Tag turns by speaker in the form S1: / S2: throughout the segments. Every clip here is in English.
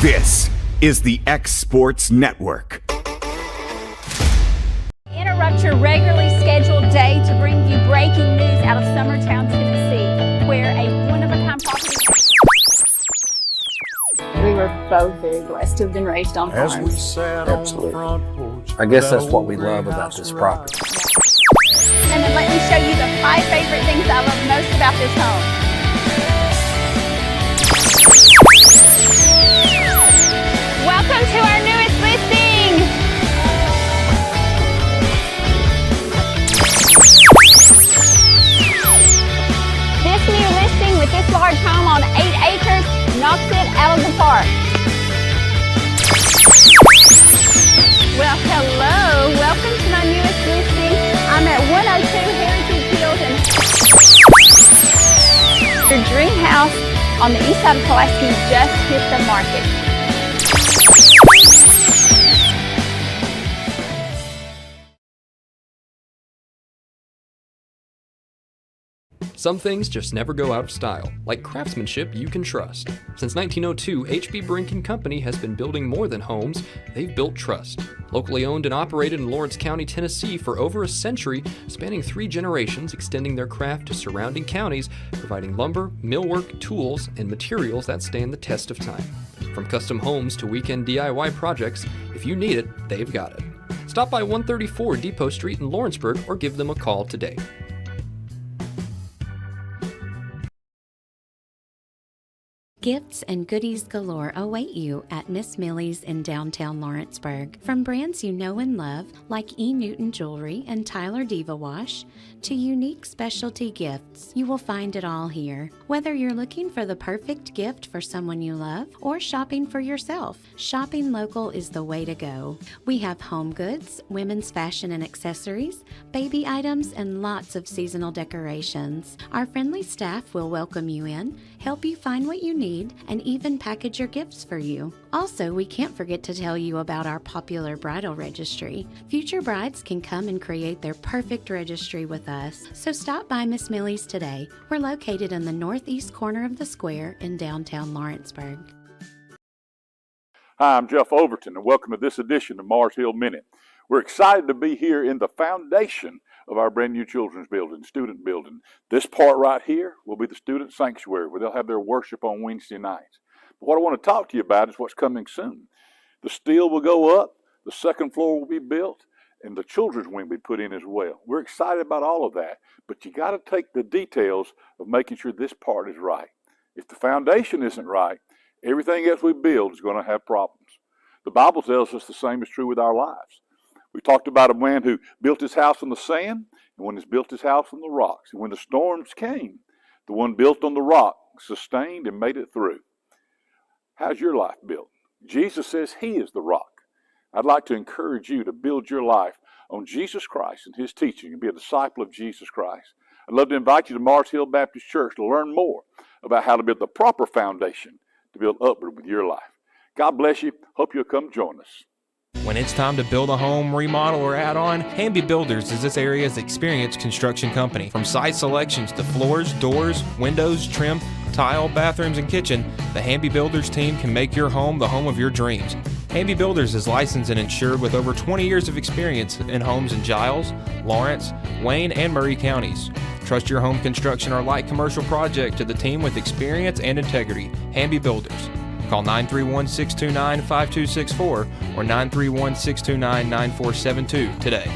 S1: This is the X Sports Network.
S2: Interrupt your regularly scheduled day to bring you breaking news out of Summertown, Tennessee, where a one-of-a-kind property... We were both very blessed to have been raised on farms.
S3: Absolutely. I guess that's what we love about this property.
S2: And then let me show you the 5 favorite things I love most about this home. Welcome to our newest listing. This new listing with this large home on 8 acres knocks it out of the park. Well, hello. Welcome to my newest listing. I'm at 102 Heritage Field, and your dream house on the east side of Pulaski just hit the market.
S4: Some things just never go out of style, like craftsmanship you can trust. Since 1902, H.B. Brink & Company has been building more than homes, they've built trust. Locally owned and operated in Lawrence County, Tennessee for over a century, spanning 3 generations, extending their craft to surrounding counties, providing lumber, millwork, tools, and materials that stand the test of time. From custom homes to weekend DIY projects, if you need it, they've got it. Stop by 134 Depot Street in Lawrenceburg or give them a call today.
S5: Gifts and goodies galore await you at Miss Millie's in downtown Lawrenceburg. From brands you know and love, like E. Newton Jewelry and Tyler Diva Wash, to unique specialty gifts, you will find it all here. Whether you're looking for the perfect gift for someone you love or shopping for yourself, shopping local is the way to go. We have home goods, women's fashion and accessories, baby items, and lots of seasonal decorations. Our friendly staff will welcome you in, help you find what you need, and even package your gifts for you. Also, we can't forget to tell you about our popular bridal registry. Future brides can come and create their perfect registry with us. So stop by Miss Millie's today. We're located in the northeast corner of the square in downtown Lawrenceburg.
S6: Hi, I'm Jeff Overton, and welcome to this edition of Mars Hill Minute. We're excited to be here in the foundation of our brand new children's building, student building. This part right here will be the student sanctuary where they'll have their worship on Wednesday nights. But what I want to talk to you about is what's coming soon. The steel will go up, the second floor will be built, and the children's wing will be put in as well. We're excited about all of that, but you got to take the details of making sure this part is right. If the foundation isn't right, everything else we build is going to have problems. The Bible tells us the same is true with our lives. We talked about a man who built his house on the sand, and one who's built his house on the rocks. And when the storms came, the one built on the rock sustained and made it through. How's your life built? Jesus says he is the rock. I'd like to encourage you to build your life on Jesus Christ and his teaching and be a disciple of Jesus Christ. I'd love to invite you to Mars Hill Baptist Church to learn more about how to build the proper foundation to build upward with your life. God bless you. Hope you'll come join us.
S7: When it's time to build a home, remodel, or add on, Hamby Builders is this area's experienced construction company. From site selections to floors, doors, windows, trim, tile, bathrooms, and kitchen, the Hamby Builders team can make your home the home of your dreams. Hamby Builders is licensed and insured with over 20 years of experience in homes in Giles, Lawrence, Wayne, and Murray counties. Trust your home construction or light commercial project to the team with experience and integrity. Hamby Builders. Call 931-629-5264 or 931-629-9472 today.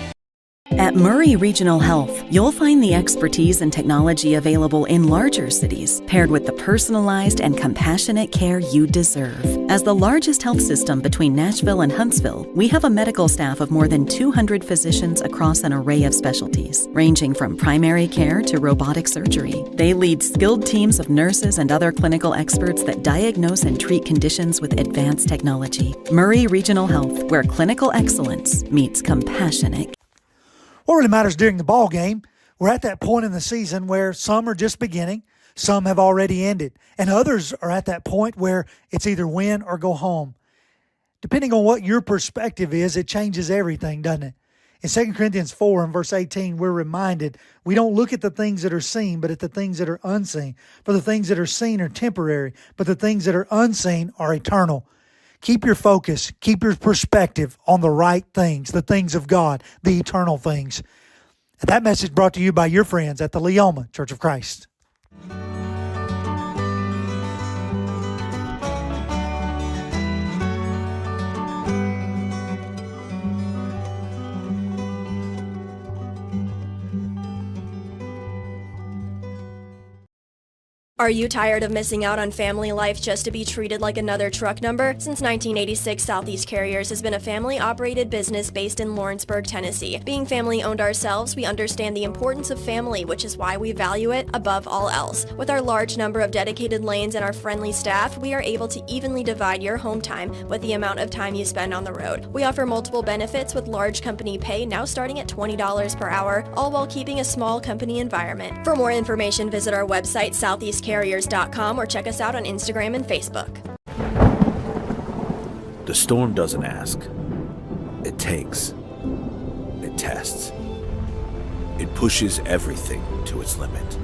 S8: At Murray Regional Health, you'll find the expertise and technology available in larger cities, paired with the personalized and compassionate care you deserve. As the largest health system between Nashville and Huntsville, we have a medical staff of more than 200 physicians across an array of specialties, ranging from primary care to robotic surgery. They lead skilled teams of nurses and other clinical experts that diagnose and treat conditions with advanced technology. Murray Regional Health, where clinical excellence meets compassionate.
S9: What really matters during the ball game, we're at that point in the season where some are just beginning, some have already ended, and others are at that point where it's either win or go home. Depending on what your perspective is, it changes everything, doesn't it? In 2 Corinthians 4 and verse 18, we're reminded we don't look at the things that are seen, but at the things that are unseen. For the things that are seen are temporary, but the things that are unseen are eternal. Keep your focus, keep your perspective on the right things, the things of God, the eternal things. And that message brought to you by your friends at the Leoma Church of Christ.
S10: Are you tired of missing out on family life just to be treated like another truck number? Since 1986, Southeast Carriers has been a family-operated business based in Lawrenceburg, Tennessee. Being family-owned ourselves, we understand the importance of family, which is why we value it above all else. With our large number of dedicated lanes and our friendly staff, we are able to evenly divide your home time with the amount of time you spend on the road. We offer multiple benefits with large company pay now starting at $20 per hour, all while keeping a small company environment. For more information, visit our website, southeastcarriers.com, or check us out on Instagram and Facebook.
S3: The storm doesn't ask. It takes. It tests. It pushes everything to its limit.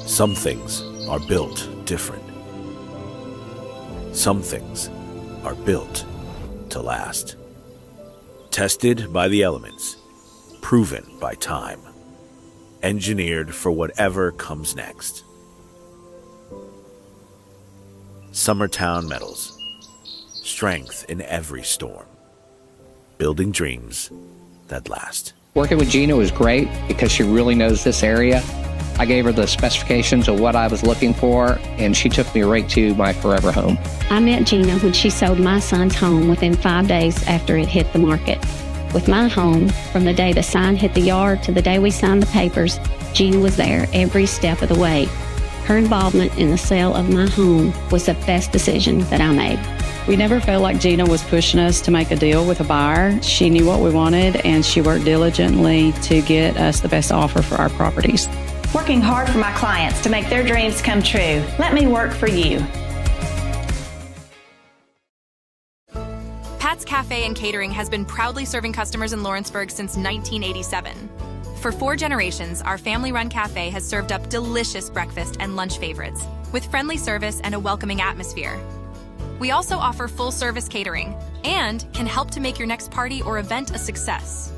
S3: Some things are built different. Some things are built to last. Tested by the elements. Proven by time. Engineered for whatever comes next. Summertown Metals. Strength in every storm. Building dreams that last.
S11: Working with Gina was great because she really knows this area. I gave her the specifications of what I was looking for, and she took me right to my forever home.
S5: I met Gina when she sold my son's home within 5 days after it hit the market. With my home, from the day the sign hit the yard to the day we signed the papers, Gina was there every step of the way. Her involvement in the sale of my home was the best decision that I made.
S12: We never felt like Gina was pushing us to make a deal with a buyer. She knew what we wanted, and she worked diligently to get us the best offer for our properties.
S13: Working hard for my clients to make their dreams come true. Let me work for you.
S14: Pat's Cafe and Catering has been proudly serving customers in Lawrenceburg since 1987. For 4 generations, our family-run cafe has served up delicious breakfast and lunch favorites with friendly service and a welcoming atmosphere. We also offer full-service catering and can help to make your next party or event a success.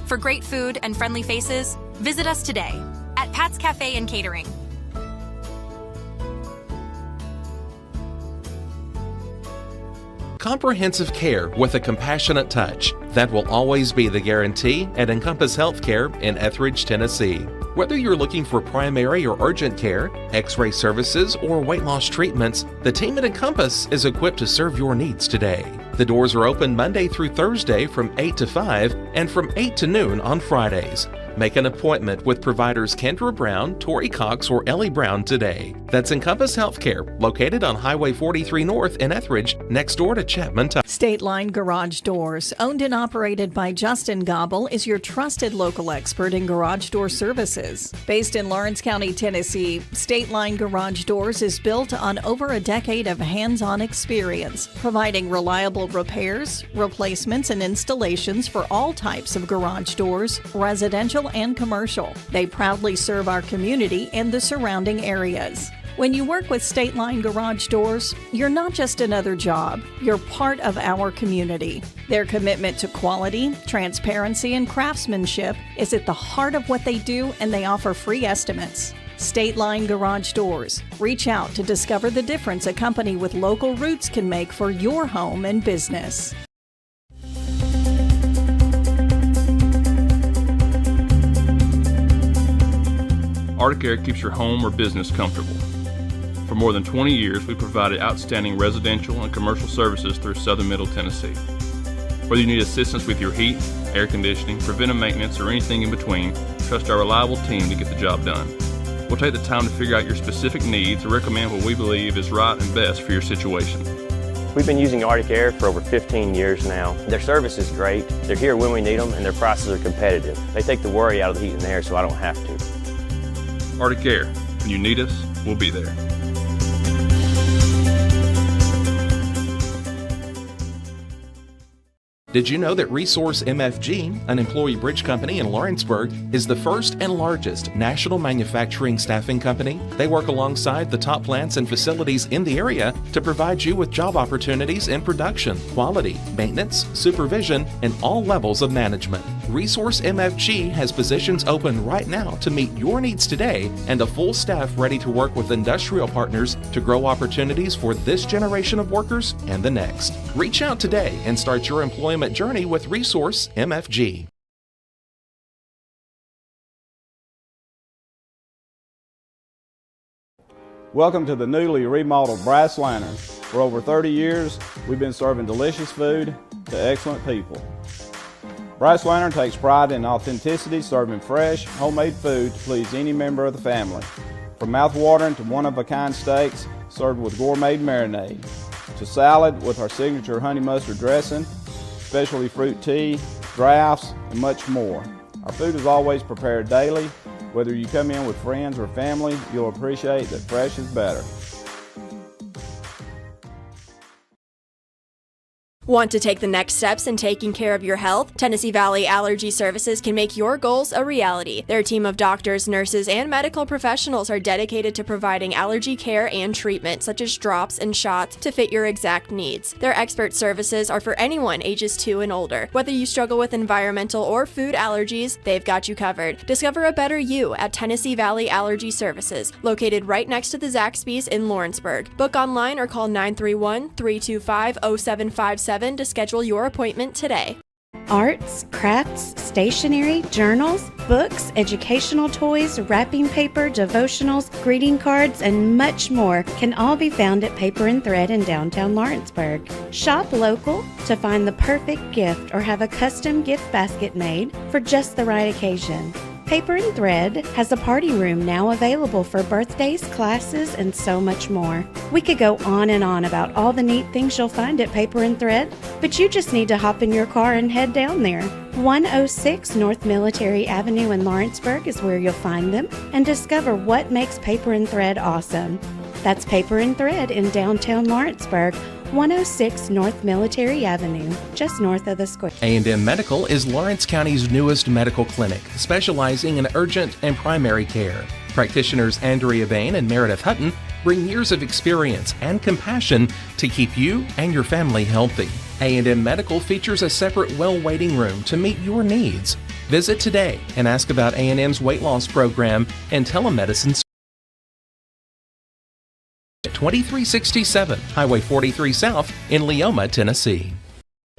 S14: For great food and friendly faces, visit us today at Pat's Cafe and Catering.
S7: Comprehensive care with a compassionate touch. That will always be the guarantee at Encompass Healthcare in Etheridge, Tennessee. Whether you're looking for primary or urgent care, x-ray services, or weight loss treatments, the team at Encompass is equipped to serve your needs today. The doors are open Monday through Thursday from 8 to 5 and from 8 to noon on Fridays. Make an appointment with providers Kendra Brown, Tori Cox, or Ellie Brown today. That's Encompass Healthcare, located on Highway 43 North in Etheridge, next door to Chapman Tire.
S15: State Line Garage Doors, owned and operated by Justin Gobble, is your trusted local expert in garage door services. Based in Lawrence County, Tennessee, State Line Garage Doors is built on over a decade of hands-on experience, providing reliable repairs, replacements, and installations for all types of garage doors, residential and commercial. They proudly serve our community and the surrounding areas. When you work with State Line Garage Doors, you're not just another job, you're part of our community. Their commitment to quality, transparency, and craftsmanship is at the heart of what they do, and they offer free estimates. State Line Garage Doors. Reach out to discover the difference a company with local roots can make for your home and business.
S16: Arctic Air keeps your home or business comfortable. For more than 20 years, we've provided outstanding residential and commercial services through Southern Middle Tennessee. Whether you need assistance with your heat, air conditioning, preventive maintenance, or anything in between, trust our reliable team to get the job done. We'll take the time to figure out your specific needs and recommend what we believe is right and best for your situation.
S17: We've been using Arctic Air for over 15 years now. Their service is great, they're here when we need them, and their prices are competitive. They take the worry out of the heat and air so I don't have to.
S16: Arctic Air. When you need us, we'll be there.
S7: Did you know that Resource MFG, an employee bridge company in Lawrenceburg, is the first and largest national manufacturing staffing company? They work alongside the top plants and facilities in the area to provide you with job opportunities in production, quality, maintenance, supervision, and all levels of management. Resource MFG has positions open right now to meet your needs today and a full staff ready to work with industrial partners to grow opportunities for this generation of workers and the next. Reach out today and start your employment journey with Resource MFG.
S18: Welcome to the newly remodeled Brass Lantern. For over 30 years, we've been serving delicious food to excellent people. Brass Lantern takes pride in authenticity, serving fresh, homemade food to please any member of the family. From mouth-watering to one-of-a-kind steaks served with gourmet marinade, to salad with our signature honey mustard dressing, specialty fruit tea, drafts, and much more. Our food is always prepared daily. Whether you come in with friends or family, you'll appreciate that fresh is better.
S10: Want to take the next steps in taking care of your health? Tennessee Valley Allergy Services can make your goals a reality. Their team of doctors, nurses, and medical professionals are dedicated to providing allergy care and treatment, such as drops and shots, to fit your exact needs. Their expert services are for anyone ages 2 and older. Whether you struggle with environmental or food allergies, they've got you covered. Discover a better you at Tennessee Valley Allergy Services, located right next to the Zaxby's in Lawrenceburg. Book online or call 931-325-0757 to schedule your appointment today.
S5: Arts, crafts, stationery, journals, books, educational toys, wrapping paper, devotionals, greeting cards, and much more can all be found at Paper and Thread in downtown Lawrenceburg. Shop local to find the perfect gift or have a custom gift basket made for just the right occasion. Paper and Thread has a party room now available for birthdays, classes, and so much more. We could go on and on about all the neat things you'll find at Paper and Thread, but you just need to hop in your car and head down there. 106 North Military Avenue in Lawrenceburg is where you'll find them and discover what makes Paper and Thread awesome. That's Paper and Thread in downtown Lawrenceburg, 106 North Military Avenue, just north of the square.
S7: A&M Medical is Lawrence County's newest medical clinic, specializing in urgent and primary care. Practitioners Andrea Bain and Meredith Hutton bring years of experience and compassion to keep you and your family healthy. A&M Medical features a separate well waiting room to meet your needs. Visit today and ask about A&M's weight loss program and telemedicine. 2367 Highway 43 South in Leoma, Tennessee.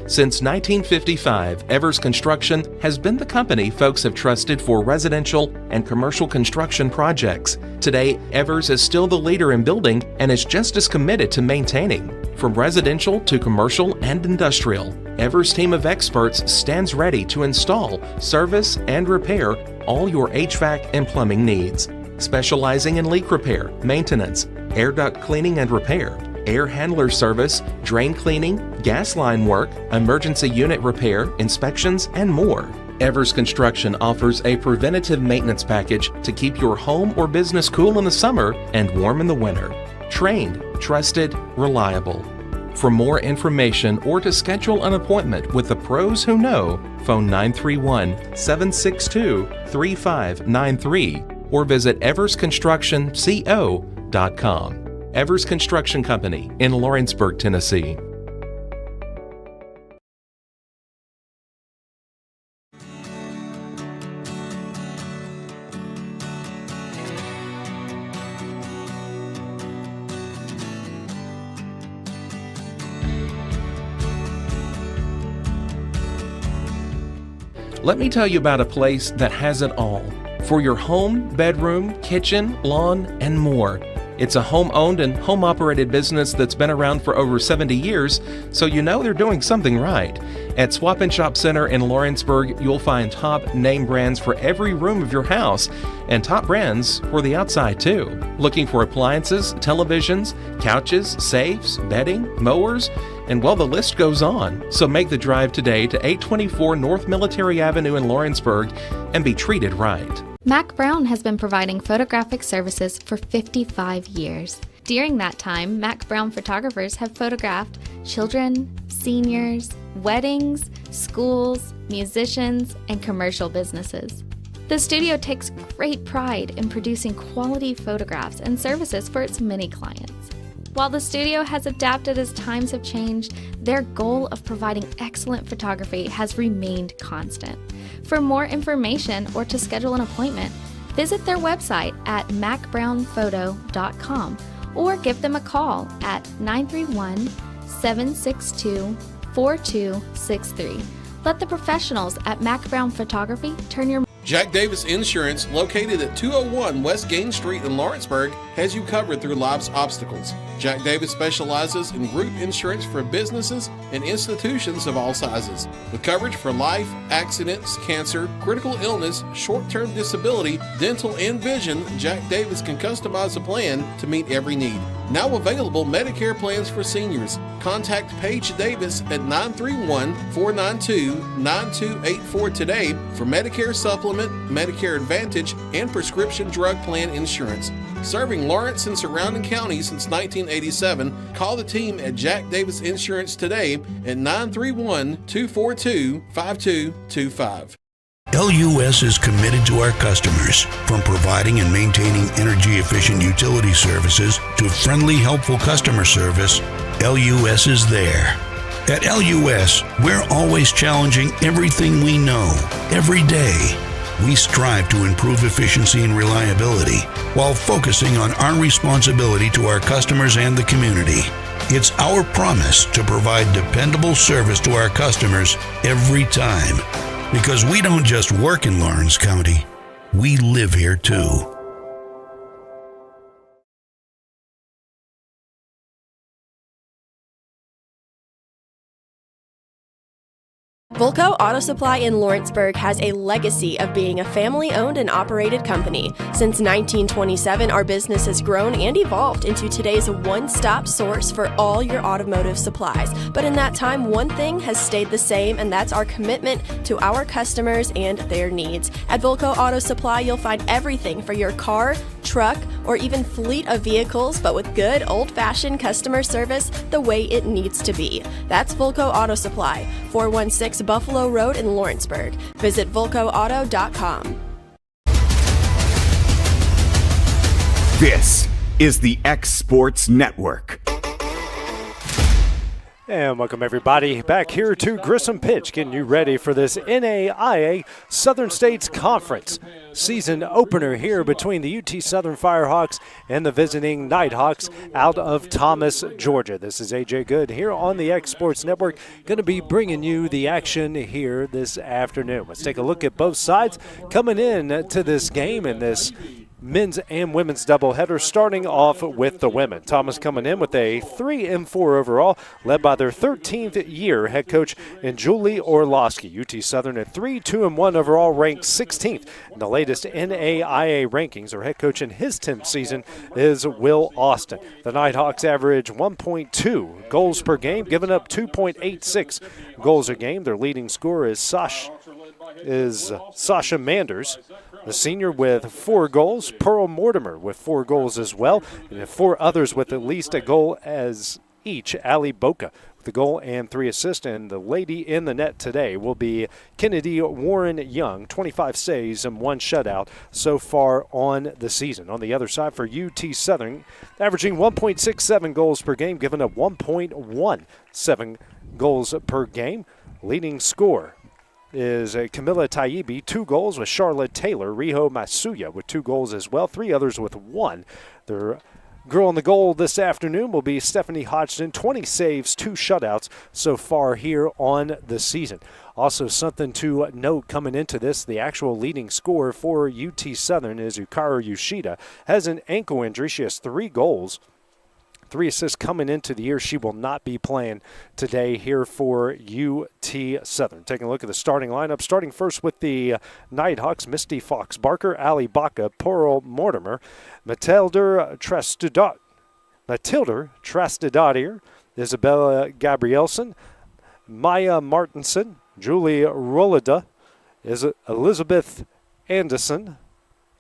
S7: Since 1955, Evers Construction has been the company folks have trusted for residential and commercial construction projects. Today, Evers is still the leader in building and is just as committed to maintaining. From residential to commercial and industrial, Evers' team of experts stands ready to install, service, and repair all your HVAC and plumbing needs. Specializing in leak repair, maintenance, air duct cleaning and repair, air handler service, drain cleaning, gas line work, emergency unit repair, inspections, and more. Evers Construction offers a preventative maintenance package to keep your home or business cool in the summer and warm in the winter. Trained, trusted, reliable. For more information or to schedule an appointment with the pros who know, phone 931-762-3593 or visit eversconstructionco.com. Evers Construction Company in Lawrenceburg, Tennessee. Let me tell you about a place that has it all for your home, bedroom, kitchen, lawn, and more. It's a home-owned and home-operated business that's been around for over 70 years, so you know they're doing something right. At Swap and Shop Center in Lawrenceburg, you'll find top name brands for every room of your house, and top brands for the outside too. Looking for appliances, televisions, couches, safes, bedding, mowers, and well, the list goes on. So make the drive today to 824 North Military Avenue in Lawrenceburg and be treated right.
S19: Mac Brown has been providing photographic services for 55 years. During that time, Mac Brown photographers have photographed children, seniors, weddings, schools, musicians, and commercial businesses. The studio takes great pride in producing quality photographs and services for its many clients. While the studio has adapted as times have changed, their goal of providing excellent photography has remained constant. For more information or to schedule an appointment, visit their website at macbrownphoto.com or give them a call at 931-762-4263. Let the professionals at Mac Brown Photography turn your
S20: Jack Davis Insurance, located at 201 West Gain Street in Lawrenceburg, has you covered through life's obstacles. Jack Davis specializes in group insurance for businesses and institutions of all sizes, with coverage for life, accidents, cancer, critical illness, short-term disability, dental, and vision. Jack Davis can customize a plan to meet every need. Now available Medicare plans for seniors. Contact Paige Davis at 931-492-9284 today for Medicare Supplement, Medicare Advantage, and prescription drug plan insurance. Serving Lawrence and surrounding counties since 1987, call the team at Jack Davis Insurance today at 931-242-5225.
S21: LUS is committed to our customers. From providing and maintaining energy-efficient utility services to friendly, helpful customer service, LUS is there. At LUS, we're always challenging everything we know, every day. We strive to improve efficiency and reliability while focusing on our responsibility to our customers and the community. It's our promise to provide dependable service to our customers every time. Because we don't just work in Lawrence County, we live here too.
S10: Volco Auto Supply in Lawrenceburg has a legacy of being a family-owned and operated company. Since 1927, our business has grown and evolved into today's one-stop source for all your automotive supplies. But in that time, one thing has stayed the same, and that's our commitment to our customers and their needs. At Volco Auto Supply, you'll find everything for your car, truck, or even fleet of vehicles, but with good old-fashioned customer service the way it needs to be. That's Volco Auto Supply, 416 Buffalo Road in Lawrenceburg. Visit VolcoAuto.com.
S1: This is the X Sports Network.
S22: And welcome everybody back here to Grissom Pitch, getting you ready for this NAIA Southern States Conference season opener here between the UT Southern Firehawks and the visiting Nighthawks out of Thomas, Georgia. This is AJ Good here on the X Sports Network, going to be bringing you the action here this afternoon. Let's take a look at both sides coming in to this game in this men's and women's doubleheader, starting off with the women. Thomas coming in with a 3-4 overall, led by their 13th year head coach in Julie Orlowski. UT Southern at 3-2-1 overall, ranked 16th in the latest NAIA rankings. Their head coach in his 10th season is Will Austin. The Nighthawks average 1.2 goals per game, giving up 2.86 goals a game. Their leading scorer is Sasha Manders, the senior, with 4 goals. Pearl Mortimer with 4 goals as well. And 4 others with at least a goal as each. Ali Boca with a goal and 3 assists. And the lady in the net today will be Kennedy Warren Young, 25 saves and 1 shutout so far on the season. On the other side for UT Southern, averaging 1.67 goals per game, giving up 1.17 goals per game. Leading scorer is Camilla Tayibi, 2 goals, with Charlotte Taylor. Riho Masuya with 2 goals as well, 3 others with 1. Their girl on the goal this afternoon will be Stephanie Hodgson, 20 saves, 2 shutouts so far here on the season. Also something to note coming into this, the actual leading scorer for UT Southern is Ukaru Yoshida. Has an ankle injury. She has 3 goals. 3 assists coming into the year. She will not be playing today here for UT Southern. Taking a look at the starting lineup, starting first with the Nighthawks: Misty Fox Barker, Ali Baca, Pearl Mortimer, Matilda Trastadottir, Isabella Gabrielson, Maya Martinson, Julie Rolida, Elizabeth Anderson,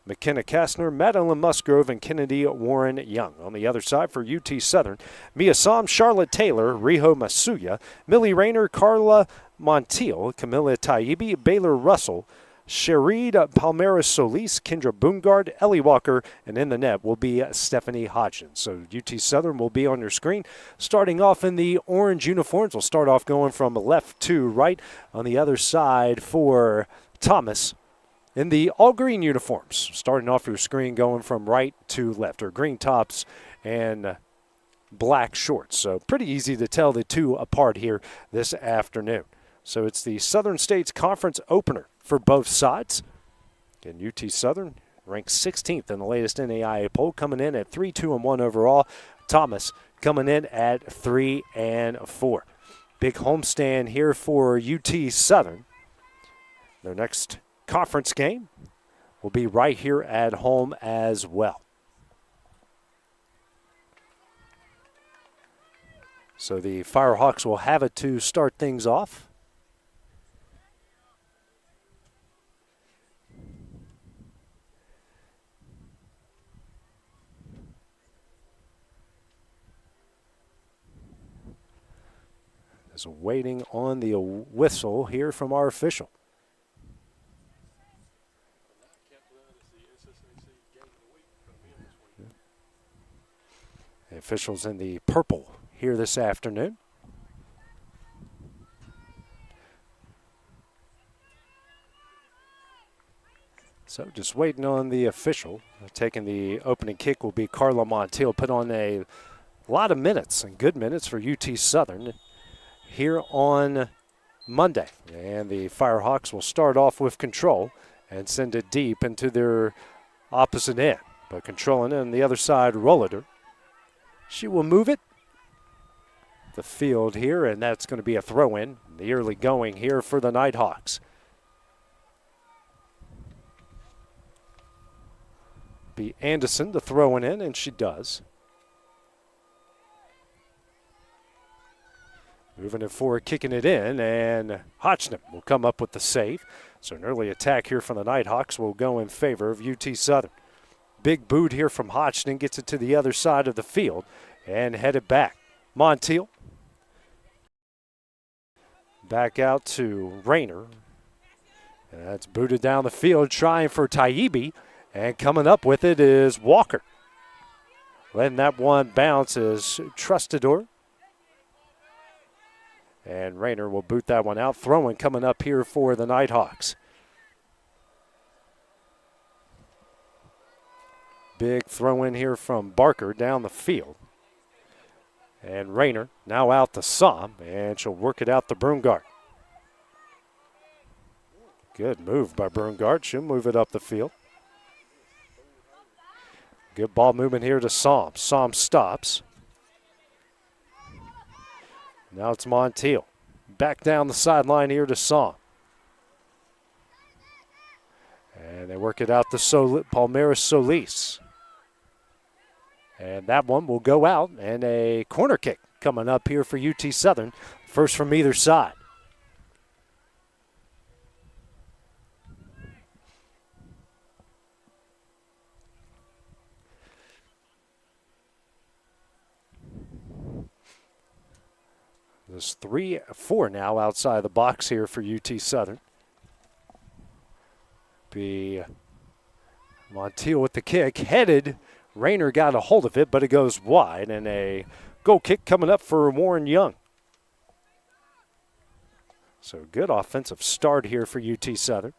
S22: McKenna Kastner, Madeline Musgrove, and Kennedy Warren Young. On the other side for UT Southern, Mia Sam, Charlotte Taylor, Riho Masuya, Millie Rayner, Carla Montiel, Camilla Taibi, Baylor Russell, Sharid Palmeras Solis, Kendra Boongard, Ellie Walker, and in the net will be Stephanie Hodgson. So UT Southern will be on your screen. Starting off in the orange uniforms, we'll start off going from left to right. On the other side for Thomas in the all-green uniforms. Starting off your screen going from right to left, or green tops and black shorts. So pretty easy to tell the two apart here this afternoon. So it's the Southern States Conference opener for both sides. And UT Southern ranked 16th in the latest NAIA poll, coming in at 3-2-1 overall. Thomas coming in at 3-4. Big homestand here for UT Southern. Their next conference game will be right here at home as well. So the Firehawks will have it to start things off. Is waiting on the whistle here from our official. The officials in the purple here this afternoon. So just waiting on the official. Taking the opening kick will be Carla Montiel. Put on a lot of minutes, and good minutes for UT Southern here on Monday. And the Firehawks will start off with control and send it deep into their opposite end. But controlling it on the other side, Rollader. She will move it the field here, and that's going to be a throw-in. The early going here for the Nighthawks. Be Anderson to throw it in, and she does. Moving it forward, kicking it in, and Hodgson will come up with the save. So an early attack here from the Nighthawks will go in favor of UT Southern. Big boot here from Hodgson, gets it to the other side of the field and headed back. Montiel. Back out to Rayner. And that's booted down the field, trying for Taibi. And coming up with it is Walker. Letting that one bounce is Trustador. And Rayner will boot that one out. Throwing coming up here for the Nighthawks. Big throw in here from Barker down the field. And Rayner now out to Som, and she'll work it out to Broomgart. Good move by Broomgart. She'll move it up the field. Good ball movement here to Som. Som stops. Now it's Montiel. Back down the sideline here to Som. And they work it out to Palmeras Solis. And that one will go out, and a corner kick coming up here for UT Southern. First from either side. There's 3-4 now outside the box here for UT Southern. Be Montiel with the kick, headed. Rayner got a hold of it, but it goes wide, and a goal kick coming up for Warren Young. So good offensive start here for UT Southern.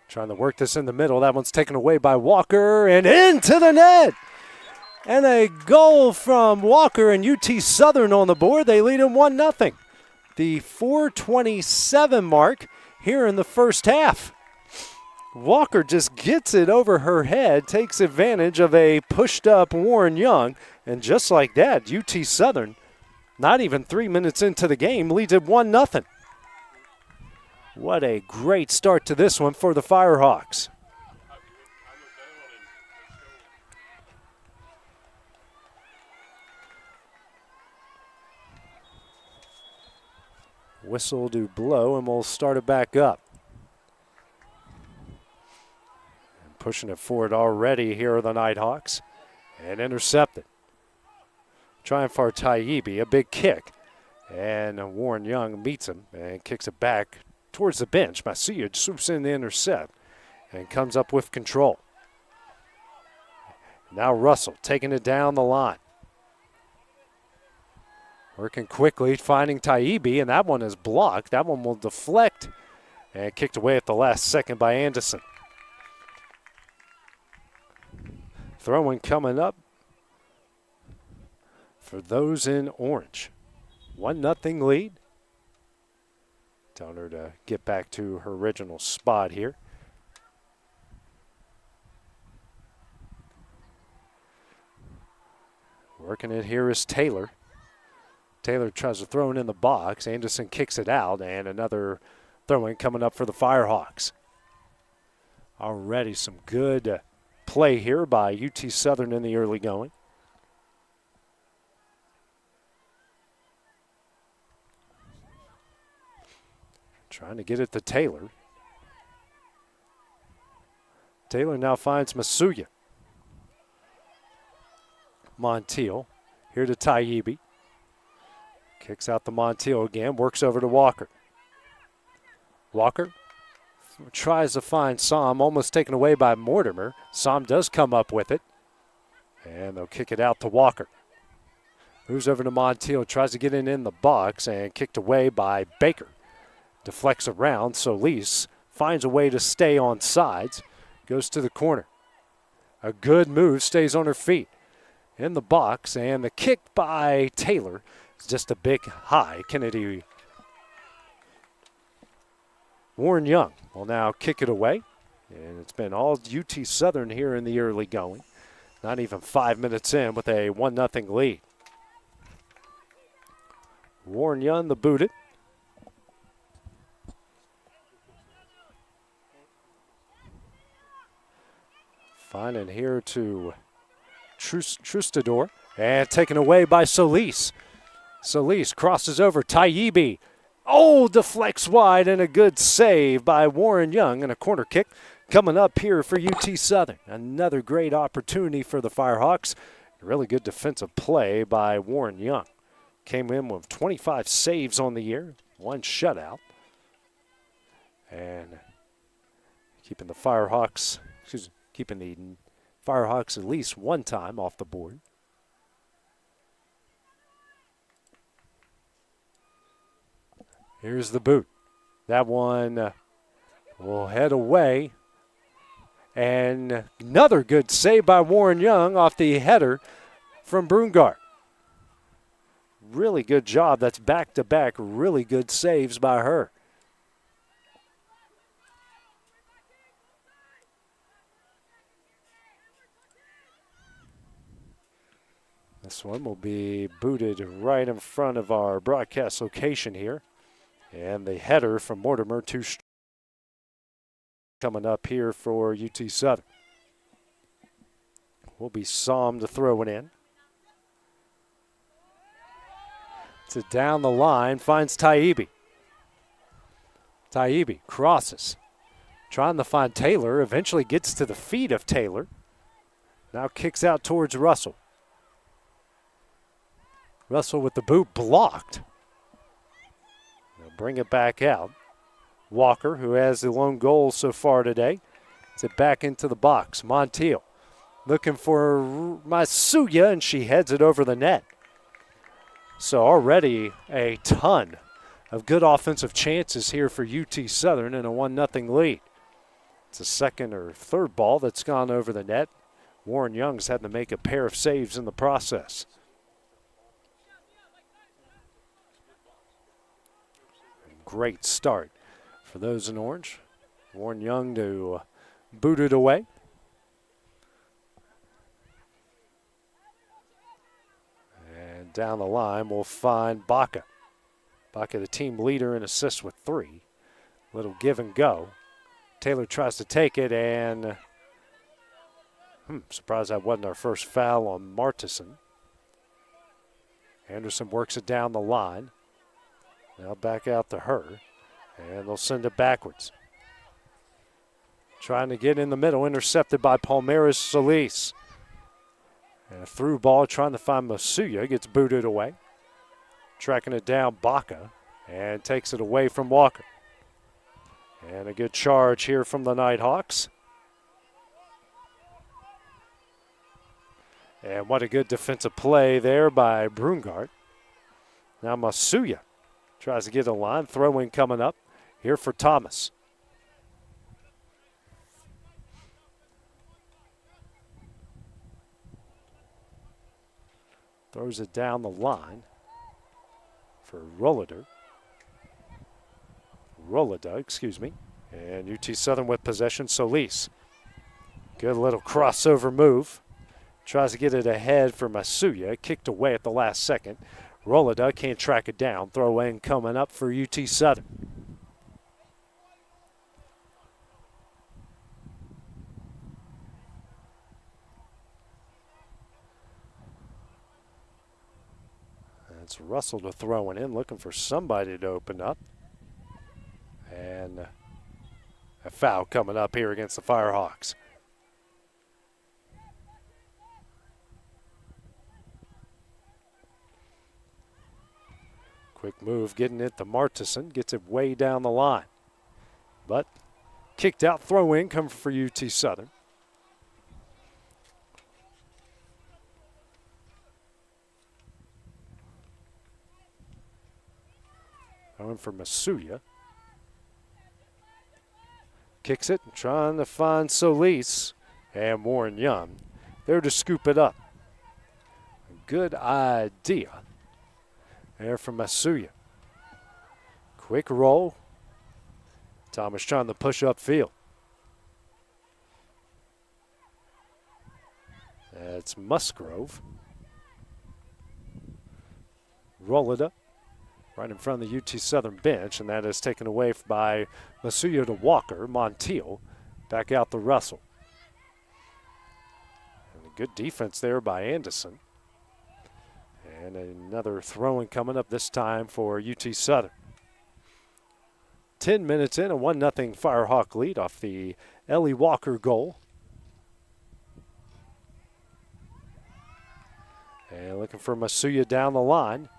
S22: Trying to work this in the middle. That one's taken away by Walker and into the net. And a goal from Walker and UT Southern on the board. They lead in 1-0. The 4:27 mark here in the first half. Walker just gets it over her head, takes advantage of a pushed-up Warren Young, and just like that, UT Southern, not even 3 minutes into the game, leads at 1-0. What a great start to this one for the Firehawks. Whistle to blow, and we'll start it back up. And pushing it forward already here are the Nighthawks. And intercepted. Trying for Taibbi, a big kick. And Warren Young meets him and kicks it back towards the bench. Masuya swoops in the intercept and comes up with control. Now Russell taking it down the line. Working quickly, finding Taibbi, and that one is blocked. That one will deflect and kicked away at the last second by Anderson. Throwing coming up for those in orange. 1-0 lead. Telling her to get back to her original spot here. Working it here is Taylor. Taylor tries to throw it in the box. Anderson kicks it out, and another throw-in coming up for the Firehawks. Already some good play here by UT Southern in the early going. Trying to get it to Taylor. Taylor now finds Masuya. Montiel here to Taibbi. Kicks out to Montiel again, works over to Walker. Walker tries to find Som, almost taken away by Mortimer. Som does come up with it, and they'll kick it out to Walker. Moves over to Montiel, tries to get it in the box, and kicked away by Baker. Deflects around, Solis finds a way to stay on sides, goes to the corner. A good move, stays on her feet. In the box, and the kick by Taylor is just a big high. Kennedy Warren Young will now kick it away. And it's been all UT Southern here in the early going. Not even 5 minutes in with a 1-0 lead. Warren Young, the booted. Finding here to Trustador, and taken away by Solis. Solis crosses over Taibbi. Oh, deflects wide, and a good save by Warren Young, and a corner kick coming up here for UT Southern. Another great opportunity for the Firehawks. Really good defensive play by Warren Young. Came in with 25 saves on the year, 1 shutout. And keeping the Firehawks at least 1 time off the board. Here's the boot. That one will head away. And another good save by Warren Young off the header from Brungard. Really good job. That's back-to-back really good saves by her. This one will be booted right in front of our broadcast location here. And the header from Mortimer to coming up here for UT Southern. Will be Som to throw it in. To down the line, finds Taibbi. Taibbi crosses. Trying to find Taylor, eventually gets to the feet of Taylor. Now kicks out towards Russell. Russell with the boot blocked. They'll bring it back out. Walker, who has the lone goal so far today, gets it back into the box. Montiel looking for Masuya, and she heads it over the net. So already a ton of good offensive chances here for UT Southern and a 1-0 lead. It's a second or third ball that's gone over the net. Warren Young's had to make a pair of saves in the process. Great start for those in orange. Warren Young to boot it away. And down the line we'll find Baca. Baca, the team leader in assists with 3. Little give and go. Taylor tries to take it, and surprised that wasn't our first foul on Martison. Anderson works it down the line. Now back out to her, and they'll send it backwards. Trying to get in the middle, intercepted by Palmeiras Solis. And a through ball trying to find Masuya, gets booted away. Tracking it down, Baca, and takes it away from Walker. And a good charge here from the Nighthawks. And what a good defensive play there by Brungart. Now Masuya tries to get a line, throw-in coming up here for Thomas. Throws it down the line for Rolida, excuse me. And UT Southern with possession, Solis. Good little crossover move. Tries to get it ahead for Masuya, kicked away at the last second. Rolida can't track it down. Throw in coming up for UT Southern. That's Russell to throw it in, looking for somebody to open up. And a foul coming up here against the Firehawks. Quick move, getting it to Martison, gets it way down the line. But kicked out, throw in, coming for UT Southern. Going for Masuya. Kicks it, trying to find Solis and Warren Young. There to scoop it up. Good idea there from Masuya. Quick roll. Thomas trying to push upfield. That's Musgrove. Rolida right in front of the UT Southern bench, and that is taken away by Masuya to Walker. Montiel back out to Russell. And a good defense there by Anderson. And another throw-in coming up this time for UT Southern. 10 minutes in, a 1-0 Firehawk lead off the Ellie Walker goal. And looking for Masuya down the line.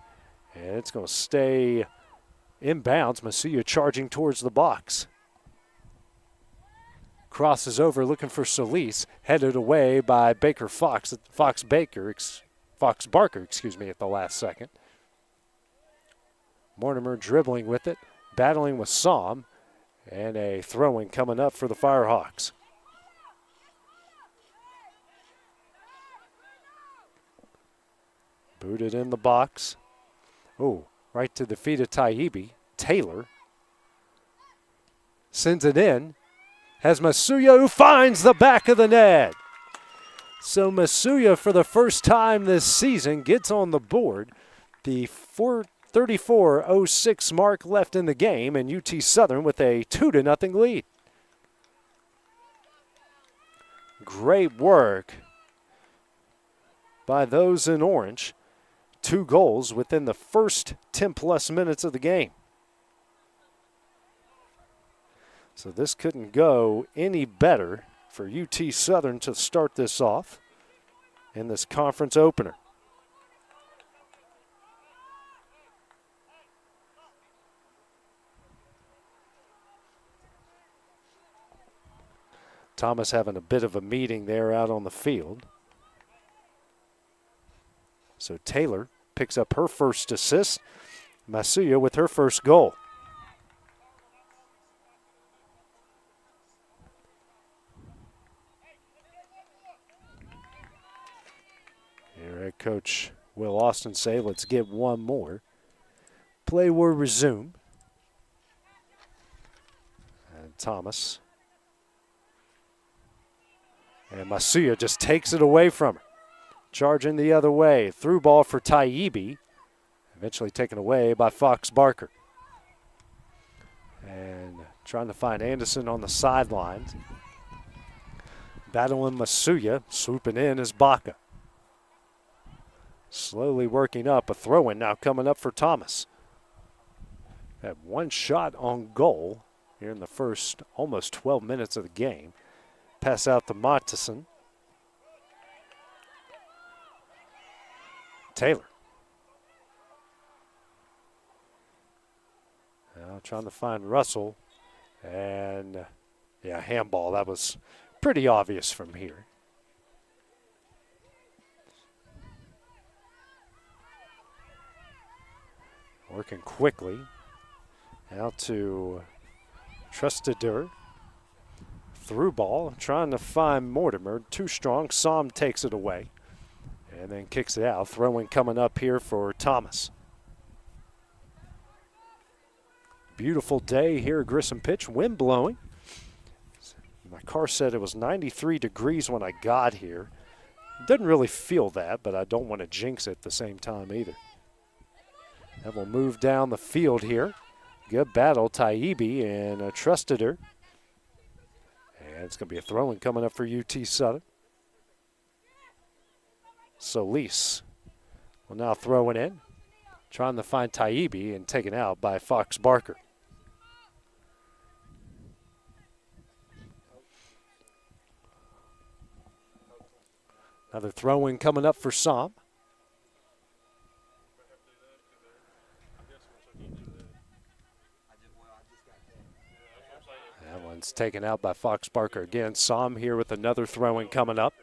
S22: And it's going to stay inbounds. Masuya charging towards the box. Crosses over looking for Solis. Headed away by Baker Fox. Fox Barker, at the last second. Mortimer dribbling with it. Battling with Somm. And a throw-in coming up for the Firehawks. Booted in the box. Oh, right to the feet of Taibbi. Taylor sends it in. Has Masuya, who finds the back of the net. So Masuya, for the first time this season, gets on the board. The 4:34:06 mark left in the game, and UT Southern with a 2-0 lead. Great work by those in orange. 2 goals within the first 10-plus minutes of the game. So this couldn't go any better for UT Southern to start this off in this conference opener. Thomas having a bit of a meeting there out on the field. So Taylor picks up her first assist. Masuya with her first goal. Here head coach Will Austin say, let's get one more. Play will resume. And Thomas. And Masuya just takes it away from her. Charging the other way. Through ball for Taibbi. Eventually taken away by Fox Barker. And trying to find Anderson on the sidelines. Battling Masuya. Swooping in is Baca. Slowly working up. A throw-in now coming up for Thomas. Had one shot on goal here in the first almost 12 minutes of the game. Pass out to Mottison. Taylor. Now trying to find Russell. And, yeah, handball. That was pretty obvious from here. Working quickly. Out to Trustadur. Through ball. Trying to find Mortimer. Too strong. Som takes it away. And then kicks it out. Throwing coming up here for Thomas. Beautiful day here at Grissom Pitch. Wind blowing. My car said it was 93 degrees when I got here. Didn't really feel that, but I don't want to jinx it at the same time either. And we'll move down the field here. Good battle, Taibbi and Trustadur. And it's going to be a throw-in coming up for UT Southern. Solis will now throw it in. Trying to find Taibbi and taken out by Fox Barker. Another throw-in coming up for Som. That one's taken out by Fox Barker again. Som here with another throw-in coming up.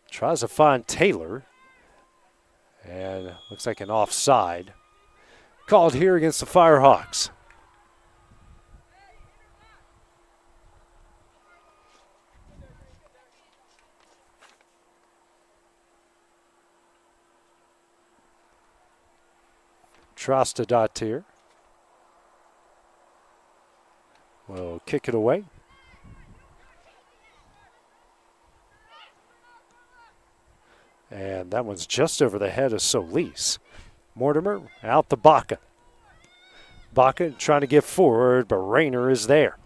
S22: Tries to find Taylor. And looks like an offside. Called here against the Firehawks. Trostadatir will kick it away. And that one's just over the head of Solis. Mortimer out to Baca. Baca trying to get forward, but Rayner is there.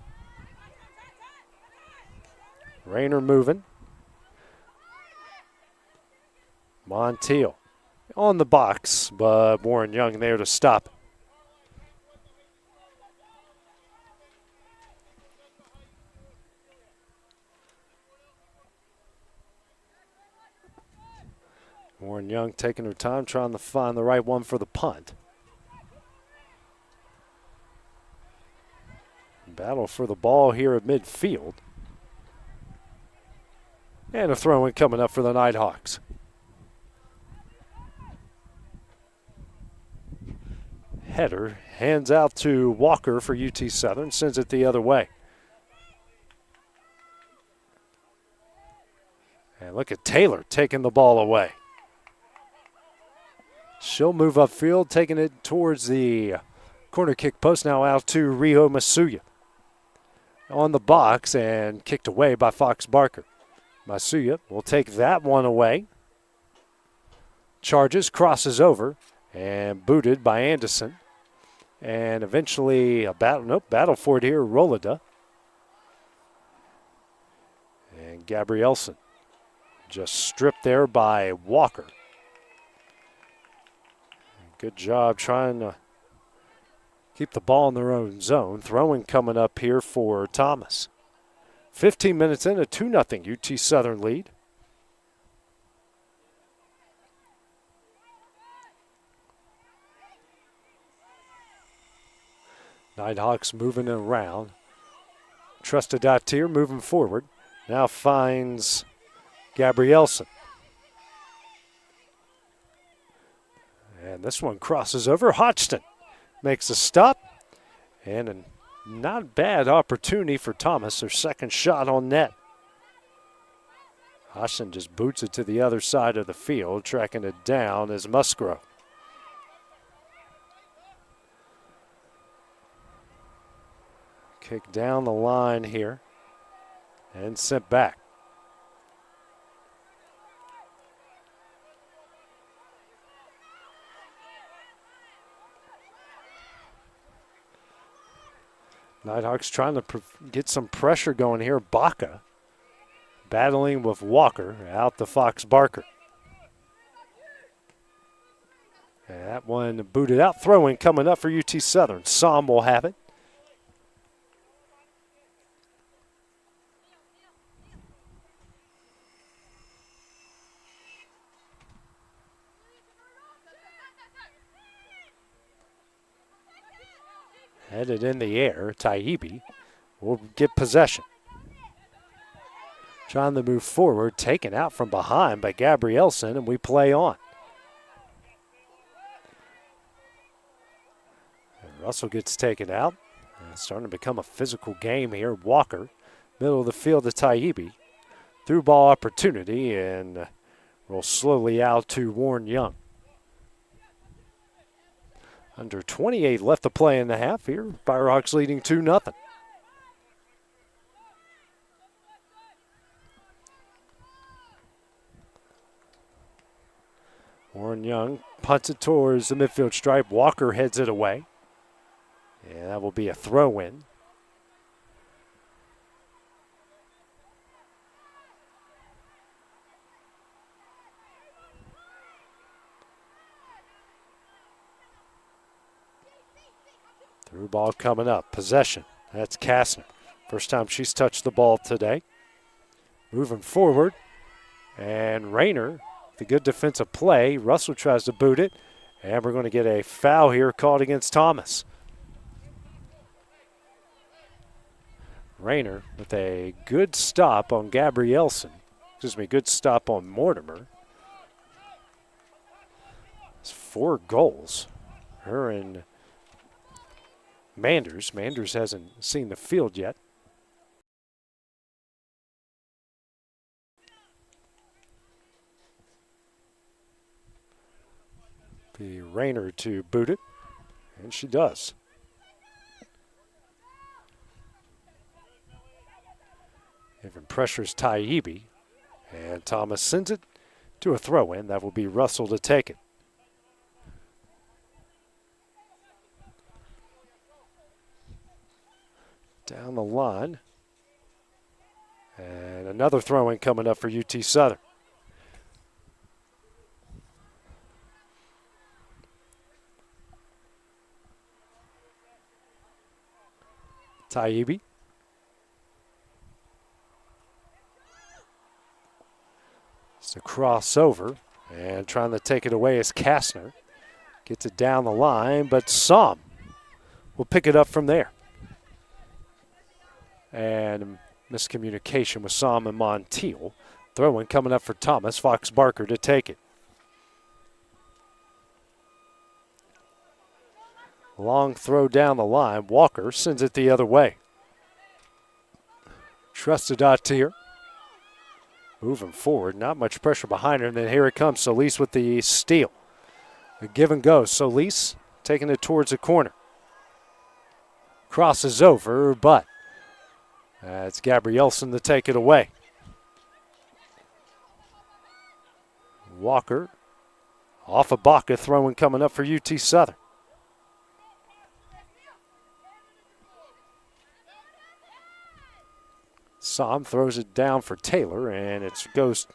S22: Rayner moving. Montiel on the box, but Warren Young there to stop. Warren Young taking her time, trying to find the right one for the punt. Battle for the ball here at midfield. And a throw-in coming up for the Nighthawks. Header hands out to Walker for UT Southern, sends it the other way. And look at Taylor taking the ball away. She'll move upfield, taking it towards the corner kick post, now out to Rio Masuya. On the box and kicked away by Fox Barker. Masuya will take that one away. Charges, crosses over, and booted by Anderson. And eventually a battle for it here, Rolida. And Gabrielson just stripped there by Walker. Good job trying to keep the ball in their own zone. Throwing coming up here for Thomas. 15 minutes in, a 2-0 UT Southern lead. Nighthawks moving around. Trustadatir moving forward. Now finds Gabrielson. And this one crosses over. Hodgson makes a stop. And a not bad opportunity for Thomas. Their second shot on net. Hodgson just boots it to the other side of the field. Tracking it down is Musgrove. Kick down the line here and sent back. Nighthawks trying to get some pressure going here. Baca battling with Walker, out to Fox Barker. And that one booted out. Throw-in coming up for UT Southern. Som will have it. Headed in the air, Taibbi will get possession. Trying to move forward, taken out from behind by Gabrielson, and we play on. And Russell gets taken out. And it's starting to become a physical game here. Walker, middle of the field to Taibbi. Through ball opportunity and rolls slowly out to Warren Young. Under 28 left to play in the half here. Firehawks leading 2-0. Warren Young punts it towards the midfield stripe. Walker heads it away. And that will be a throw-in. Through ball coming up. Possession. That's Kastner. First time she's touched the ball today. Moving forward. And Rayner, the good defensive play. Russell tries to boot it. And we're going to get a foul here called against Thomas. Rayner with a good stop on Gabrielson. Good stop on Mortimer. It's 4 goals. Her and Manders. Manders hasn't seen the field yet. Be Rayner to boot it, and she does. Even pressures Taibbi, and Thomas sends it to a throw-in. That will be Russell to take it. Down the line. And another throw-in coming up for UT Southern. Taibbi. It's a crossover, and trying to take it away is Kastner. Gets it down the line, but Som will pick it up from there. And miscommunication with Som and Montiel. Throw-in coming up for Thomas. Fox Barker to take it. Long throw down the line. Walker sends it the other way. Trusted Atir. Moving forward. Not much pressure behind her. And then here it comes. Solis with the steal. A give and go. Solis taking it towards the corner. Crosses over, but it's Gabrielson to take it away. Walker off of Baca. Throwing coming up for UT Southern. Som throws it down for Taylor, and it goes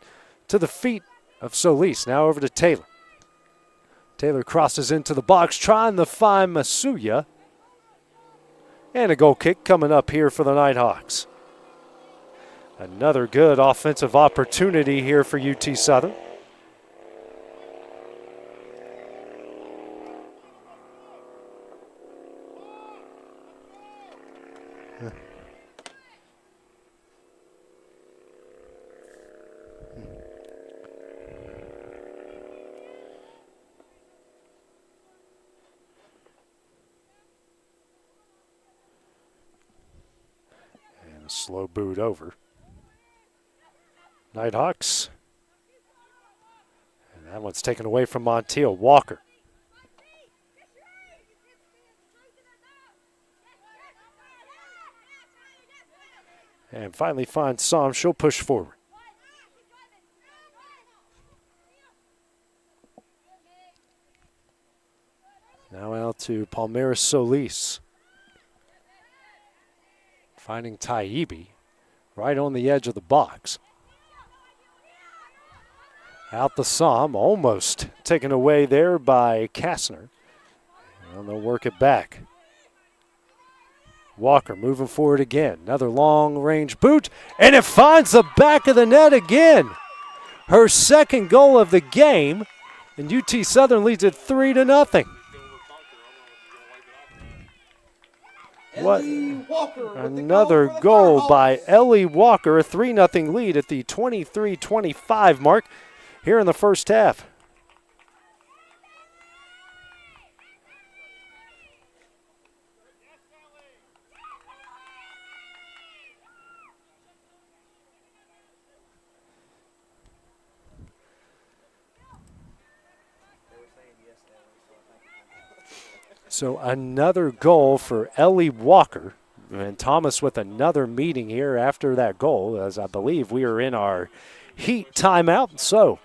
S22: to the feet of Solis. Now over to Taylor. Taylor crosses into the box, trying to find Masuya. And a goal kick coming up here for the Nighthawks. Another good offensive opportunity here for UT Southern. Slow boot over. Nighthawks. And that one's taken away from Montiel. Walker. And finally finds Som. She'll push forward. Now out to Palmeiras Solis. Finding Taibbi right on the edge of the box. Out the Somme, almost taken away there by Kastner. And they'll work it back. Walker moving forward again. Another long-range boot, and it finds the back of the net again. Her second goal of the game, and UT Southern leads it 3-0. What? Another goal by Ellie Walker, a 3-0 lead at the 23-25 mark here in the first half. So another goal for Ellie Walker. And Thomas with another meeting here after that goal, as I believe we are in our heat timeout. So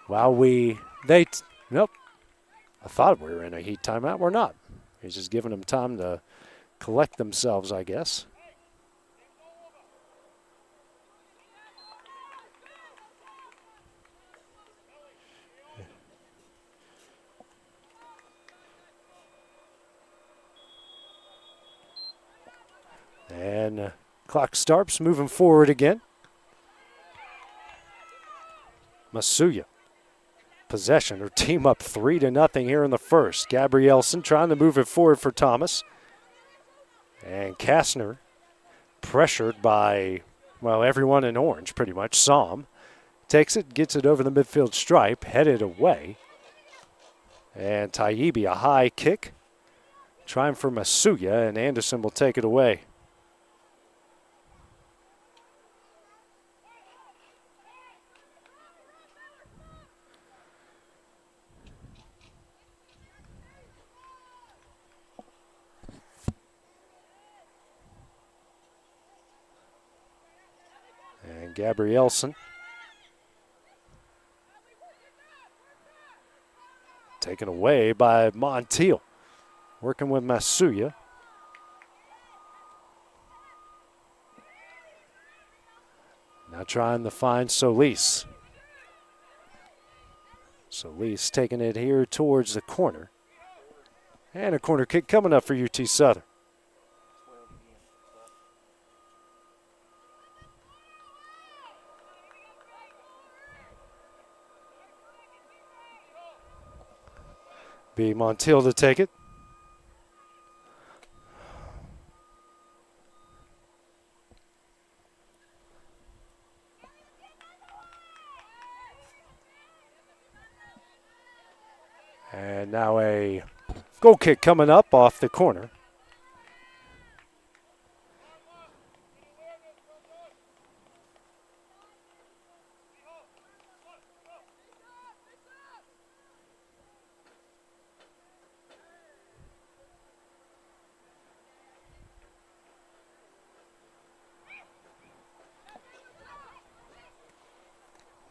S22: while nope, I thought we were in a heat timeout. We're not. He's just giving them time to collect themselves, I guess. And clock starts, moving forward again. Masuya, possession, her team up 3-0 here in the first. Gabrielson trying to move it forward for Thomas. And Kastner, pressured by, well, everyone in orange pretty much. Somme takes it, gets it over the midfield stripe, headed away. And Tayibi, a high kick. Trying for Masuya, and Anderson will take it away. And Gabrielson taken away by Montiel. Working with Masuya. Now trying to find Solis. Solis taking it here towards the corner. And a corner kick coming up for UT Southern. Be Montiel to take it. And now a goal kick coming up off the corner.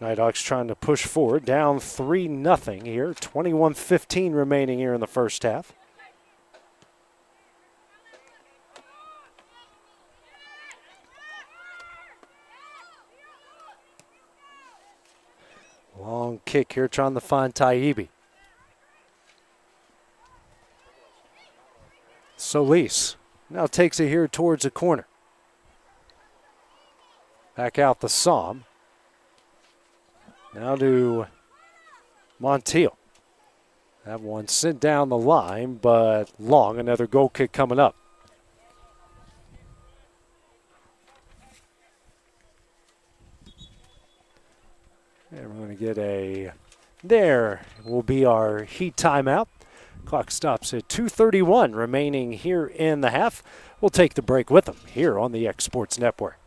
S22: Nighthawks trying to push forward, down 3-0 here. 21-15 remaining here in the first half. Long kick here, trying to find Tayibi. Solis now takes it here towards the corner. Back out the Somme. Now to Montiel. That one sent down the line, but long. Another goal kick coming up. And we're going to get a, there will be our heat timeout. Clock stops at 2:31 remaining here in the half. We'll take the break with them here on the X Sports Network.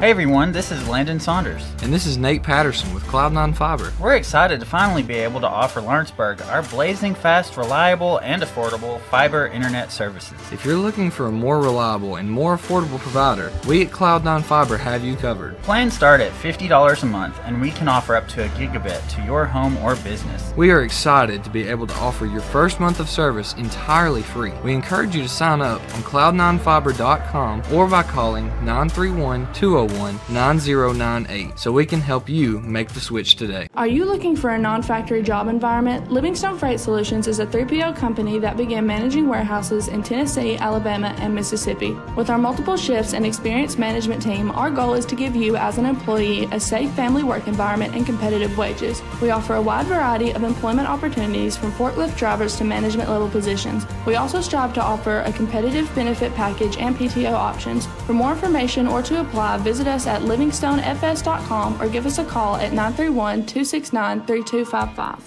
S2: Hey everyone, this is Landon Saunders.
S4: And this is Nate Patterson with Cloud9 Fiber.
S2: We're excited to finally be able to offer Lawrenceburg our blazing fast, reliable, and affordable fiber internet services.
S4: If you're looking for a more reliable and more affordable provider, we at Cloud9 Fiber have you covered.
S2: Plans start at $50 a month, and we can offer up to a gigabit to your home or business.
S4: We are excited to be able to offer your first month of service entirely free. We encourage you to sign up on cloud9fiber.com or by calling 931-201-9098 so we can help you make the switch today.
S23: Are you looking for a non-factory job environment? Livingstone Freight Solutions is a 3PL company that began managing warehouses in Tennessee, Alabama, and Mississippi. With our multiple shifts and experienced management team, our goal is to give you as an employee a safe family work environment and competitive wages. We offer a wide variety of employment opportunities from forklift drivers to management level positions. We also strive to offer a competitive benefit package and PTO options. For more information or to apply, visit us at livingstonefs.com or give us a call at 931-269-3255.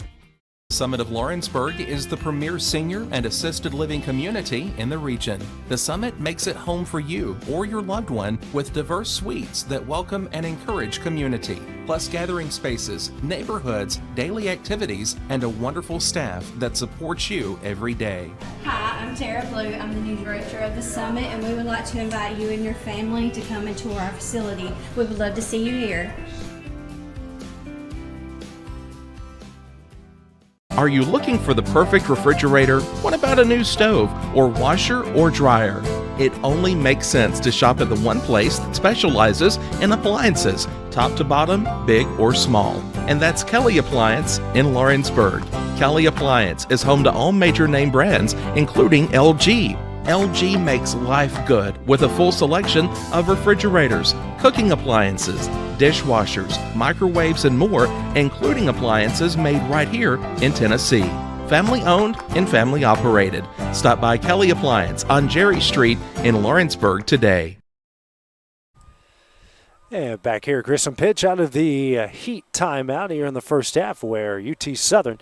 S24: Summit of Lawrenceburg is the premier senior and assisted living community in the region. The Summit makes it home for you or your loved one with diverse suites that welcome and encourage community, plus gathering spaces, neighborhoods, daily activities, and a wonderful staff that supports you every day.
S25: Hi, I'm Tara Blue. I'm the new director of the Summit, and we would like to invite you and your family to come into our facility. We would love to see you here.
S24: Are you looking for the perfect refrigerator? What about a new stove or washer or dryer? It only makes sense to shop at the one place that specializes in appliances, top to bottom, big or small. And that's Kelly Appliance in Lawrenceburg. Kelly Appliance is home to all major name brands, including LG. LG makes life good with a full selection of refrigerators, cooking appliances, dishwashers, microwaves, and more, including appliances made right here in Tennessee. Family owned and family operated. Stop by Kelly Appliance on Jerry Street in Lawrenceburg today.
S22: And back here, Grissom pitch out of the Heat timeout here in the first half, where UT Southern,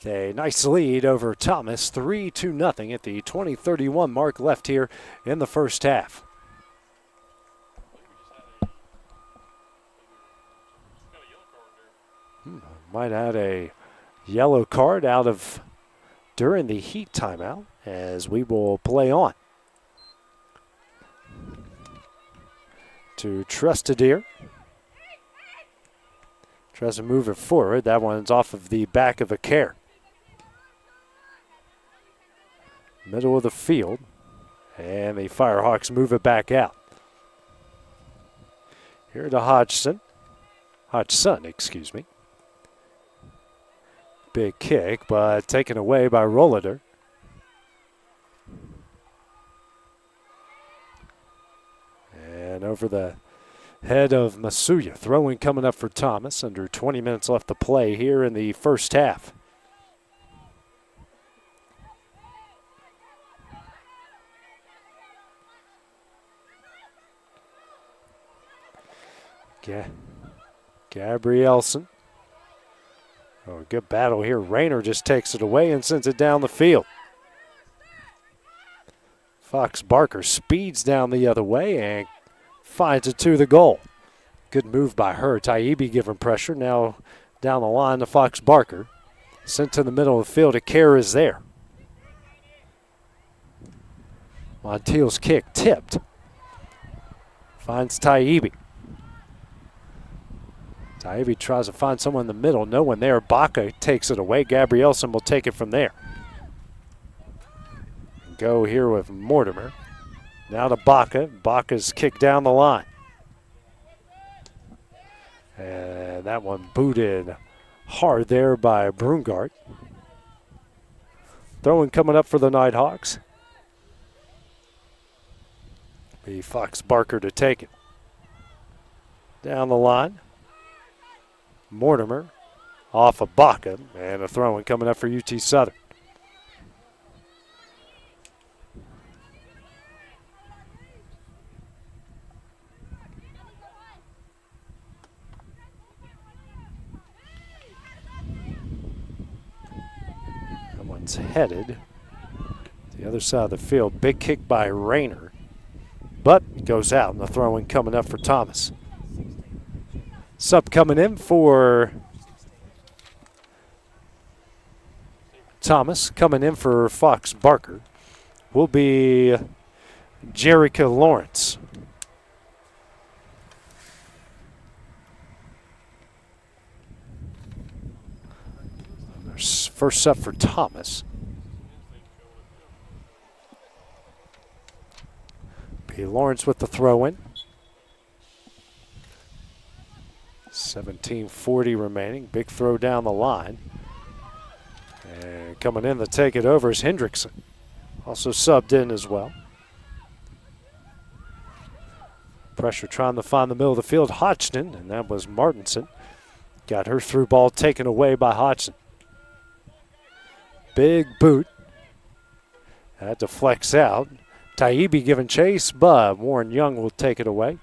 S22: a nice lead over Thomas, 3-0 at the 20:31 mark left here in the first half. Might add a yellow card out of during the Heat timeout as we will play on. To Trustadeer. Tries to move it forward. That one's off of the back of a care. Middle of the field. And the Firehawks move it back out. Here to Hodgson, excuse me. Big kick, but taken away by Rollader. And over the head of Masuya. Throwing coming up for Thomas. Under 20 minutes left to play here in the first half. Gabrielson. Oh, good battle here. Rayner just takes it away and sends it down the field. Fox Barker speeds down the other way and finds it to the goal. Good move by her. Taibbi giving pressure. Now down the line to Fox Barker. Sent to the middle of the field. A care is there. Montiel's kick tipped. Finds Taibbi. Taibbi tries to find someone in the middle. No one there. Baca takes it away. Gabrielson will take it from there. Go here with Mortimer. Now to Baca. Baca's kick down the line. And that one booted hard there by Brungart. Throwing coming up for the Nighthawks. Be Fox Barker to take it. Down the line. Mortimer off of Baca, and a throw-in coming up for UT Southern. That one's headed to the other side of the field. Big kick by Rayner, but it goes out, and the throw-in coming up for Thomas. Sub coming in for Thomas, coming in for Fox Barker will be Jerica Lawrence. First sub for Thomas. Be Lawrence with the throw in. 17:40 remaining. Big throw down the line. And coming in to take it over is Hendrickson. Also subbed in as well. Pressure trying to find the middle of the field. Hodgson, and that was Martinson. Got her through ball taken away by Hodgson. Big boot. That deflects out. Taibbi giving chase, but Warren Young will take it away.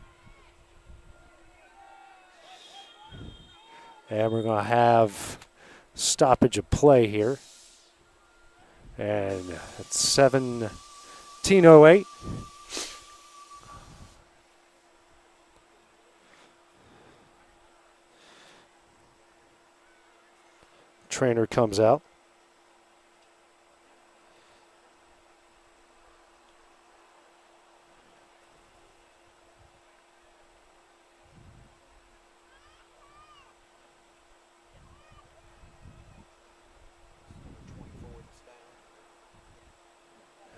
S22: And we're going to have stoppage of play here. And it's 17:08. Trainer comes out.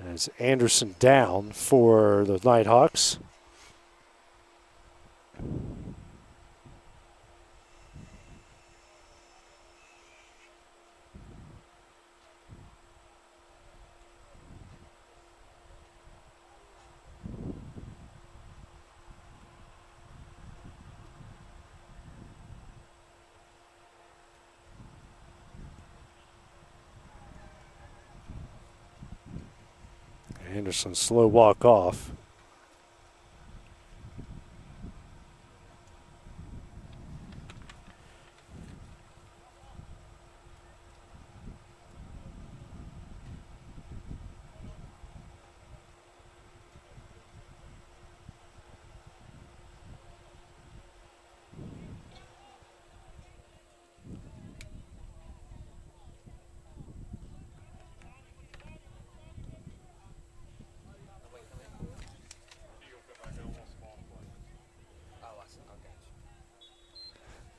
S22: As Anderson down for the Nighthawks. Anderson slow walk off.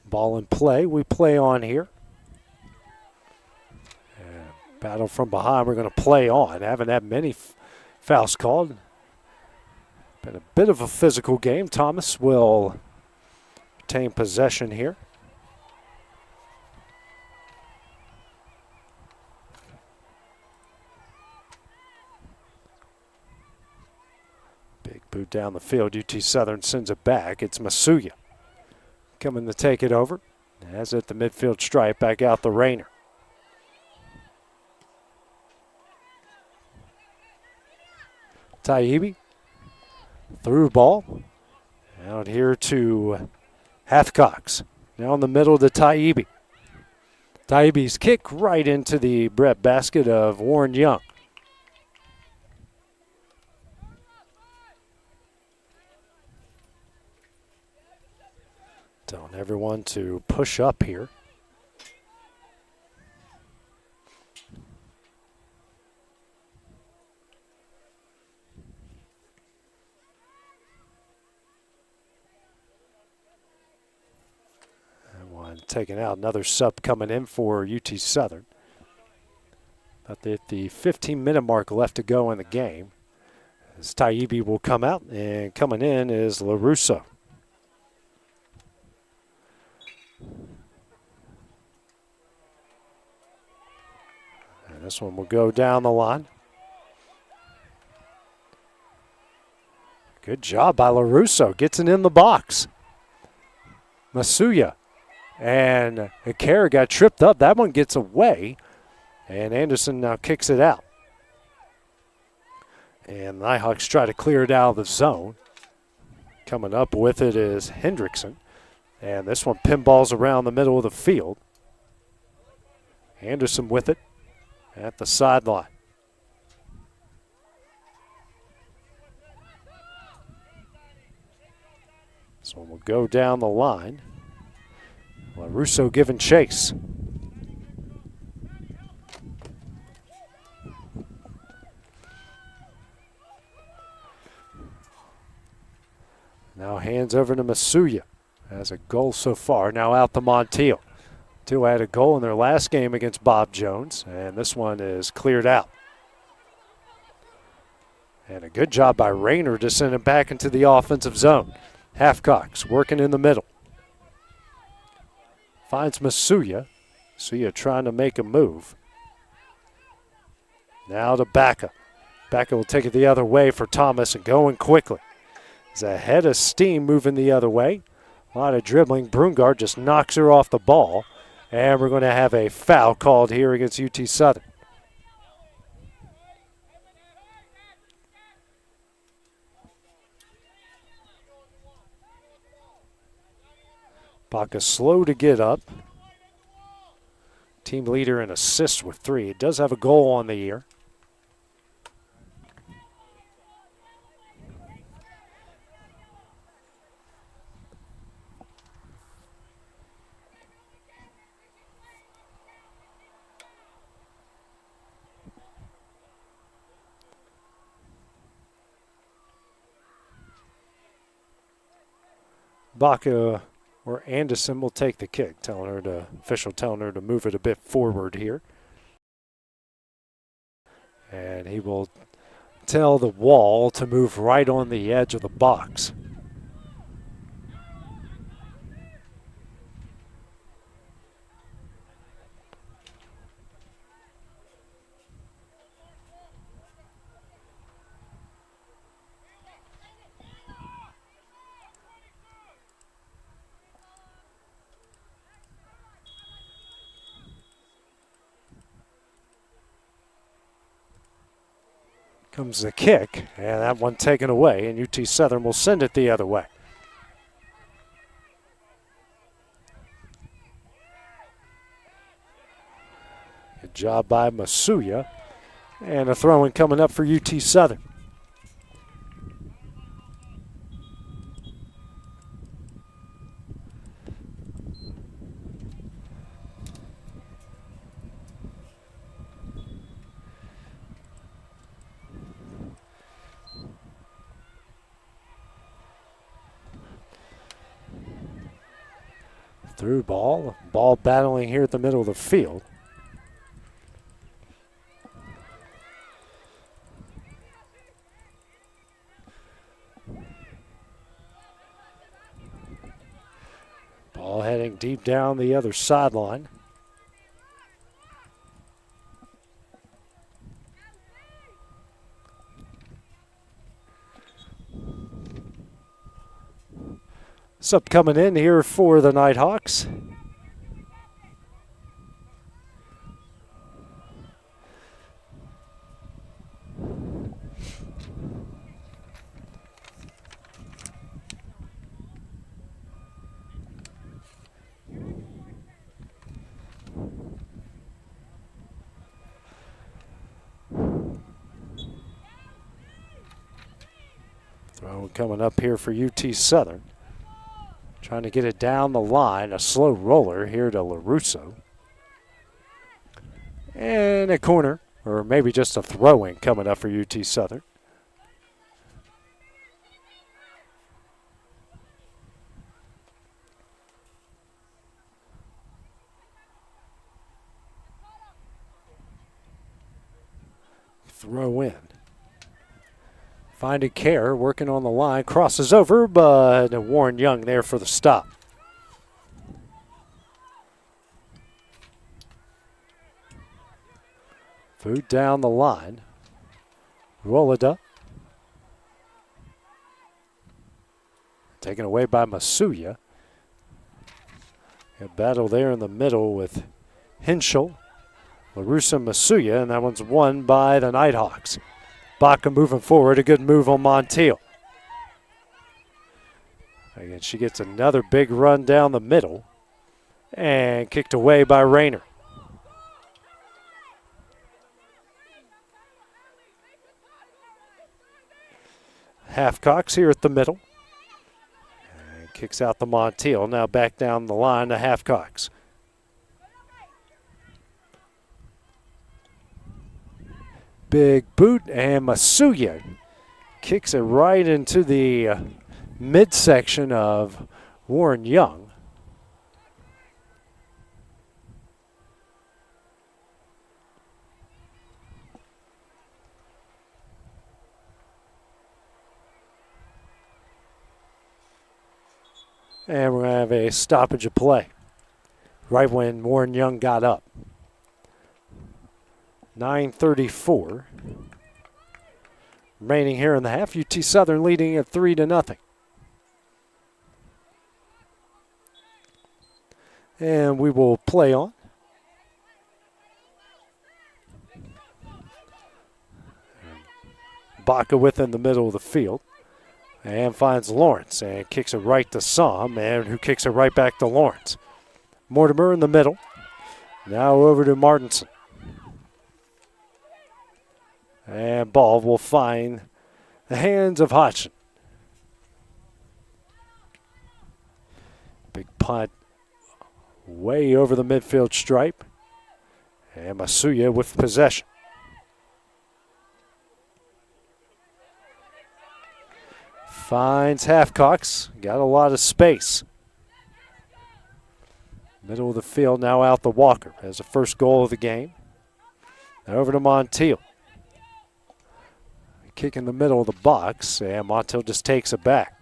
S22: Ball in play. We play on here. Battle from behind. We're going to play on. Haven't had many fouls called. Been a bit of a physical game. Thomas will retain possession here. Big boot down the field. UT Southern sends it back. It's Masuya coming to take it over. As at the midfield stripe, back out the Rainer. Taibbi, through ball. Out here to Hathcox. Now in the middle to Taibbi. Taibbi's kick right into the bread basket of Warren Young. Telling everyone to push up here. And one taken out, another sub coming in for UT Southern. About at the 15-minute mark left to go in the game. As Taibbi will come out, and coming in is LaRusso. And this one will go down the line. Good job by LaRusso. Gets it in the box. Masuya and Akara got tripped up. That one gets away. And Anderson now kicks it out. And the Nighthawks try to clear it out of the zone. Coming up with it is Hendrickson. And this one pinballs around the middle of the field. Anderson with it at the sideline. This one will go down the line. Russo giving chase. Now hands over to Masuya. Has a goal so far. Now out to Montiel. Two had a goal in their last game against Bob Jones, and this one is cleared out. And a good job by Rayner to send him back into the offensive zone. Halfcock's working in the middle. Finds Masuya. Masuya trying to make a move. Now to Baca. Baca will take it the other way for Thomas and going quickly. He's ahead of steam moving the other way. A lot of dribbling. Brungard just knocks her off the ball. And we're going to have a foul called here against UT Southern. Baca slow to get up. Team leader in assists with 3. It does have a goal on the year. Baca or Anderson will take the kick, official telling her to move it a bit forward here. And he will tell the wall to move right on the edge of the box. Comes the kick, and that one taken away, and UT Southern will send it the other way. Good job by Masuya, and a throw-in coming up for UT Southern. Through ball battling here at the middle of the field. Ball heading deep down the other sideline. Sub coming in here for the Nighthawks. Throw coming up here for UT Southern. Trying to get it down the line. A slow roller here to LaRusso. And a corner, or maybe just a throw-in coming up for UT Southern. Throw in. Finding Care, working on the line, crosses over, but Warren Young there for the stop. Food down the line. Rolida. Taken away by Masuya. A battle there in the middle with Henschel, LaRusso, Masuya, and that one's won by the Nighthawks. Baca moving forward, a good move on Montiel. Again, she gets another big run down the middle and kicked away by Rayner. Halfcocks here at the middle. And Kicks out the Montiel. Now back down the line to Halfcocks. Big boot, and Masuya kicks it right into the midsection of Warren Young. And we're going to have a stoppage of play right when Warren Young got up. 9:34 remaining here in the half. UT Southern leading at 3-0. And we will play on. Baca within the middle of the field. And finds Lawrence and kicks it right to Som, and who kicks it right back to Lawrence. Mortimer in the middle. Now over to Martinson. And ball will find the hands of Hodgson. Big punt way over the midfield stripe. And Masuya with possession. Finds Halfcocks. Got a lot of space. Middle of the field now out to Walker as the first goal of the game. Now over to Montiel. Kick in the middle of the box, and Montiel just takes it back.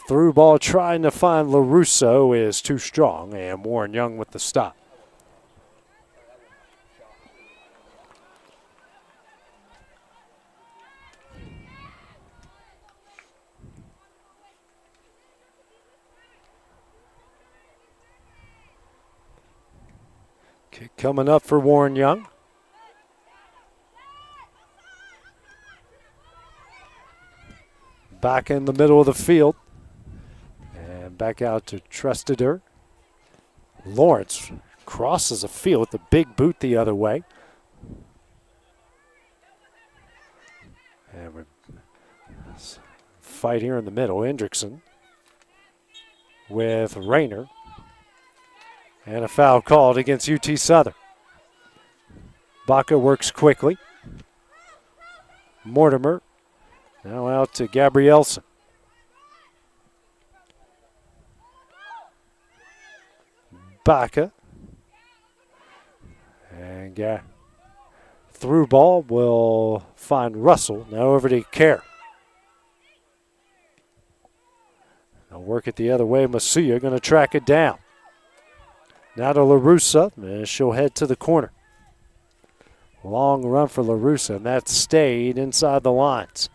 S22: Through ball trying to find LaRusso is too strong, and Warren Young with the stop. Kick coming up for Warren Young. Back in the middle of the field. And back out to Tresteder. Lawrence crosses the field with a big boot the other way. And we're fight here in the middle. Hendrickson with Rayner. And a foul called against UT Southern. Baca works quickly. Mortimer now out to Gabrielson. Baca. And through ball will find Russell. Now over to Kerr. They'll work it the other way. Masuya going to track it down. Now to LaRussa, and she'll head to the corner. Long run for LaRussa, and that stayed inside the lines.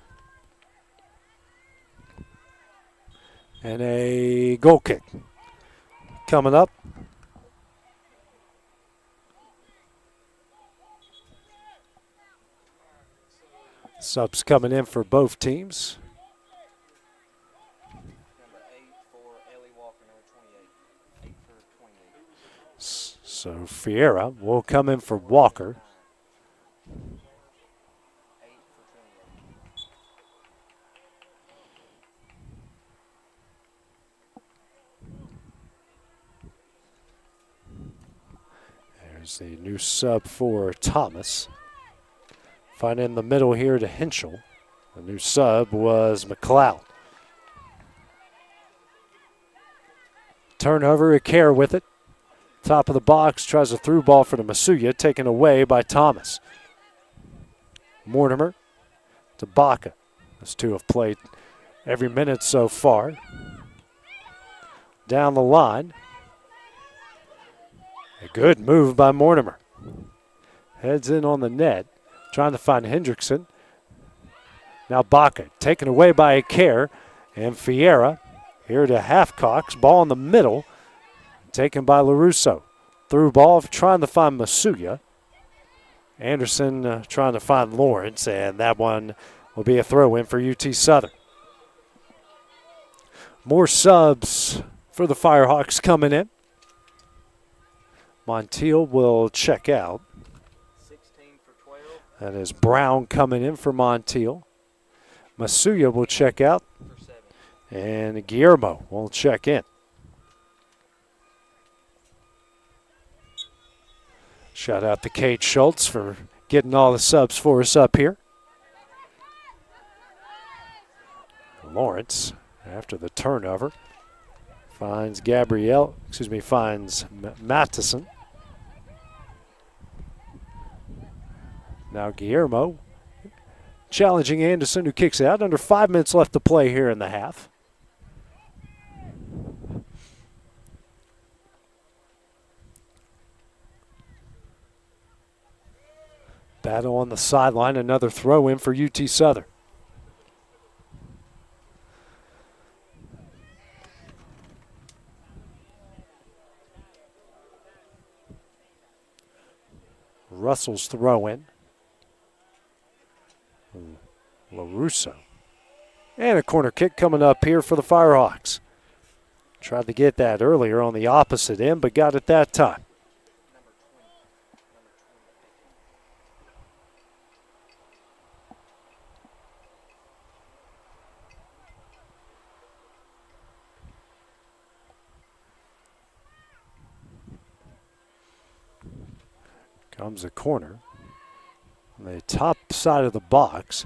S22: And a goal kick coming up. Subs coming in for both teams. So Fiera will come in for Walker. There's the new sub for Thomas. Find in the middle here to Henschel. The new sub was McLeod. Turnover, a care with it. Top of the box, tries a through ball for the Masuya, taken away by Thomas. Mortimer to Baca. Those two have played every minute so far. Down the line. A good move by Mortimer. Heads in on the net, trying to find Hendrickson. Now Baca, taken away by Care, and Fiera here to Halfcocks. Ball in the middle. Taken by LaRusso. Through ball, trying to find Masuya. Anderson trying to find Lawrence, and that one will be a throw-in for UT Southern. More subs for the Firehawks coming in. Montiel will check out.
S4: 16 for 12.
S22: That is Brown coming in for Montiel. Masuya will check out. And Guillermo will check in. Shout out to Kate Schultz for getting all the subs for us up here. Lawrence, after the turnover, finds Matheson. Now Guillermo challenging Anderson, who kicks out. Under 5 minutes left to play here in the half. Battle on the sideline, another throw in for UT Southern. Russell's throw in. LaRusso. And a corner kick coming up here for the Firehawks. Tried to get that earlier on the opposite end, but got it that time. Comes a corner on the top side of the box.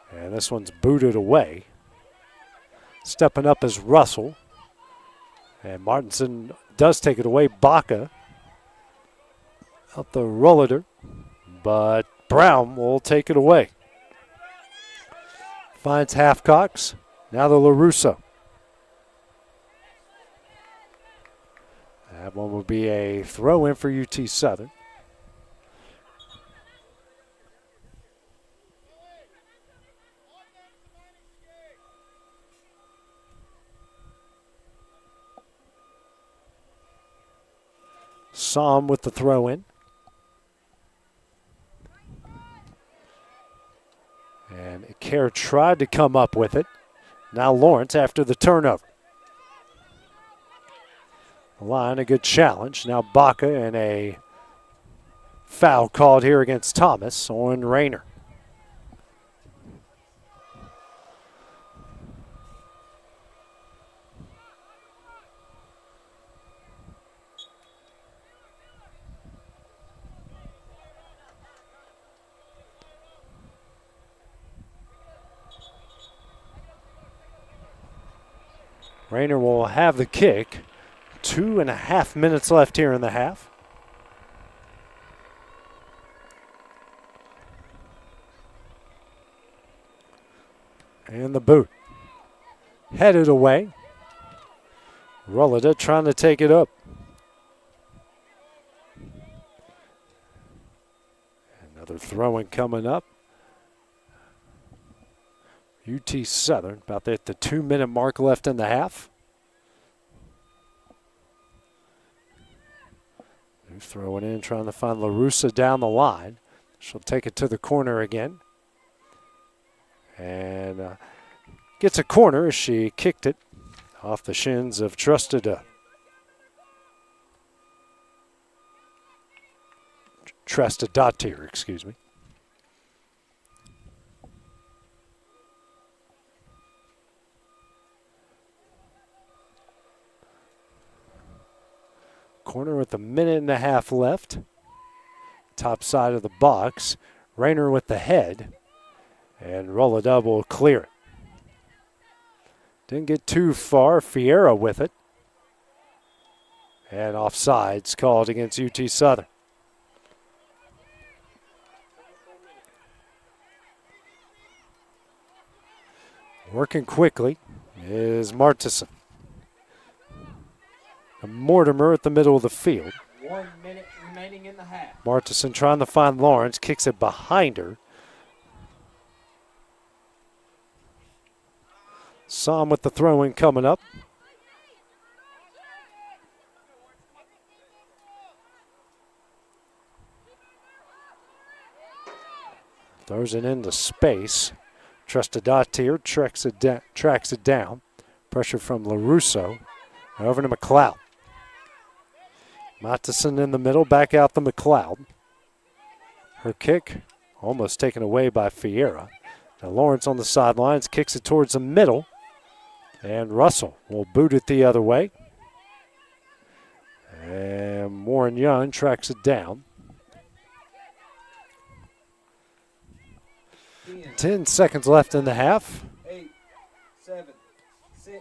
S22: And this one's booted away. Stepping up is Russell. And Martinson does take it away. Baca out the rollator. But Brown will take it away. Finds Halfcox. Now the LaRusso. That one will be a throw in for UT Southern. Som with the throw in. And Kerr tried to come up with it. Now Lawrence after the turnover. The line, a good challenge. Now Baca and a foul called here against Thomas on Rayner. Rayner will have the kick. 2.5 minutes left here in the half. And the boot. Headed away. Rullida trying to take it up. Another throwing coming up. UT Southern about at the 2-minute mark left in the half. They're throwing in, trying to find LaRussa down the line. She'll take it to the corner again. And gets a corner as she kicked it off the shins of Trustadottir, excuse me. Corner with 1.5 minutes left. Top side of the box. Rayner with the head. And Rolladub will clear it. Didn't get too far. Fiera with it. And offsides called against UT Southern. Working quickly is Martison. Mortimer at the middle of the field.
S2: 1 minute remaining in the half.
S22: Martison trying to find Lawrence, kicks it behind her. Som with the throw-in coming up. Throws it into space. Trustadottir tracks it down. Pressure from LaRusso. Over to McLeod. Matheson in the middle, back out to McLeod. Her kick almost taken away by Fiera. Now Lawrence on the sidelines, kicks it towards the middle. And Russell will boot it the other way. And Warren Young tracks it down. 10 seconds left in the half.
S4: 8, 7, 6,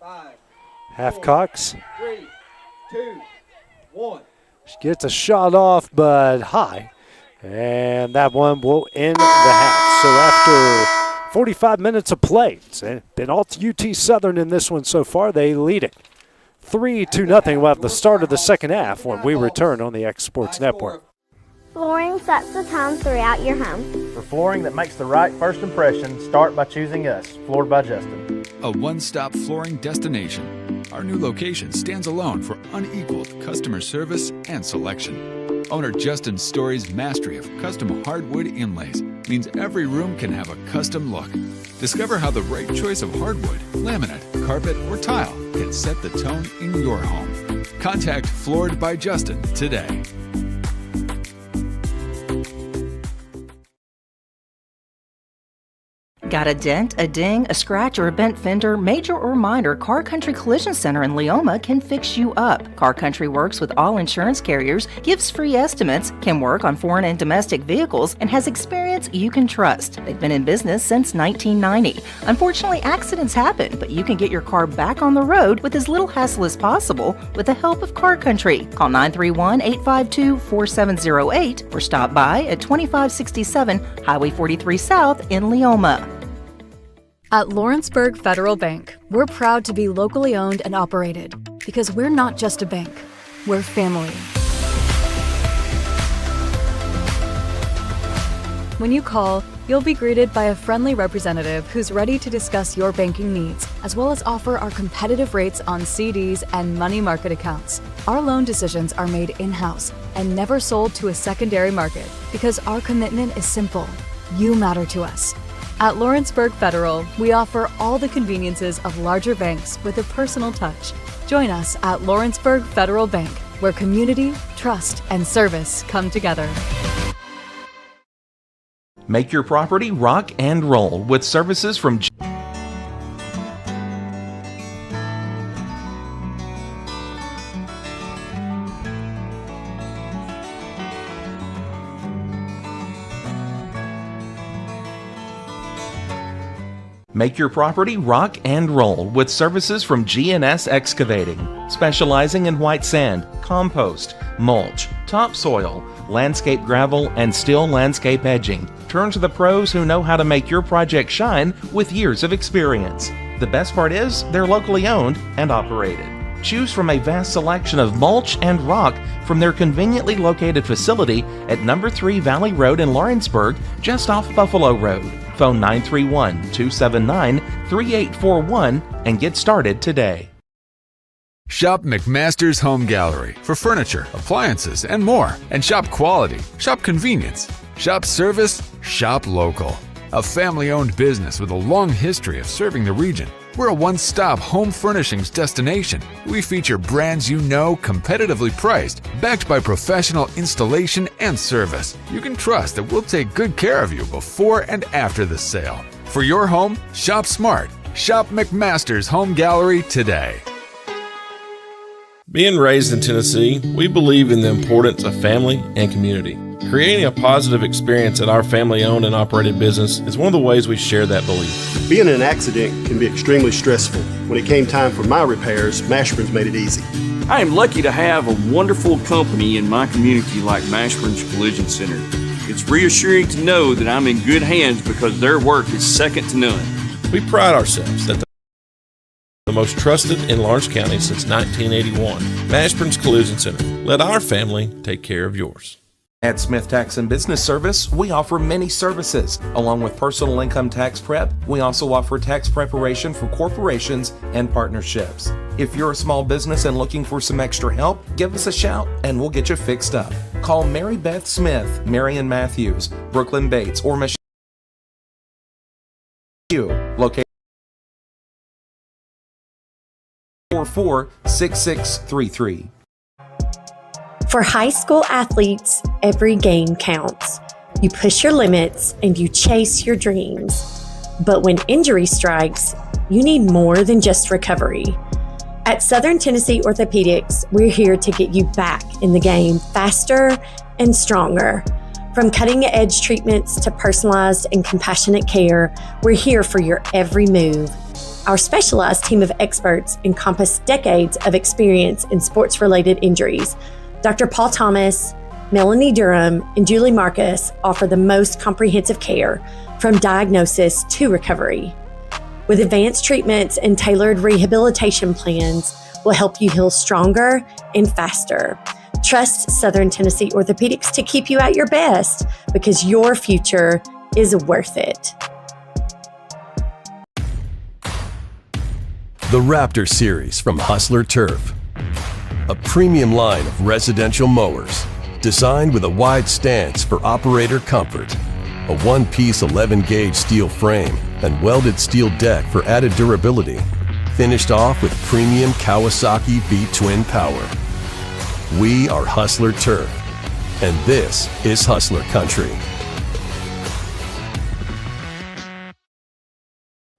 S4: 5.
S22: Halfcocks
S4: 3, 2, 1.
S22: She gets a shot off, but high. And that one will end the half. So after 45 minutes of play, it's been all to UT Southern in this one so far. They lead it 3-0. We'll have the start of the second half when we return on the X Sports Network.
S3: Flooring sets the tone throughout your home.
S6: For flooring that makes the right first impression, start by choosing us, Floored by Justin.
S8: A one-stop flooring destination. Our new location stands alone for unequaled customer service and selection. Owner Justin Story's mastery of custom hardwood inlays means every room can have a custom look. Discover how the right choice of hardwood, laminate, carpet, or tile can set the tone in your home. Contact Floored by Justin today.
S9: Got a dent, a ding, a scratch, or a bent fender? Major or minor, Car Country Collision Center in Leoma can fix you up. Car Country works with all insurance carriers, gives free estimates, can work on foreign and domestic vehicles, and has experience you can trust. They've been in business since 1990. Unfortunately, accidents happen, but you can get your car back on the road with as little hassle as possible with the help of Car Country. Call 931-852-4708 or stop by at 2567 Highway 43 South in Leoma.
S11: At Lawrenceburg Federal Bank, we're proud to be locally owned and operated because we're not just a bank, we're family. When you call, you'll be greeted by a friendly representative who's ready to discuss your banking needs, as well as offer our competitive rates on CDs and money market accounts. Our loan decisions are made in-house and never sold to a secondary market because our commitment is simple. You matter to us. At Lawrenceburg Federal, we offer all the conveniences of larger banks with a personal touch. Join us at Lawrenceburg Federal Bank, where community, trust, and service come together.
S24: Make your property rock and roll with services from Make your property rock and roll with services from GNS Excavating, specializing in white sand, compost, mulch, topsoil, landscape gravel, and steel landscape edging. Turn to the pros who know how to make your project shine with years of experience. The best part is they're locally owned and operated. Choose from a vast selection of mulch and rock from their conveniently located facility at number 3 Valley Road in Lawrenceburg, just off Buffalo Road. Phone 931-279-3841 and get started today.
S26: Shop McMaster's Home Gallery for furniture, appliances, and more. And shop quality, shop convenience, shop service, shop local. A family-owned business with a long history of serving the region. We're a one-stop home furnishings destination. We feature brands you know, competitively priced, backed by professional installation and service. You can trust that we'll take good care of you before and after the sale. For your home, shop smart. Shop McMaster's Home Gallery today.
S27: Being raised in Tennessee, we believe in the importance of family and community. Creating a positive experience at our family-owned and operated business is one of the ways we share that belief.
S28: Being in an accident can be extremely stressful. When it came time for my repairs, Mashburn's made it easy.
S29: I am lucky to have a wonderful company in my community like Mashburn's Collision Center. It's reassuring to know that I'm in good hands because their work is second to none.
S27: We pride ourselves that the most trusted in Lawrence County since 1981. Mashburn's Collision Center. Let our family take care of yours.
S24: At Smith Tax and Business Service, we offer many services. Along with personal income tax prep, we also offer tax preparation for corporations and partnerships. If you're a small business and looking for some extra help, give us a shout and we'll get you fixed up. Call Mary Beth Smith, Marion Matthews, Brooklyn Bates, or Michelle. Located 446633.
S30: For high school athletes, every game counts. You push your limits and you chase your dreams. But when injury strikes, you need more than just recovery. At Southern Tennessee Orthopedics, we're here to get you back in the game faster and stronger. From cutting-edge treatments to personalized and compassionate care, we're here for your every move. Our specialized team of experts encompass decades of experience in sports-related injuries. Dr. Paul Thomas, Melanie Durham, and Julie Marcus offer the most comprehensive care from diagnosis to recovery. With advanced treatments and tailored rehabilitation plans, we'll help you heal stronger and faster. Trust Southern Tennessee Orthopedics to keep you at your best because your future is worth it.
S5: The Raptor Series from Hustler Turf. A premium line of residential mowers designed with a wide stance for operator comfort. A one-piece 11-gauge steel frame and welded steel deck for added durability. Finished off with premium Kawasaki V-twin power. We are Hustler Turf, and this is Hustler Country.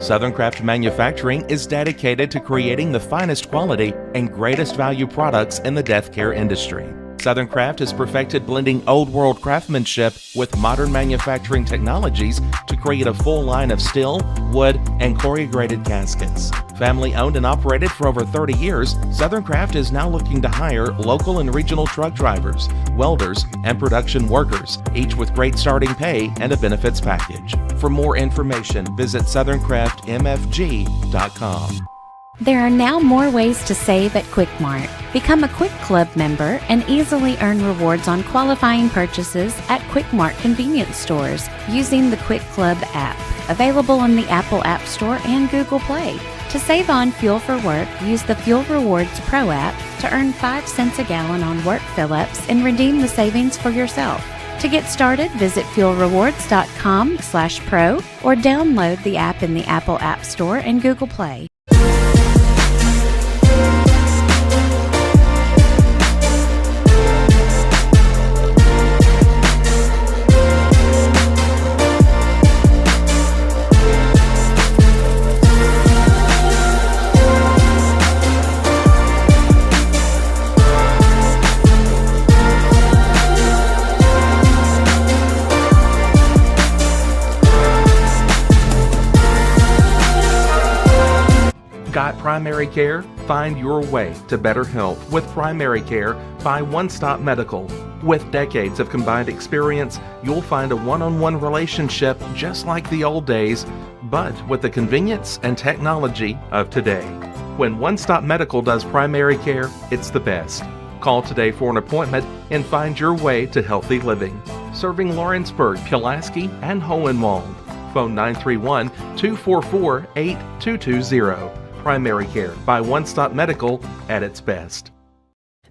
S24: Southern Craft Manufacturing is dedicated to creating the finest quality and greatest value products in the death care industry. Southern Craft has perfected blending old world craftsmanship with modern manufacturing technologies to create a full line of steel, wood, and corrugated caskets. Family owned and operated for over 30 years, Southern Craft is now looking to hire local and regional truck drivers, welders, and production workers, each with great starting pay and a benefits package. For more information, visit SouthernCraftMFG.com.
S7: There are now more ways to save at Quick Mart. Become a Quick Club member and easily earn rewards on qualifying purchases at Quick Mart convenience stores using the Quick Club app, available on the Apple App Store and Google Play. To save on fuel for work, use the Fuel Rewards Pro app to earn 5 cents a gallon on work fill-ups and redeem the savings for yourself. To get started, visit fuelrewards.com/pro or download the app in the Apple App Store and Google Play.
S24: Got primary care? Find your way to better health with Primary Care by One Stop Medical. With decades of combined experience, you'll find a one-on-one relationship just like the old days, but with the convenience and technology of today. When One Stop Medical does primary care, it's the best. Call today for an appointment and find your way to healthy living. Serving Lawrenceburg, Pulaski, and Hohenwald. Phone 931-244-8220. Primary Care by One Stop Medical at its best.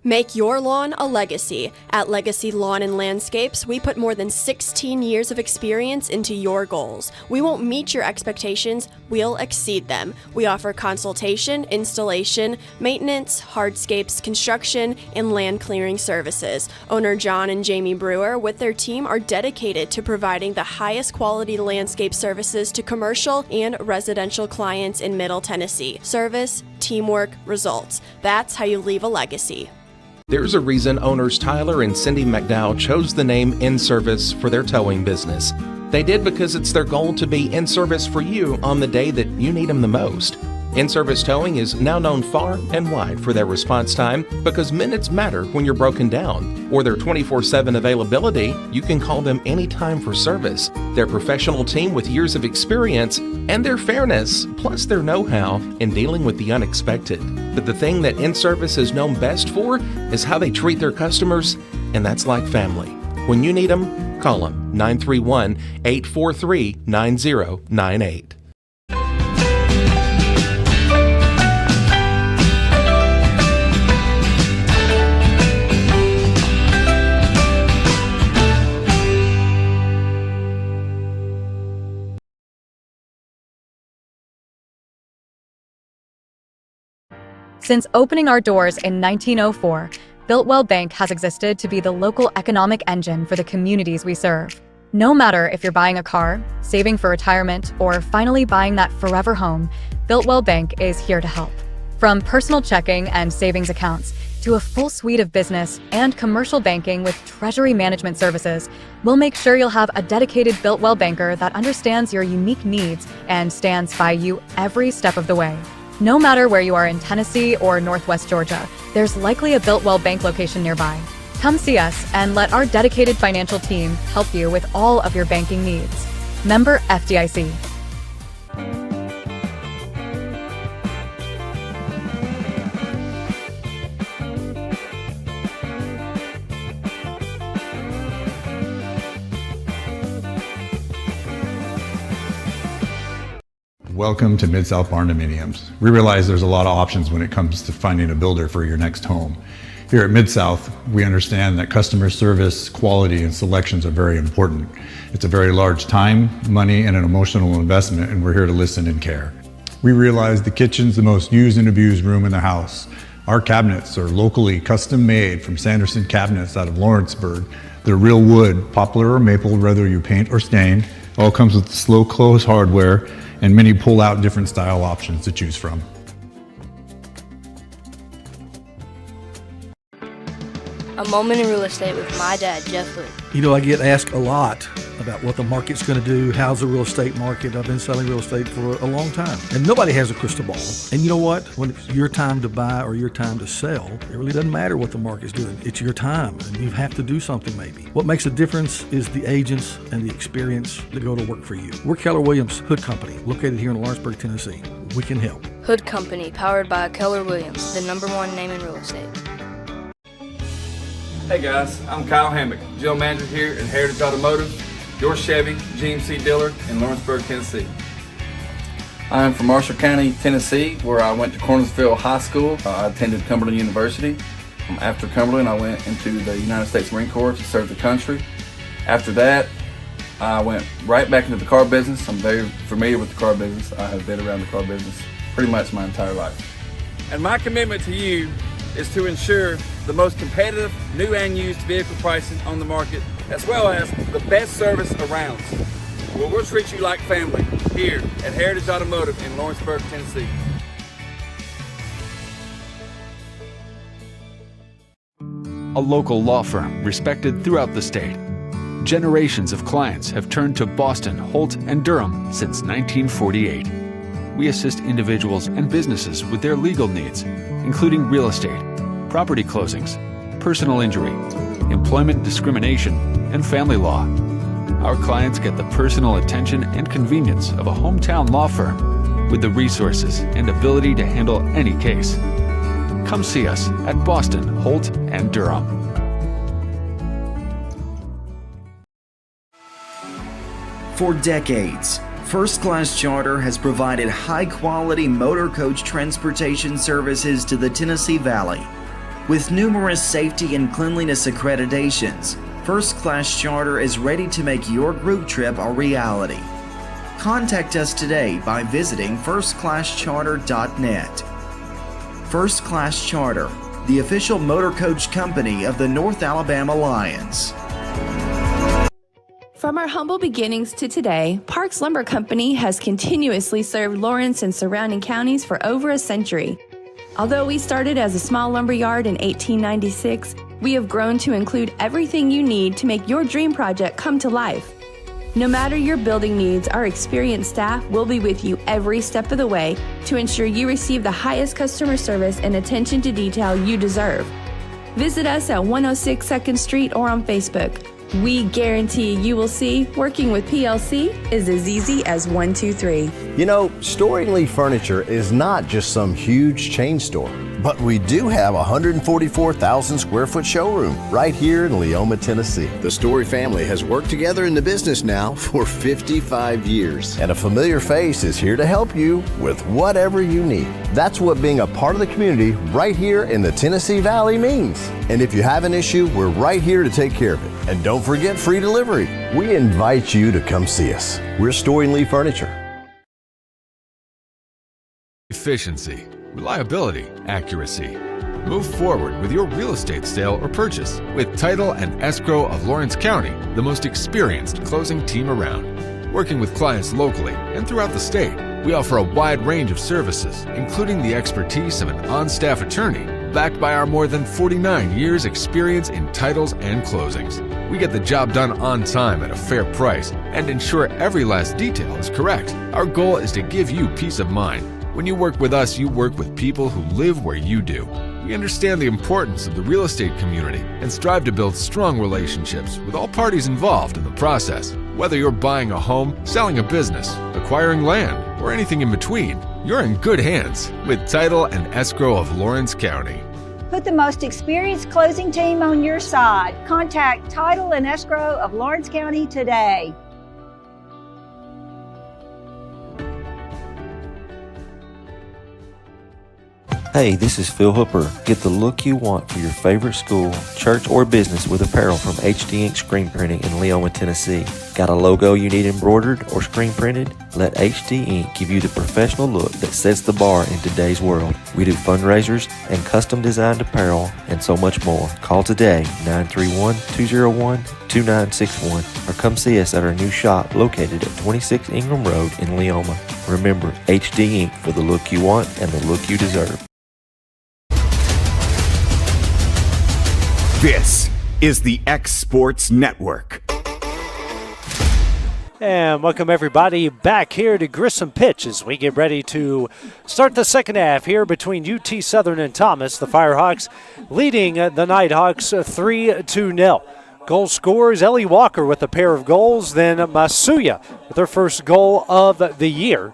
S10: Make your lawn a legacy. At Legacy Lawn and Landscapes, we put more than 16 years of experience into your goals. We won't meet your expectations, we'll exceed them. We offer consultation, installation, maintenance, hardscapes, construction, and land clearing services. Owner John and Jamie Brewer with their team are dedicated to providing the highest quality landscape services to commercial and residential clients in Middle Tennessee. Service, teamwork, results. That's how you leave a legacy.
S24: There's a reason owners Tyler and Cindy McDowell chose the name In Service for their towing business. They did because it's their goal to be in service for you on the day that you need them the most. In Service Towing is now known far and wide for their response time because minutes matter when you're broken down. Or their 24/7 availability, you can call them anytime for service. Their professional team with years of experience and their fairness, plus their know-how in dealing with the unexpected. But the thing that In Service is known best for is how they treat their customers, and that's like family. When you need them, call them 931-843-9098.
S11: Since opening our doors in 1904, Builtwell Bank has existed to be the local economic engine for the communities we serve. No matter if you're buying a car, saving for retirement, or finally buying that forever home, BuiltWell Bank is here to help. From personal checking and savings accounts to a full suite of business and commercial banking with treasury management services, we'll make sure you'll have a dedicated BuiltWell banker that understands your unique needs and stands by you every step of the way. No matter where you are in Tennessee or Northwest Georgia, there's likely a BuiltWell Bank location nearby. Come see us and let our dedicated financial team help you with all of your banking needs. Member FDIC.
S12: Welcome to Mid-South Barn Dominiums. We realize there's a lot of options when it comes to finding a builder for your next home. Here at Mid-South, we understand that customer service, quality, and selections are very important. It's a very large time, money, and an emotional investment, and we're here to listen and care. We realize the kitchen's the most used and abused room in the house. Our cabinets are locally custom made from Sanderson Cabinets out of Lawrenceburg. They're real wood, poplar or maple, whether you paint or stain. All comes with slow close hardware and many pull-out different style options to choose from.
S13: A moment in real estate with my dad, Jeff Hood.
S14: You know, I get asked a lot about what the market's going to do, how's the real estate market. I've been selling real estate for a long time, and nobody has a crystal ball. And you know what? When it's your time to buy or your time to sell, it really doesn't matter what the market's doing. It's your time, and you have to do something maybe. What makes a difference is the agents and the experience that go to work for you. We're Keller Williams Hood Company, located here in Lawrenceburg, Tennessee. We can help.
S13: Hood Company, powered by Keller Williams, the #1 name in real estate.
S15: Hey guys, I'm Kyle Hammock, General Manager here at Heritage Automotive, your Chevy GMC dealer in Lawrenceburg, Tennessee. I'm from Marshall County, Tennessee, where I went to Cornersville High School. I attended Cumberland University. After Cumberland, I went into the United States Marine Corps to serve the country. After that, I went right back into the car business. I'm very familiar with the car business. I have been around the car business pretty much my entire life. And my commitment to you is to ensure the most competitive new and used vehicle pricing on the market, as well as the best service around. Well, we'll treat you like family here at Heritage Automotive in Lawrenceburg, Tennessee.
S26: A local law firm respected throughout the state. Generations of clients have turned to Boston, Holt, and Durham since 1948. We assist individuals and businesses with their legal needs, including real estate, property closings, personal injury, employment discrimination, and family law. Our clients get the personal attention and convenience of a hometown law firm with the resources and ability to handle any case. Come see us at Boston, Holt, and Durham.
S16: For decades, First Class Charter has provided high-quality motor coach transportation services to the Tennessee Valley. With numerous safety and cleanliness accreditations, First Class Charter is ready to make your group trip a reality. Contact us today by visiting firstclasscharter.net. First Class Charter, the official motor coach company of the North Alabama Lions.
S23: From our humble beginnings to today, Parks Lumber Company has continuously served Lawrence and surrounding counties for over a century. Although we started as a small lumber yard in 1896, we have grown to include everything you need to make your dream project come to life. No matter your building needs, our experienced staff will be with you every step of the way to ensure you receive the highest customer service and attention to detail you deserve. Visit us at 106 2nd Street or on Facebook. We guarantee you will see working with PLC is as easy as 1, 2, 3.
S17: You know, Story & Lee Furniture is not just some huge chain store, but we do have a 144,000 square foot showroom right here in Leoma, Tennessee. The Story family has worked together in the business now for 55 years. And a familiar face is here to help you with whatever you need. That's what being a part of the community right here in the Tennessee Valley means. And if you have an issue, we're right here to take care of it. And don't forget free delivery. We invite you to come see us. We're Story & Lee Furniture.
S26: Efficiency, reliability, accuracy. Move forward with your real estate sale or purchase with Title and Escrow of Lawrence County, the most experienced closing team around. Working with clients locally and throughout the state, we offer a wide range of services, including the expertise of an on-staff attorney, backed by our more than 49 years experience in titles and closings. We get the job done on time at a fair price and ensure every last detail is correct. Our goal is to give you peace of mind. When you work with us, you work with people who live where you do. We understand the importance of the real estate community and strive to build strong relationships with all parties involved in the process. Whether you're buying a home, selling a business, acquiring land, or anything in between, you're in good hands with Title and Escrow of Lawrence County.
S1: Put the most experienced closing team on your side. Contact Title and Escrow of Lawrence County today.
S2: Hey, this is Phil Hooper. Get the look you want for your favorite school, church, or business with apparel from HD Ink Screen Printing in Leoma, Tennessee. Got a logo you need embroidered or screen printed? Let HD Ink give you the professional look that sets the bar in today's world. We do fundraisers and custom designed apparel and so much more. Call today, 931-201-2961, or come see us at our new shop located at 26 Ingram Road in Leoma. Remember, HD Ink for the look you want and the look you deserve.
S3: This is the X Sports Network.
S4: And welcome everybody back here to Grissom Pitch as we get ready to start the second half here between UT Southern and Thomas. The Firehawks leading the Nighthawks 3-0. Goal scorers, Ellie Walker with a pair of goals, then Masuya with her first goal of the year.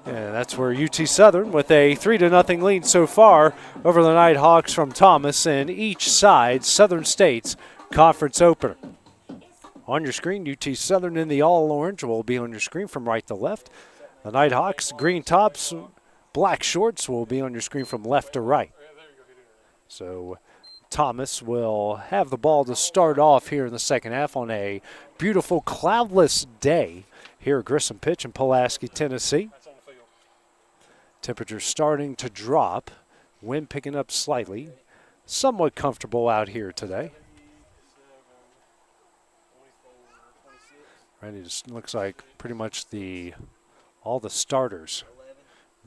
S4: And that's where UT Southern with a 3-0 lead so far over the Nighthawks from Thomas and each side Southern State's conference opener. On your screen, UT Southern in the all-orange will be on your screen from right to left. The Nighthawks, green tops, black shorts will be on your screen from left to right. So Thomas will have the ball to start off here in the second half on a beautiful cloudless day here at Grissom Pitch in Pulaski, Tennessee. Temperature starting to drop, wind picking up slightly. Somewhat comfortable out here today. Right, it just looks like pretty much all the starters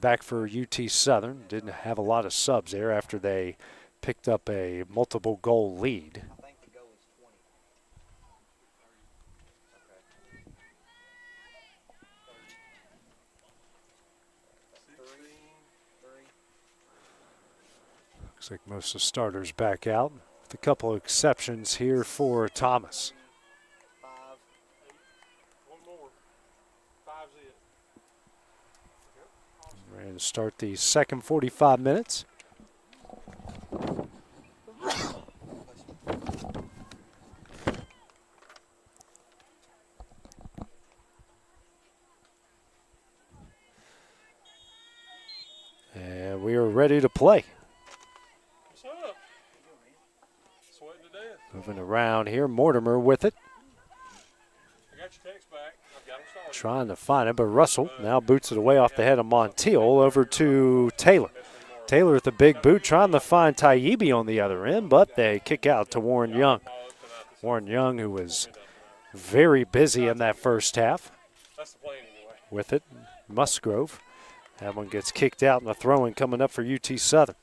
S4: back for UT Southern. Didn't have a lot of subs there after they picked up a multiple goal lead. Looks like most of the starters back out, with a couple of exceptions here for Thomas. Ready to start the second 45 minutes. And we are ready to play. Moving around here, Mortimer with it. Trying to find it, but Russell now boots it away off the head of Montiel over to Taylor. Taylor with the big boot trying to find Taibbi on the other end, but they kick out to Warren Young. Warren Young, who was very busy in that first half with it. Musgrove. That one gets kicked out and a throw-in coming up for UT Southern.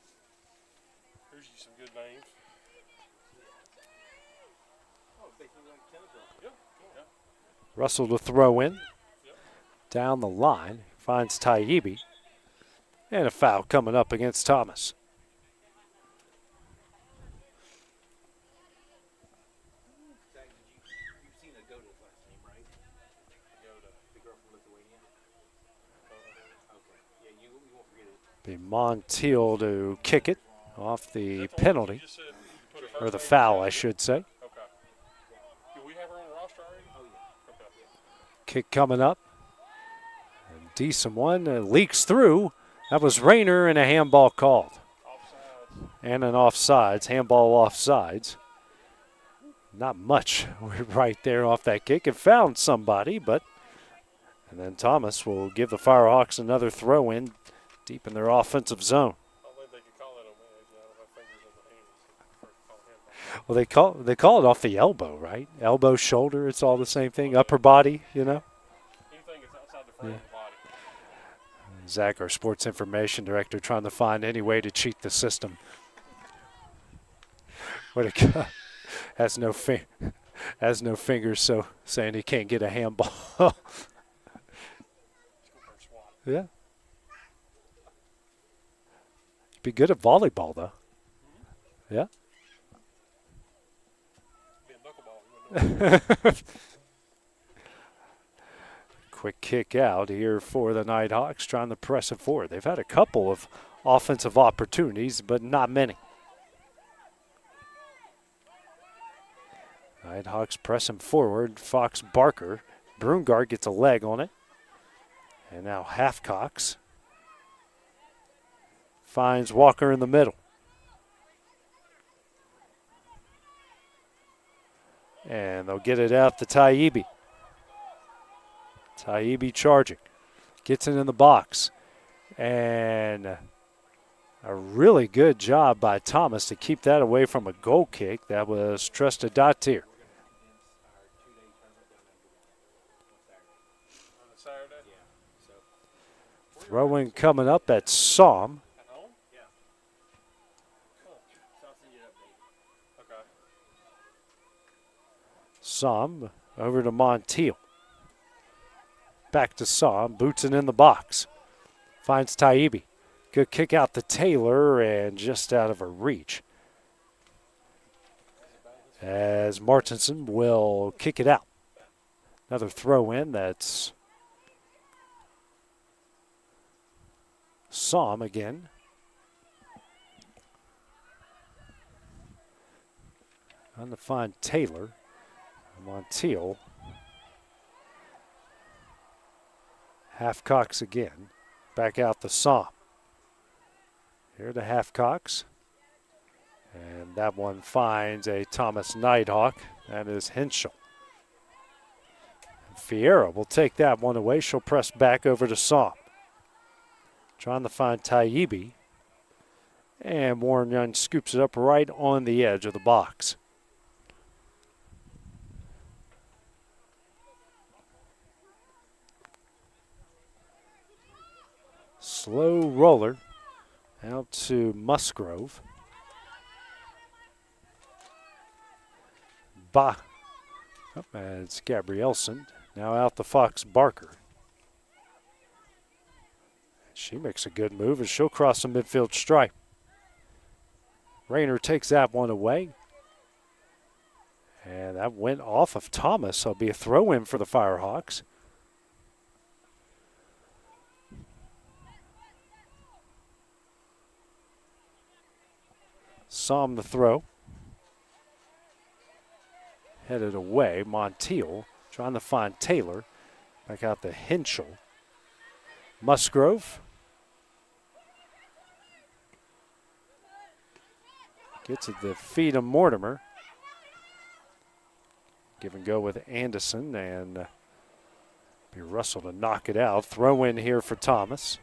S4: Russell to throw in. Down the line. Finds Taibbi. And a foul coming up against Thomas. Be Montiel to kick it off the penalty. Or the foul, I should say. Kick coming up. A decent one. Leaks through. That was Rayner and a handball called. And an offsides. Handball offsides. Not much right there off that kick. It found somebody, but. And then Thomas will give the Firehawks another throw in deep in their offensive zone. Well, they call it off the elbow, right? Elbow, shoulder, it's all the same thing. Upper body, you know?
S6: Anything that's outside the frame of the body.
S4: Zach, our sports information director, trying to find any way to cheat the system. What a guy. Has no fingers, so saying he can't get a handball. Yeah. Be good at volleyball, though. Yeah. Quick kick out here for the Nighthawks, trying to press it forward. They've had a couple of offensive opportunities, but not many. Nighthawks pressing forward. Fox Barker. Brungard gets a leg on it. And now Halfcox finds Walker in the middle. And they'll get it out to Taibbi. Taibbi charging. Gets it in the box. And a really good job by Thomas to keep that away from a goal kick. That was Trista Datir. Throw-in coming up at Som. Som over to Montiel. Back to Som. Boots it in the box. Finds Taibbi. Good kick out to Taylor and just out of her reach. As Martinson will kick it out. Another throw-in that's Som again. Trying to find Taylor. Montiel. Halfcox again. Back out the Som. Here to Halfcox. And that one finds a Thomas Nighthawk. That is Henschel. Fiera will take that one away. She'll press back over to Som. Trying to find Taibbi. And Warren Young scoops it up right on the edge of the box. Slow roller out to Musgrove. It's Gabrielson. Now out to Fox Barker. She makes a good move and she'll cross the midfield stripe. Rayner takes that one away. And that went off of Thomas. So it'll be a throw-in for the Firehawks. Som the throw. Headed away. Montiel trying to find Taylor. Back out to Henschel. Musgrove. Gets it to feet of Mortimer. Give and go with Anderson and be Russell to knock it out. Throw in here for Thomas.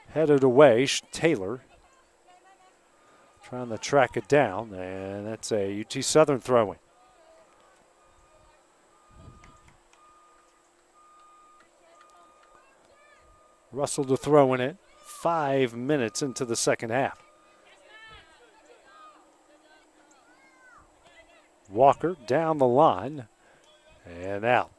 S4: Headed away, Taylor. Trying to track it down, and that's a UT Southern throw-in. Russell to throw in it. 5 minutes into the second half. Walker down the line and out.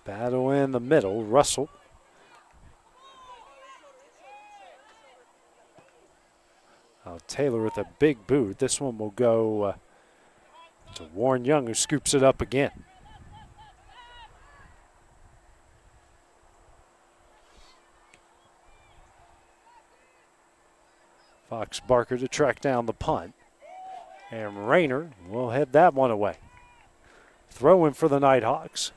S4: Battle in the middle. Russell. Taylor with a big boot. This one will go to Warren Young, who scoops it up again. Fox Barker to track down the punt. And Rayner will head that one away. Throw in for the Nighthawks.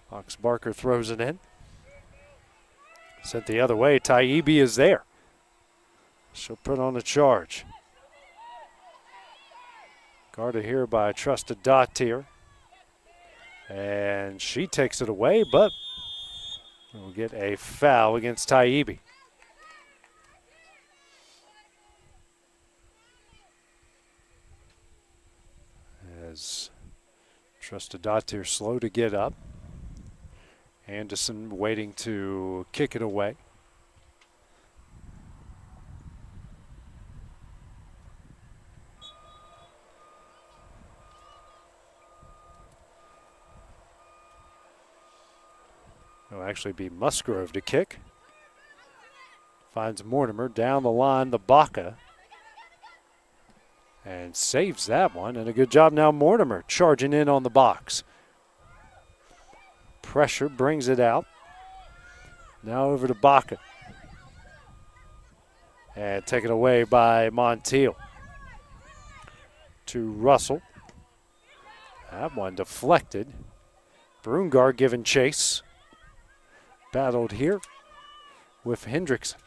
S4: Fox Barker throws it in. Sent the other way. Taibbi is there. She'll put on a charge. Guarded here by Trusted Dottier. And she takes it away, but we'll get a foul against Taibbi. As Trusted Dottier slow to get up. Anderson waiting to kick it away. It'll actually be Musgrove to kick. Finds Mortimer down the line, the Baca. And saves that one. And a good job now, Mortimer charging in on the box. Pressure brings it out. Now over to Baca. And taken away by Montiel. To Russell. That one deflected. Brungar giving chase. Battled here with Hendrickson.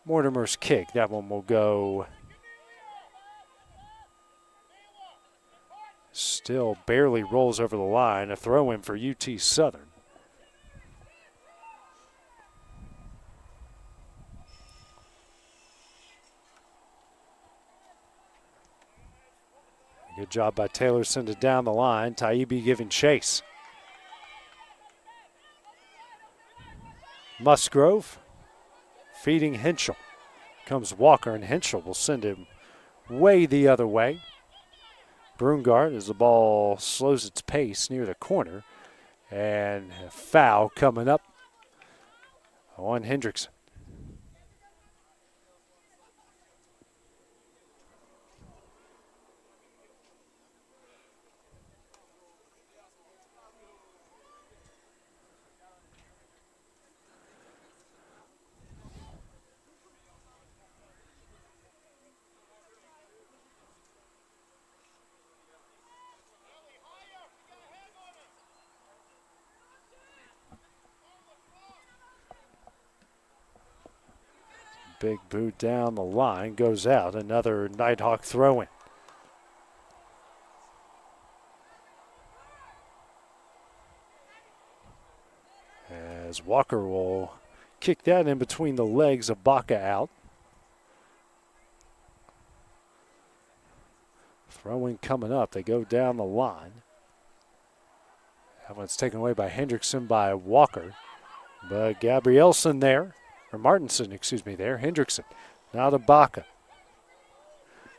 S4: Mortimer's kick. That one will go. Still barely rolls over the line. A throw in for UT Southern. Good job by Taylor. Send it down the line. Taibbi giving chase. Musgrove feeding Henschel. Comes Walker, and Henschel will send him way the other way. Brungard as the ball slows its pace near the corner. And a foul coming up on Hendrickson. Big boot down the line, goes out. Another Nighthawk throw-in. As Walker will kick that in between the legs of Baca out. Throw-in coming up. They go down the line. That one's taken away by Hendrickson by Walker. But Gabrielson there. Or Martinson, excuse me, there. Hendrickson. Now to Baca.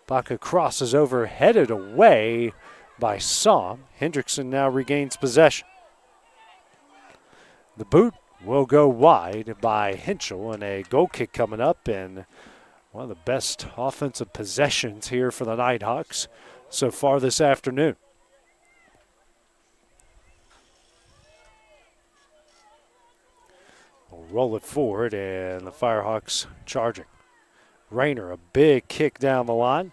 S4: Baca crosses over, headed away by Somm. Hendrickson now regains possession. The boot will go wide by Henschel, and a goal kick coming up, and one of the best offensive possessions here for the Nighthawks so far this afternoon. Roll it forward, and the Firehawks charging. Rayner, a big kick down the line.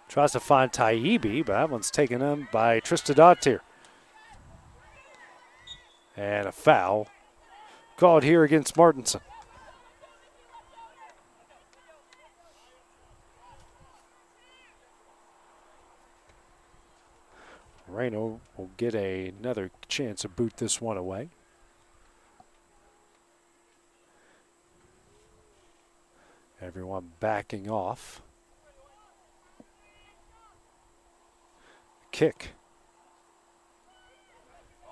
S4: Tries to find Taibbi, but that one's taken in by Tristadottir. And a foul called here against Martinson. Rayner will get another chance to boot this one away. Everyone backing off. Kick.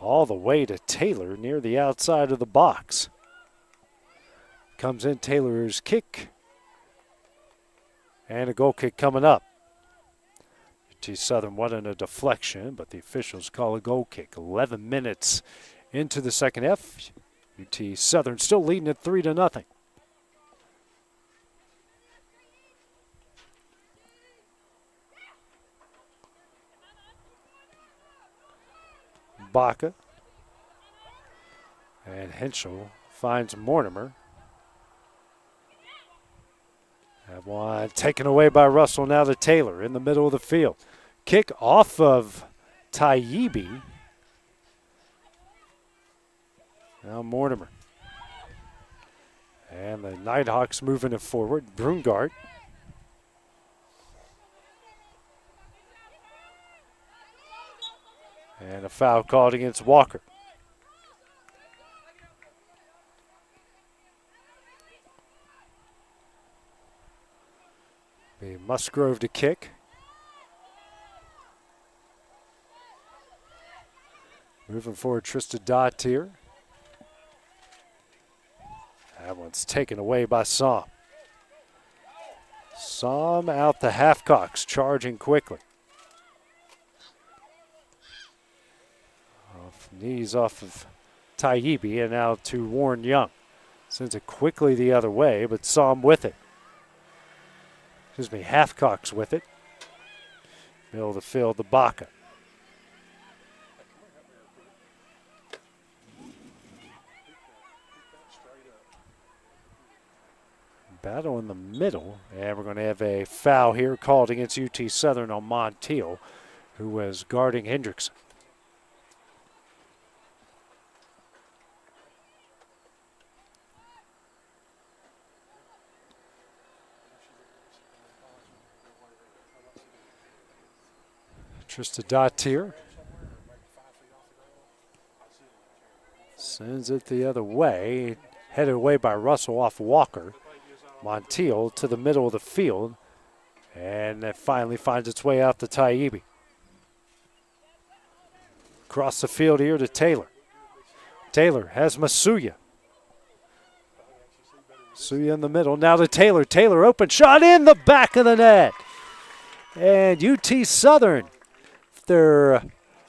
S4: All the way to Taylor near the outside of the box. Comes in Taylor's kick. And a goal kick coming up. UT Southern wanted a deflection, but the officials call a goal kick. 11 minutes into the second half. UT Southern still leading at 3-0. Baca. And Henschel finds Mortimer. That one taken away by Russell, now to Taylor in the middle of the field. Kick off of Taibbi. Now Mortimer. And the Nighthawks moving it forward. Brungart. And a foul called against Walker. Be Musgrove to kick. Moving forward, Trista Dottier. That one's taken away by Somm. Somm out the half-cocks, charging quickly. Knees off of Taibbi and now to Warren Young. Sends it quickly the other way, but Somm with it. Excuse me, Halfcock's with it. Middle of the field, the Baca. Battle in the middle, and we're going to have a foul here called against UT Southern on Montiel, who was guarding Hendrickson. Trista Dottier sends it the other way, headed away by Russell off Walker. Montiel to the middle of the field, and it finally finds its way out to Taibbi. Across the field here to Taylor. Taylor has Masuya. Masuya in the middle, now to Taylor. Taylor open shot in the back of the net. And UT Southern, their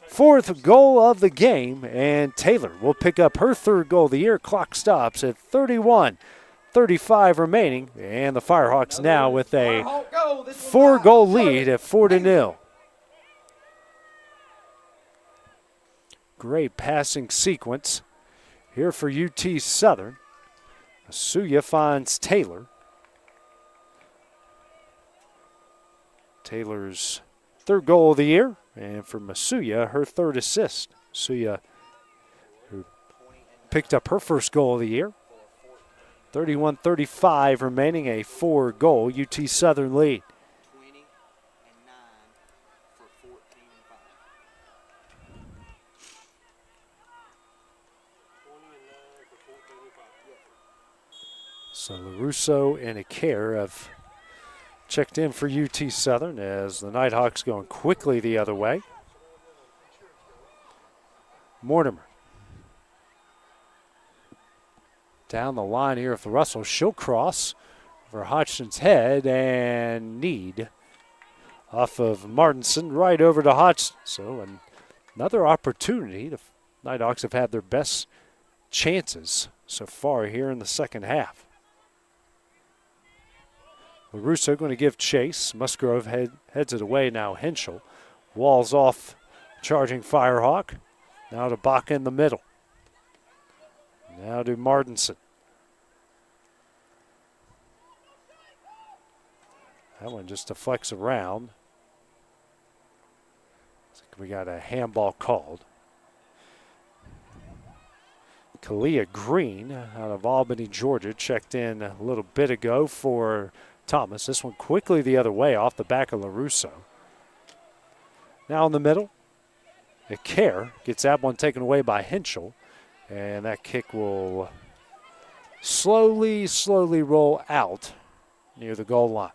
S4: fourth goal of the game, and Taylor will pick up her third goal of the year. Clock stops at 31:35 remaining, and the Firehawks now with a 4-goal lead at 4-0. Great passing sequence here for UT Southern. Masuya finds Taylor. Taylor's third goal of the year, and for Masuya, her third assist. Masuya, who picked up her first goal of the year. 31:35 remaining, a 4-goal UT Southern lead. So LaRusso and Icare have checked in for UT Southern as the Nighthawks going quickly the other way. Mortimer. Down the line here with Russell. She'll cross for Hodgson's head and Need off of Martinson right over to Hodgson. So another opportunity. The Nighthawks have had their best chances so far here in the second half. LaRusso going to give chase. Musgrove heads it away now. Henschel walls off charging Firehawk. Now to Baca in the middle. Now to Martinson. That one just deflects around. We got a handball called. Kalia Green out of Albany, Georgia, checked in a little bit ago for Thomas. This one quickly the other way off the back of LaRusso. Now in the middle. Icare gets that one taken away by Henschel. And that kick will slowly roll out near the goal line.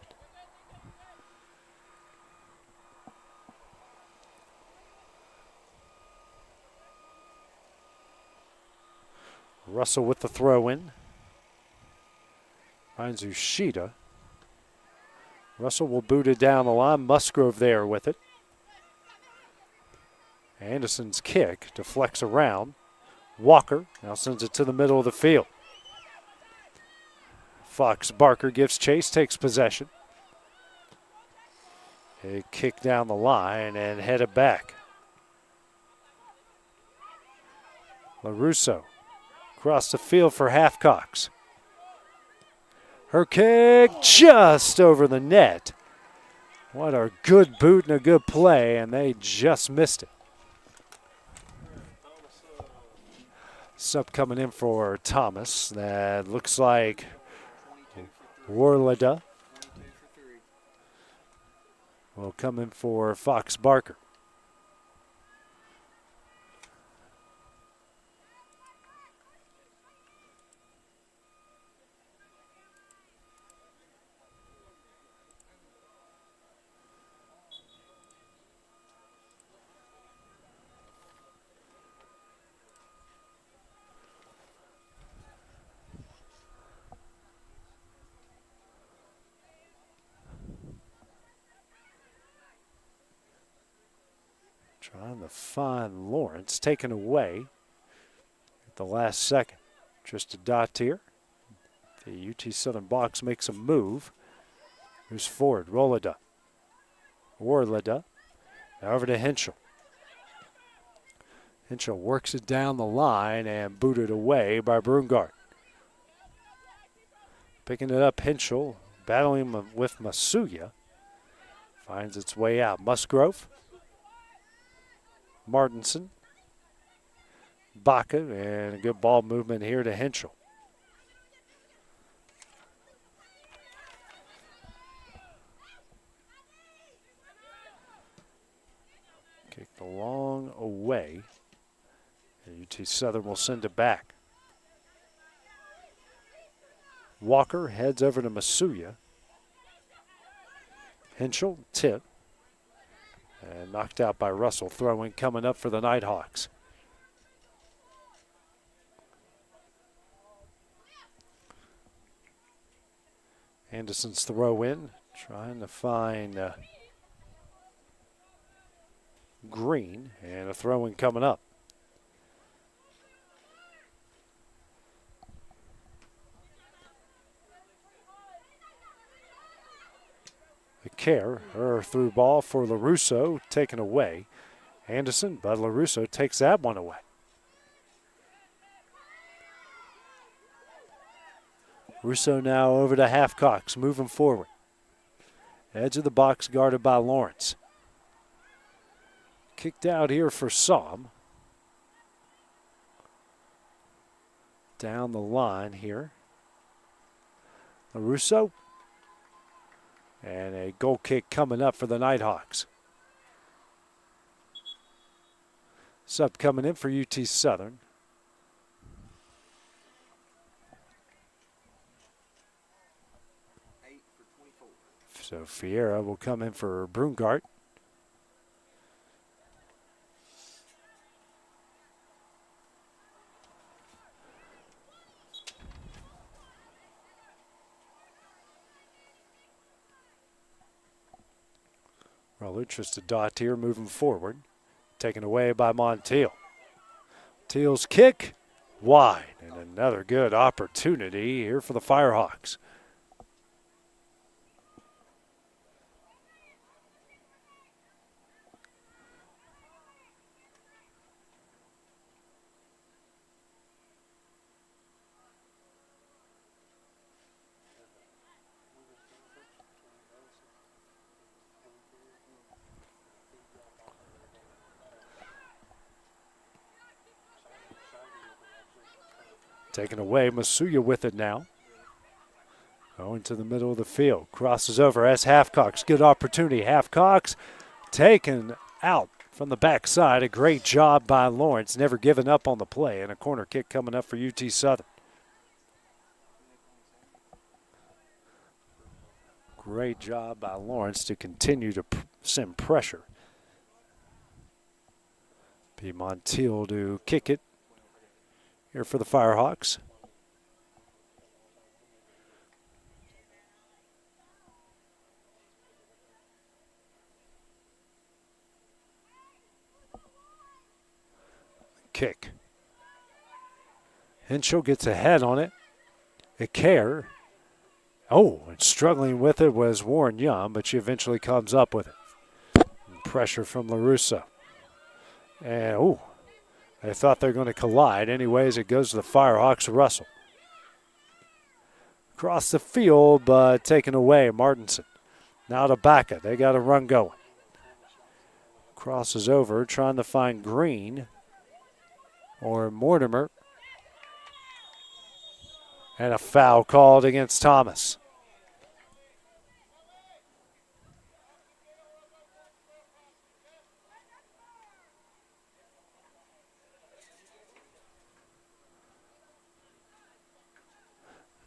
S4: Russell with the throw in. Finds Ushida. Russell will boot it down the line. Musgrove there with it. Anderson's kick deflects around. Walker now sends it to the middle of the field. Fox Barker gives chase, takes possession. A kick down the line and headed back. LaRusso across the field for Halfcocks. Her kick just over the net. What a good boot and a good play, and they just missed it. Sub coming in for Thomas. That looks like Warlida will come in for Fox Barker. Trying to find Lawrence, taken away at the last second. Just a dot here. The UT Southern box makes a move. Who's forward? Rolida. Warlida. Now over to Henschel. Henschel works it down the line and booted away by Brungard. Picking it up, Henschel, battling with Masuya. Finds its way out. Musgrove. Martinson. Baca, and a good ball movement here to Henschel. Kicked a long away. And UT Southern will send it back. Walker heads over to Masuya. Henschel, tip. And knocked out by Russell. Throwing coming up for the Nighthawks. Anderson's throw in. Trying to find Green. And a throw in coming up. Care, her through ball for LaRusso, taken away. Anderson, but LaRusso takes that one away. Russo now over to Halfcocks, moving forward. Edge of the box guarded by Lawrence. Kicked out here for Somm. Down the line here. LaRusso. And a goal kick coming up for the Nighthawks. Sub coming in for UT Southern. So Fiera will come in for Brungart. Roller just a dot here moving forward. Taken away by Montiel. Teal's kick wide. And another good opportunity here for the Firehawks. Taken away, Masuya with it now. Going to the middle of the field. Crosses over as Halfcocks. Good opportunity. Halfcocks taken out from the backside. A great job by Lawrence. Never giving up on the play. And a corner kick coming up for UT Southern. Great job by Lawrence to continue to send pressure. Be Montiel to kick it. Here for the Firehawks. Kick. Henschel gets ahead on it. Icare. Oh, and struggling with it was Warren Young, but she eventually comes up with it. And pressure from LaRusso. And, oh. They thought they were going to collide. Anyways, it goes to the Firehawks. Russell. Across the field, but taken away. Martinson. Now to Baca. They got a run going. Crosses over, trying to find Green or Mortimer. And a foul called against Thomas.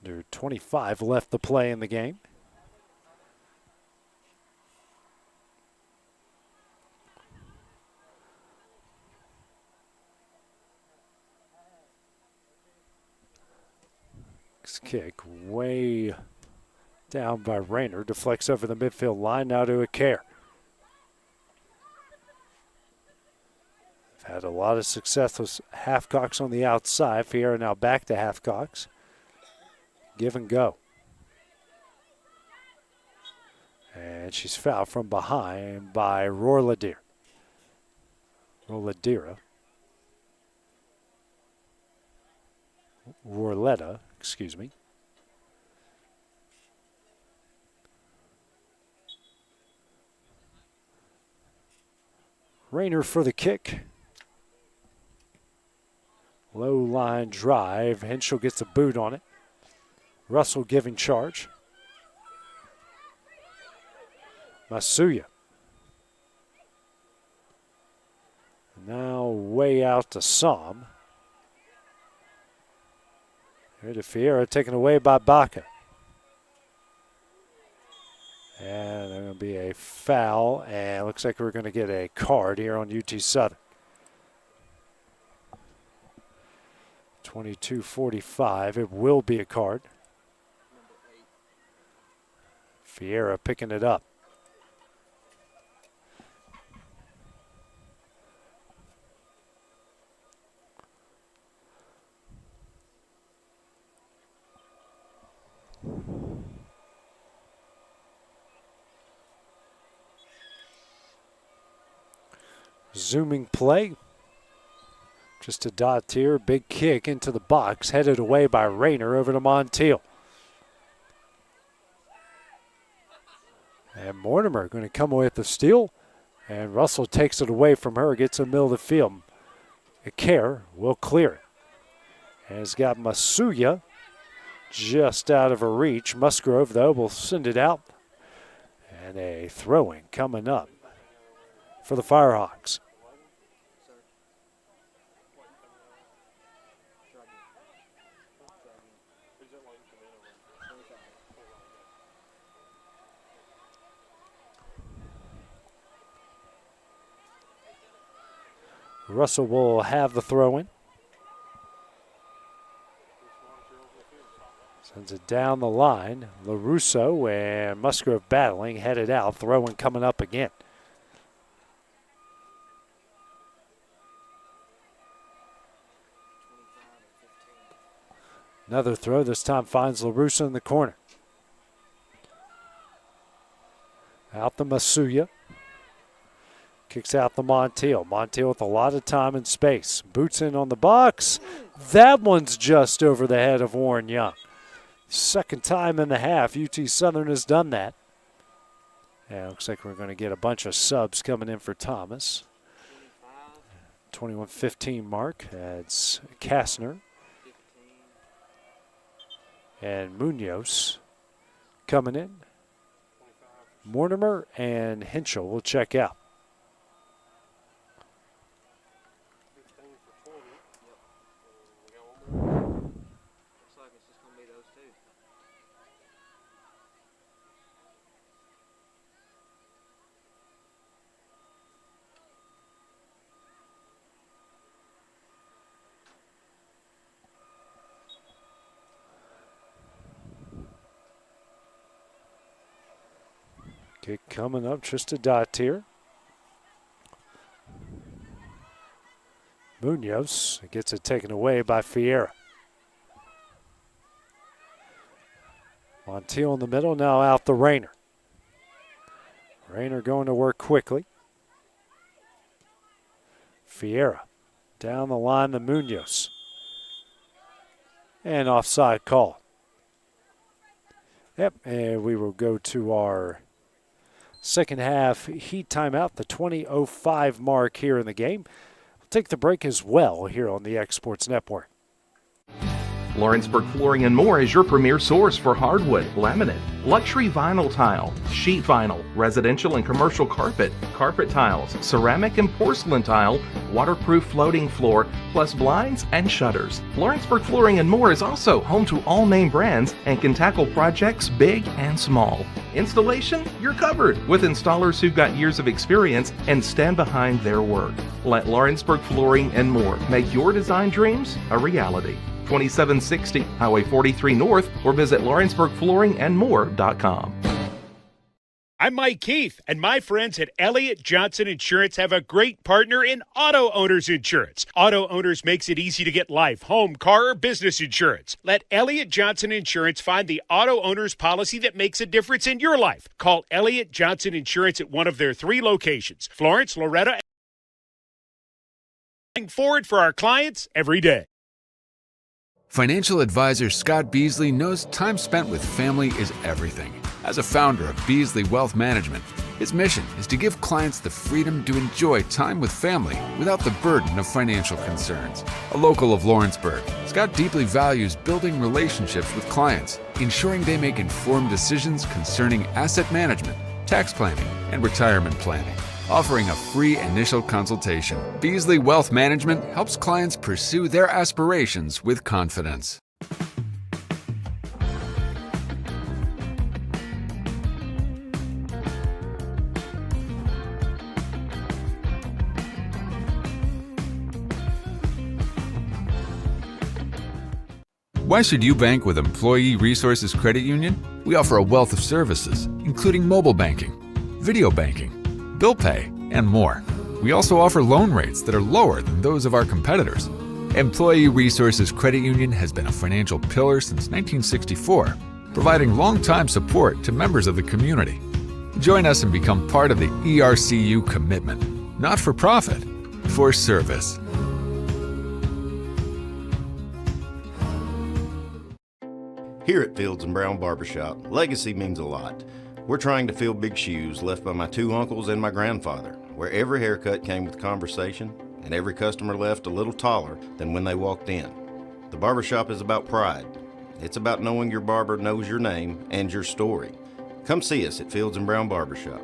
S4: Under 25 left to play in the game. Kick way down by Rayner. Deflects over the midfield line now to Acare. Had a lot of success with Halfcocks on the outside. Fiera now back to Halfcocks. Give and go. And she's fouled from behind by Roladira. Rorletta, excuse me. Rayner for the kick. Low line drive. Henschel gets a boot on it. Russell giving charge. Masuya. Now way out to Som. Here to Fiera, taken away by Baca. And there's going to be a foul, and it looks like we're going to get a card here on UT Southern. 22:45, it will be a card. Fiera picking it up. Zooming play. Just a dot here. Big kick into the box. Headed away by Rayner over to Montiel. And Mortimer going to come away with the steal. And Russell takes it away from her. Gets in the middle of the field. Acare will clear it. And it's got Masuya just out of her reach. Musgrove, though, will send it out. And a throw-in coming up for the Firehawks. Russell will have the throw-in. Sends it down the line. LaRusso and Musgrove battling, headed out. Throw-in coming up again. Another throw, this time finds LaRusso in the corner. Out to Masuya. Kicks out the Montiel. Montiel with a lot of time and space. Boots in on the box. That one's just over the head of Warren Young. Second time in the half, UT Southern has done that. Yeah, looks like we're going to get a bunch of subs coming in for Thomas. 21-15 mark. It's Kastner and Munoz coming in. Mortimer and Henschel will check out. Kick coming up, just a dot here. Munoz gets it taken away by Fiera. Montiel in the middle, now out to Rayner. Rayner going to work quickly. Fiera down the line to Munoz. And offside call. Yep, and we will go to our second half heat timeout, the 20:05 mark here in the game. We'll take the break as well here on the X Sports Network.
S24: Lawrenceburg Flooring and More is your premier source for hardwood, laminate, luxury vinyl tile, sheet vinyl, residential and commercial carpet, carpet tiles, ceramic and porcelain tile, waterproof floating floor, plus blinds and shutters. Lawrenceburg Flooring and More is also home to all name brands and can tackle projects big and small. Installation? You're covered with installers who've got years of experience and stand behind their work. Let Lawrenceburg Flooring and More make your design dreams a reality. 2760 Highway 43 North or visit LawrenceburgFlooringandMore.com.
S8: I'm Mike Keith, and my friends at Elliott Johnson Insurance have a great partner in Auto Owners Insurance. Auto Owners makes it easy to get life, home, car, or business insurance. Let Elliott Johnson Insurance find the Auto Owners policy that makes a difference in your life. Call Elliott Johnson Insurance at one of their 3 locations, Florence, Loretto, and forward for our clients every day.
S26: Financial advisor Scott Beasley knows time spent with family is everything. As a founder of Beasley Wealth Management, his mission is to give clients the freedom to enjoy time with family without the burden of financial concerns. A local of Lawrenceburg, Scott deeply values building relationships with clients, ensuring they make informed decisions concerning asset management, tax planning, and retirement planning. Offering a free initial consultation, Beasley Wealth Management helps clients pursue their aspirations with confidence. Why should you bank with Employee Resources Credit Union? We offer a wealth of services, including mobile banking, video banking, bill pay, and more. We also offer loan rates that are lower than those of our competitors. Employee Resources Credit Union has been a financial pillar since 1964, providing long-time support to members of the community. Join us and become part of the ERCU commitment, not for profit, for service.
S17: Here at Fields and Brown Barbershop, legacy means a lot. We're trying to fill big shoes left by my 2 uncles and my grandfather, where every haircut came with conversation and every customer left a little taller than when they walked in. The barbershop is about pride. It's about knowing your barber knows your name and your story. Come see us at Fields and Brown Barbershop,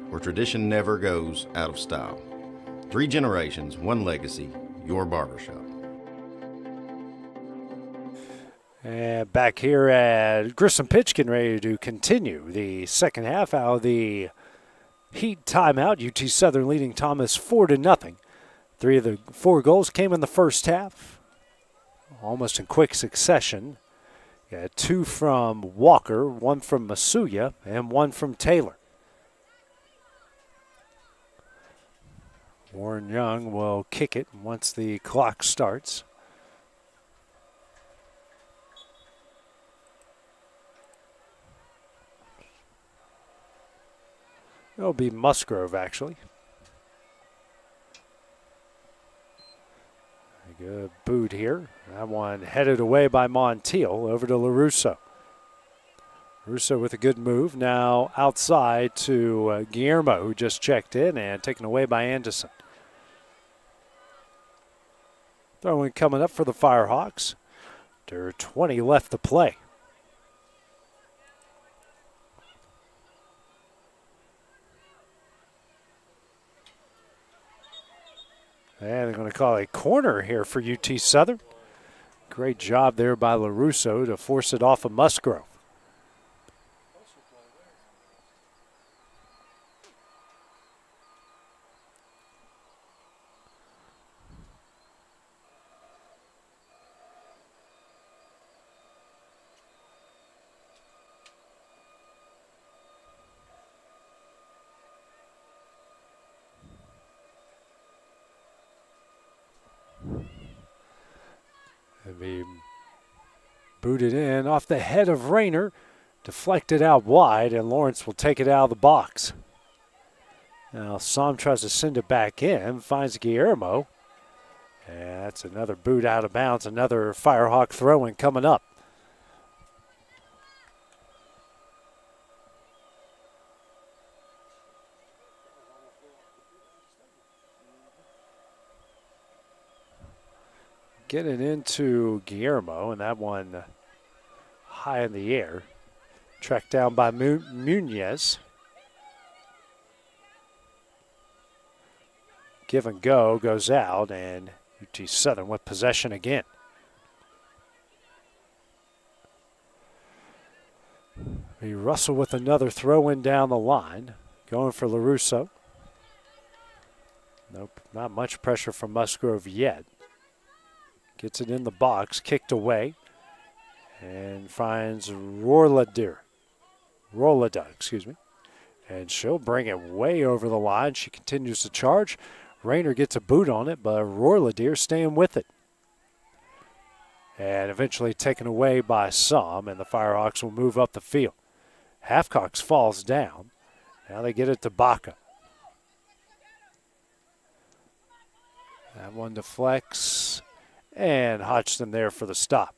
S17: where tradition never goes out of style. 3 generations, 1 legacy, your barbershop.
S4: And back here at Grissom Pitch, getting ready to continue the second half out of the Heat timeout. UT Southern leading Thomas 4-0. 3 of the 4 goals came in the first half, almost in quick succession. Yeah, 2 from Walker, 1 from Masuya, and 1 from Taylor. Warren Young will kick it once the clock starts. It'll be Musgrove, actually. A good boot here. That one headed away by Montiel over to LaRusso. Russo with a good move. Now outside to Guillermo, who just checked in, and taken away by Anderson. Throwing coming up for the Firehawks. There are 20 left to play. And they're going to call a corner here for UT Southern. Great job there by LaRusso to force it off of Musgrove. Be booted in off the head of Rayner, deflected out wide, and Lawrence will take it out of the box. Now Som tries to send it back in, finds Guillermo, and that's another boot out of bounds, another Firehawk throw-in coming up. Getting into Guillermo, and that one high in the air. Tracked down by Munez. Give and go goes out, and UT Southern with possession again. Russell with another throw in down the line. Going for LaRusso. Nope, not much pressure from Musgrove yet. Gets it in the box, kicked away, and finds Rolada, excuse me. And she'll bring it way over the line. She continues to charge. Rayner gets a boot on it, but Rolada staying with it. And eventually taken away by Somm, and the Firehawks will move up the field. Halfcox falls down. Now they get it to Baca. That one deflects, and Hodgson there for the stop.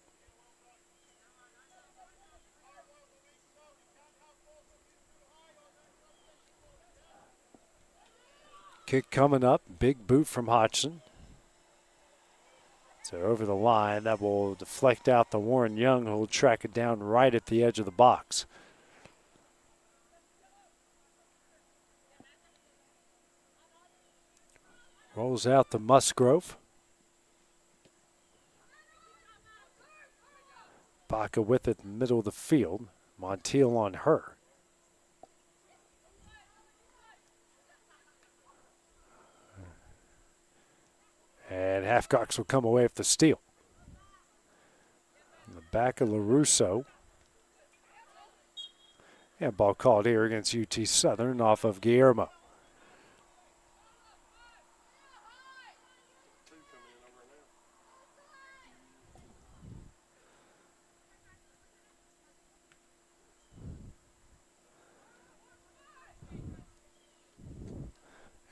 S4: Kick coming up, big boot from Hodgson. So over the line, that will deflect out to Warren Young, who will track it down right at the edge of the box. Rolls out to Musgrove. Baca with it in the middle of the field. Montiel on her. And Halfcox will come away with the steal. In the back of LaRusso. And ball called here against UT Southern off of Guillermo.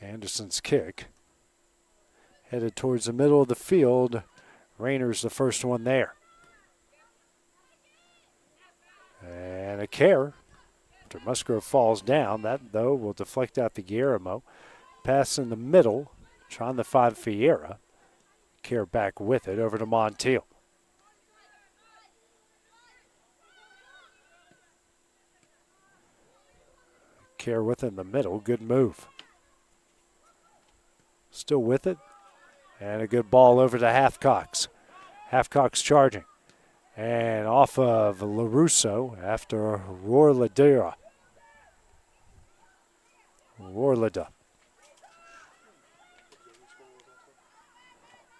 S4: Anderson's kick. Headed towards the middle of the field. Rayner's the first one there. And a care after Musgrove falls down. That, though, will deflect out to Guillermo. Pass in the middle, trying to find Fiera. Care back with it over to Montiel. Care with it in the middle. Good move. Still with it. And a good ball over to Halfcox. Halfcox charging. And off of LaRusso after Rolada.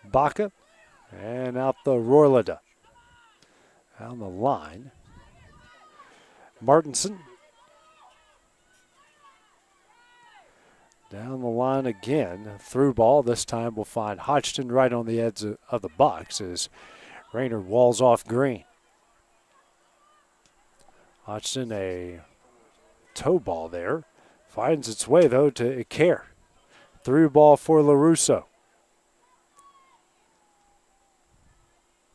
S4: Baca. And out the Rolada. Down the line. Martinson. Down the line again. Through ball. This time we'll find Hodgson right on the edge of the box as Rayner walls off Green. Hodgson, a toe ball there. Finds its way, though, to Icare. Through ball for LaRusso.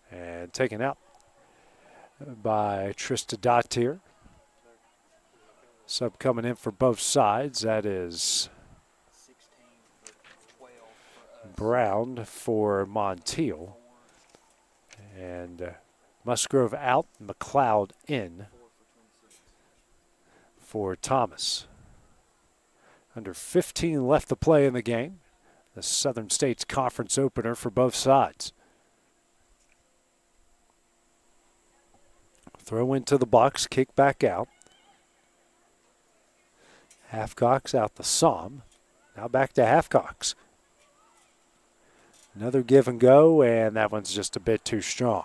S4: And taken out by Trista Dottier. Sub coming in for both sides. That is Brown for Montiel. And Musgrove out, McLeod in for Thomas. Under 15 left to play in the game. The Southern States Conference opener for both sides. Throw into the box, kick back out. Halfcox out the Somm. Now back to Halfcox. Another give and go, and that one's just a bit too strong.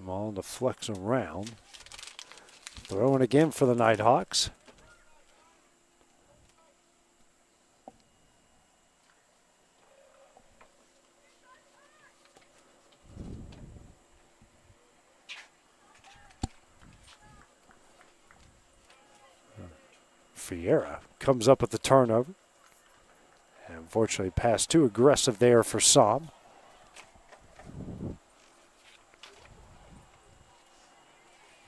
S4: Ball to flex around. Throwing again for the Nighthawks. Fiera comes up with the turnover. And unfortunately, pass too aggressive there for Som.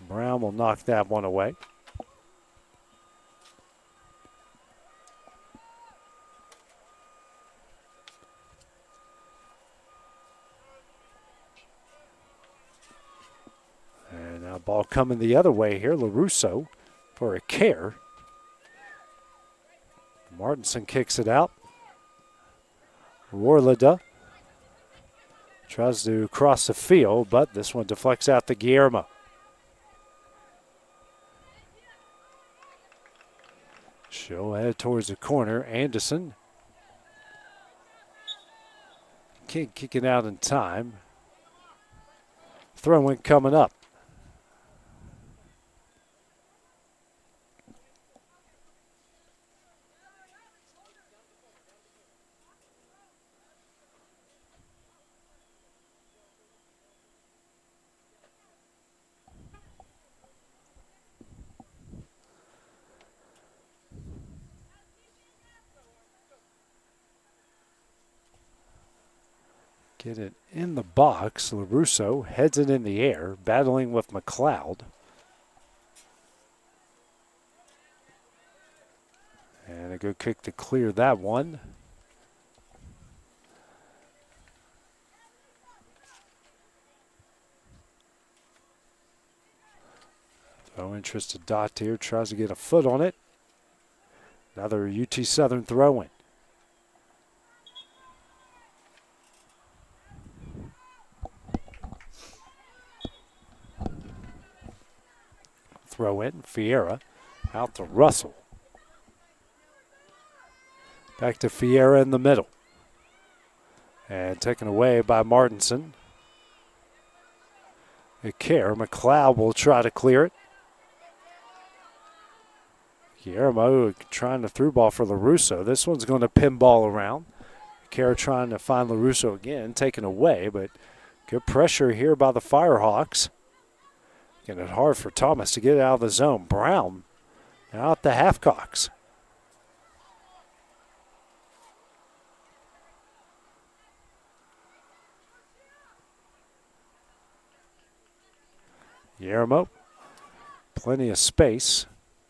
S4: Brown will knock that one away. And now ball coming the other way here. LaRusso for a care. Martinson kicks it out. Warlida tries to cross the field, but this one deflects out to Guillermo. She'll head towards the corner. Anderson can't kick it out in time. Throw-in coming up. Get it in the box. LaRusso heads it in the air, battling with McLeod. And a good kick to clear that one. Throw interest to Dot here, tries to get a foot on it. Another UT Southern throw-in. Throw in, Fiera out to Russell. Back to Fiera in the middle. And taken away by Martinson. A care, McLeod will try to clear it. Guillermo trying to through ball for LaRusso. This one's going to pinball around. Care trying to find LaRusso again, taken away, but good pressure here by the Firehawks. Getting it hard for Thomas to get out of the zone. Brown out the Halfcocks. Guillermo, plenty of space.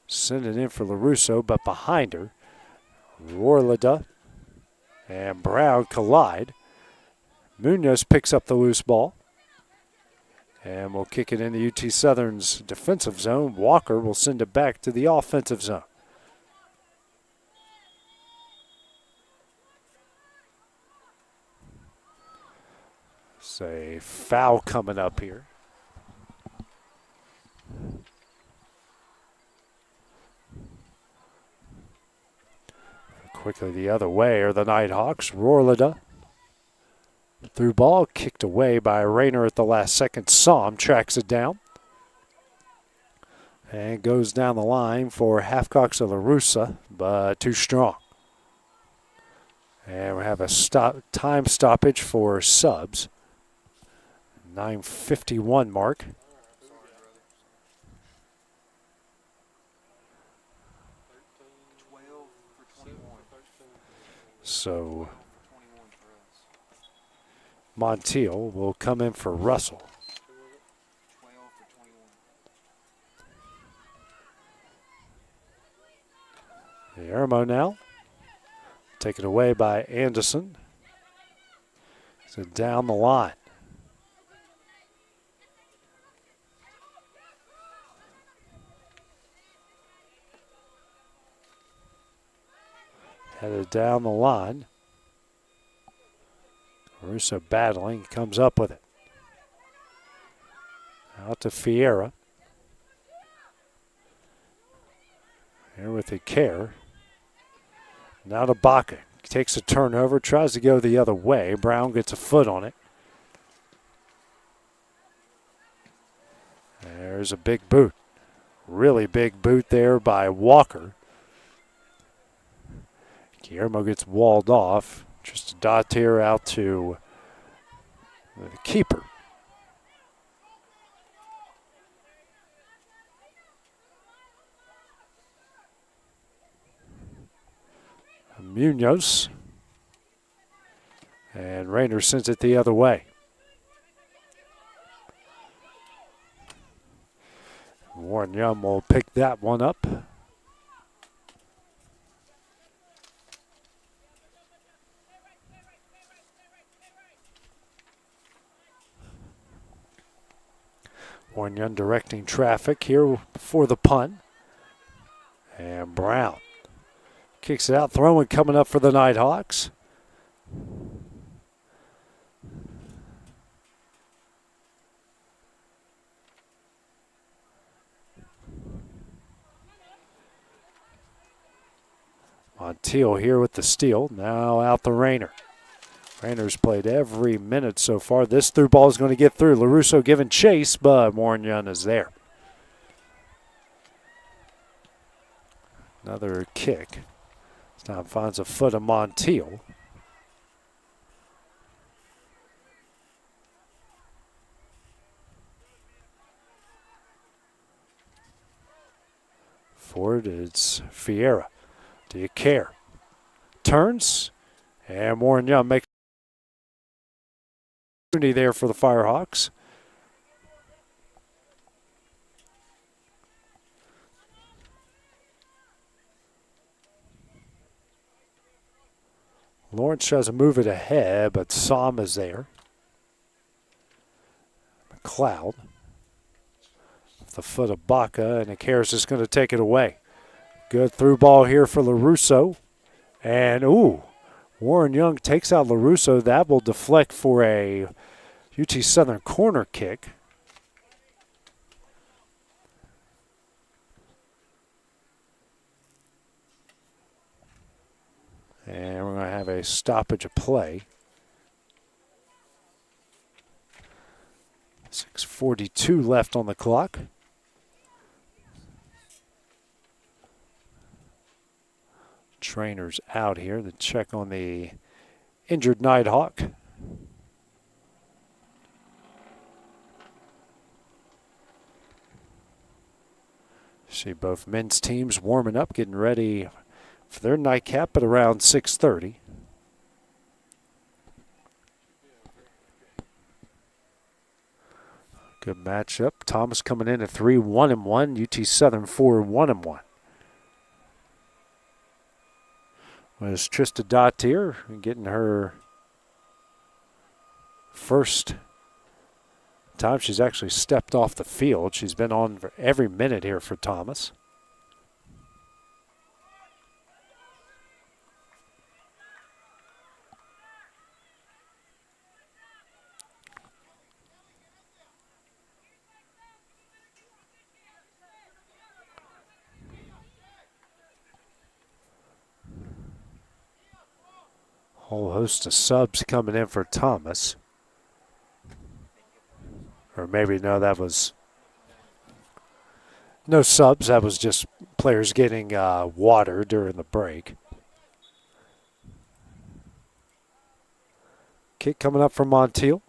S4: Send it in for LaRusso, but behind her, Warlida and Brown collide. Munoz picks up the loose ball. And we'll kick it into UT Southern's defensive zone. Walker will send it back to the offensive zone. It's a foul coming up here. Quickly the other way are the Nighthawks. Rorlida. Through ball, kicked away by Rayner at the last second. Som tracks it down. And goes down the line for Halfcocks of LaRussa, but too strong. And we have a time stoppage for subs. 9:51 mark. So Montiel will come in for Russell. Guillermo now. Taken away by Anderson. So down the line. Headed down the line. Russo battling, comes up with it. Out to Fiera. Here with the care. Now to Baca. Takes a turnover, tries to go the other way. Brown gets a foot on it. There's a big boot. Really big boot there by Walker. Guillermo gets walled off. Just a dot here out to the keeper. Munoz. And Rayner sends it the other way. Warren Young will pick that one up. Warren Young directing traffic here for the punt. And Brown kicks it out, throwing coming up for the Nighthawks. Montiel here with the steal. Now out to Rayner. Rayner's played every minute so far. This through ball is going to get through. LaRusso giving chase, but Warren Young is there. Another kick. This time finds a foot of Montiel. Forward, it's Fiera. Do you care? Turns, and Warren Young makes opportunity there for the Firehawks. Lawrence tries to move it ahead, but Som is there. McLeod. The foot of Baca, and Akaris is going to take it away. Good through ball here for LaRusso. And, Warren Young takes out LaRusso. That will deflect for a UT Southern corner kick. And we're going to have a stoppage of play. 6:42 left on the clock. Trainer's out here to check on the injured Nighthawk. See both men's teams warming up, getting ready for their nightcap at around 6:30. Good matchup. Thomas coming in at 3-1-1. UT Southern 4-1-1. Was Trista Dottier getting her first time she's actually stepped off the field. She's been on for every minute here for Thomas. Whole host of subs coming in for Thomas. Or maybe, no, that was no subs. That was just players getting water during the break. Kick coming up from Montiel.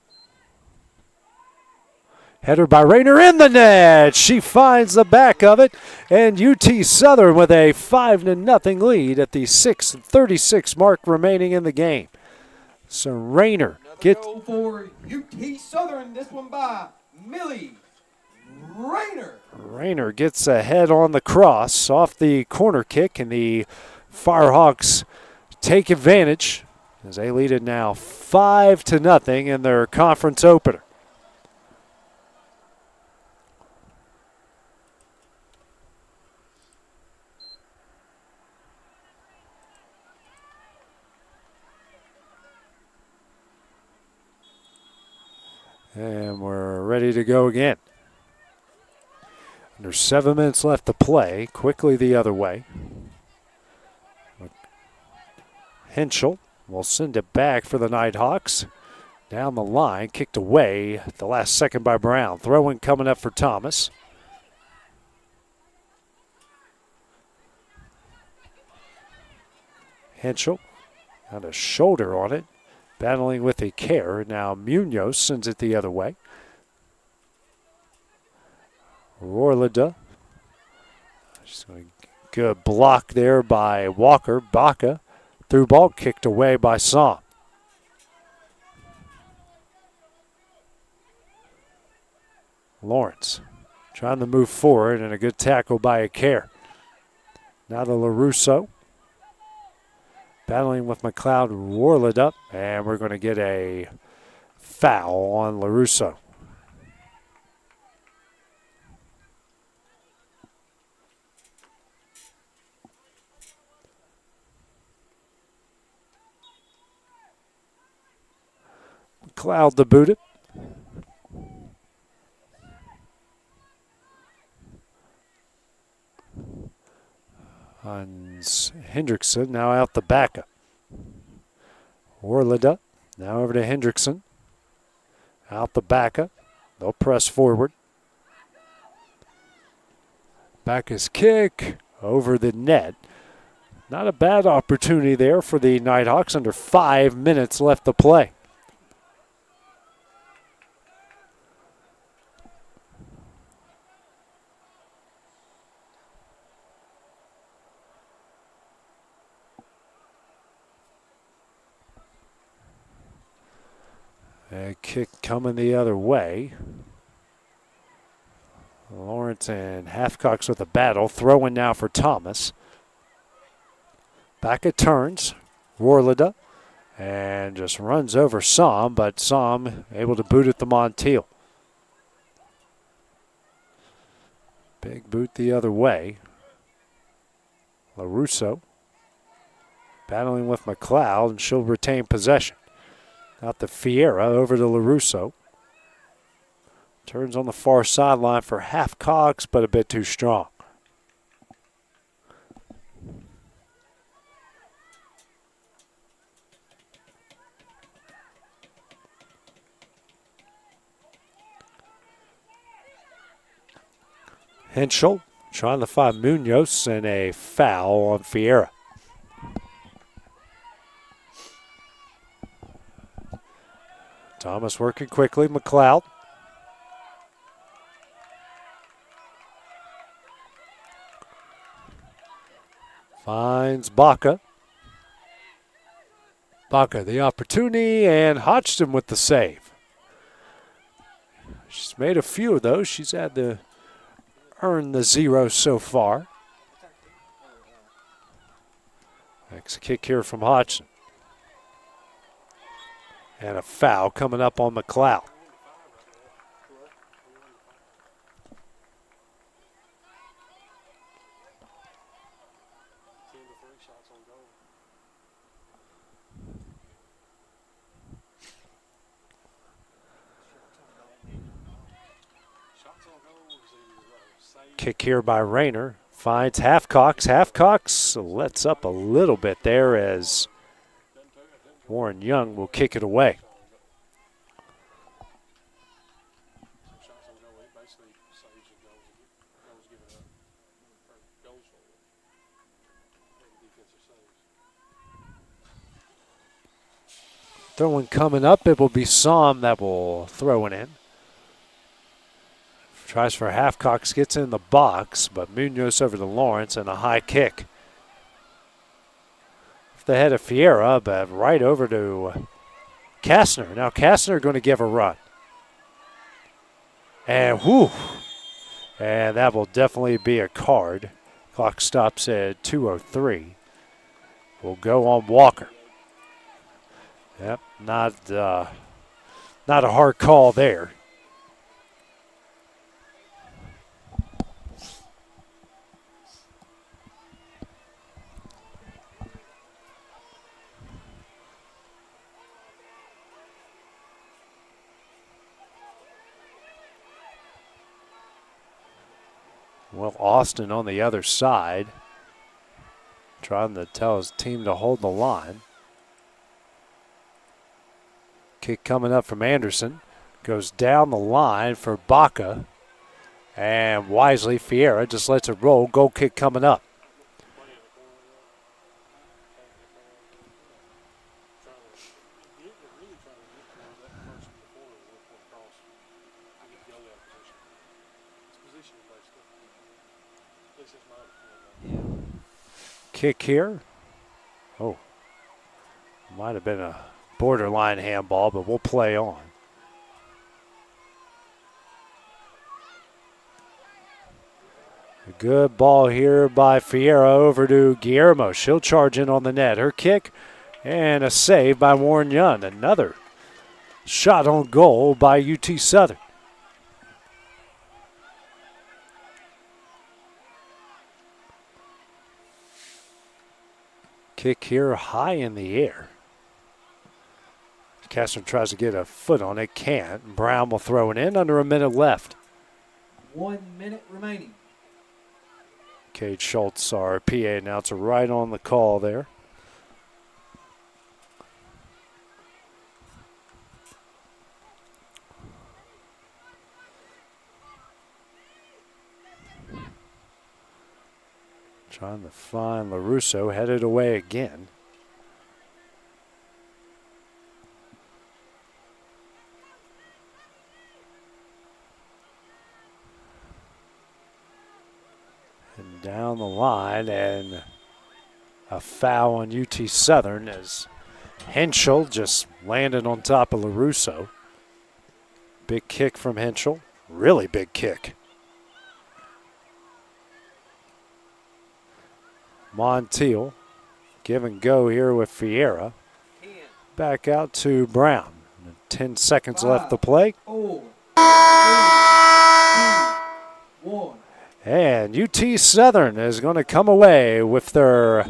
S4: Header by Rayner in the net. She finds the back of it. And UT Southern with a 5-0 lead at the 6:36 mark remaining in the game. So Rayner
S9: gets for UT Southern. This one by Millie Rayner.
S4: Rayner gets ahead on the cross off the corner kick, and the Firehawks take advantage as they lead it now 5-0 in their conference opener. And we're ready to go again. There's 7 minutes left to play. Quickly the other way. Henschel will send it back for the Nighthawks. Down the line, kicked away at the last second by Brown. Throwing coming up for Thomas. Henschel got a shoulder on it. Battling with a care. Now Munoz sends it the other way. Rorlida. Just a good block there by Walker. Baca Through ball kicked away by Song. Lawrence trying to move forward, and a good tackle by Akare. Now to LaRusso. Battling with McLeod, Warled up, and we're going to get a foul on LaRusso. McLeod to boot it. Hans Hendrickson now out the backup. Warlida now over to Hendrickson. Out the backup. They'll press forward. Backus kick over the net. Not a bad opportunity there for the Nighthawks. Under 5 minutes left to play. A kick coming the other way. Lawrence and Halfcocks with a battle. Throwing now for Thomas. Back it turns. Warlida. And just runs over Som, but Som able to boot it to Montiel. Big boot the other way. LaRusso battling with McLeod, and she'll retain possession. Out to Fiera, over to LaRusso. Turns on the far sideline for Halfcocks, but a bit too strong. Henschel trying to find Munoz, and a foul on Fiera. Thomas working quickly. McLeod. Finds Baca. Baca the opportunity, and Hodgson with the save. She's made a few of those. She's had to earn the 0 so far. Next kick here from Hodgson. And a foul coming up on McLeod. Kick here by Rayner. Finds Halfcocks. Halfcocks lets up a little bit there as Warren Young will kick it away. Throwing coming up, it will be Som that will throw it in. Tries for Halfcocks, gets in the box, but Munoz over to Lawrence, and a high kick. The head of Fiera, but right over to Kastner. Now Kastner going to give a run. And whoo! And that will definitely be a card. Clock stops at 2:03. Will go on Walker. Yep, not a hard call there. Well, Austin on the other side, trying to tell his team to hold the line. Kick coming up from Anderson. Goes down the line for Baca. And wisely, Fiera just lets it roll. Goal kick coming up. Kick here. Oh, Might have been a borderline handball, but we'll play on. A good ball here by Fiera over to Guillermo. She'll charge in on the net. Her kick and a save by Warren Young. Another shot on goal by UT Southern. Kick here high in the air. Castro tries to get a foot on it, can't. Brown will throw it in, under a minute left.
S9: 1 minute remaining.
S4: Cade Schultz, our PA announcer, right on the call there. Trying to find LaRusso, headed away again. And down the line, and a foul on UT Southern as Henschel just landed on top of LaRusso. Big kick from Henschel, really big kick. Montiel, give and go here with Fiera. Back out to Brown. 10 seconds left to play.
S9: 4, 3, 2, 1.
S4: And UT Southern is going to come away with their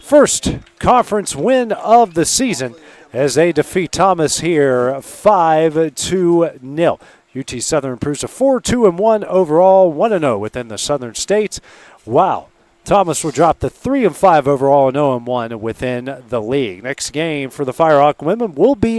S4: first conference win of the season as they defeat Thomas here 5-0. UT Southern improves to 4-2-1 overall, 1-0 within the Southern States. Wow. Thomas will drop to 3-5 overall and 0-1 within the league. Next game for the Firehawk women will be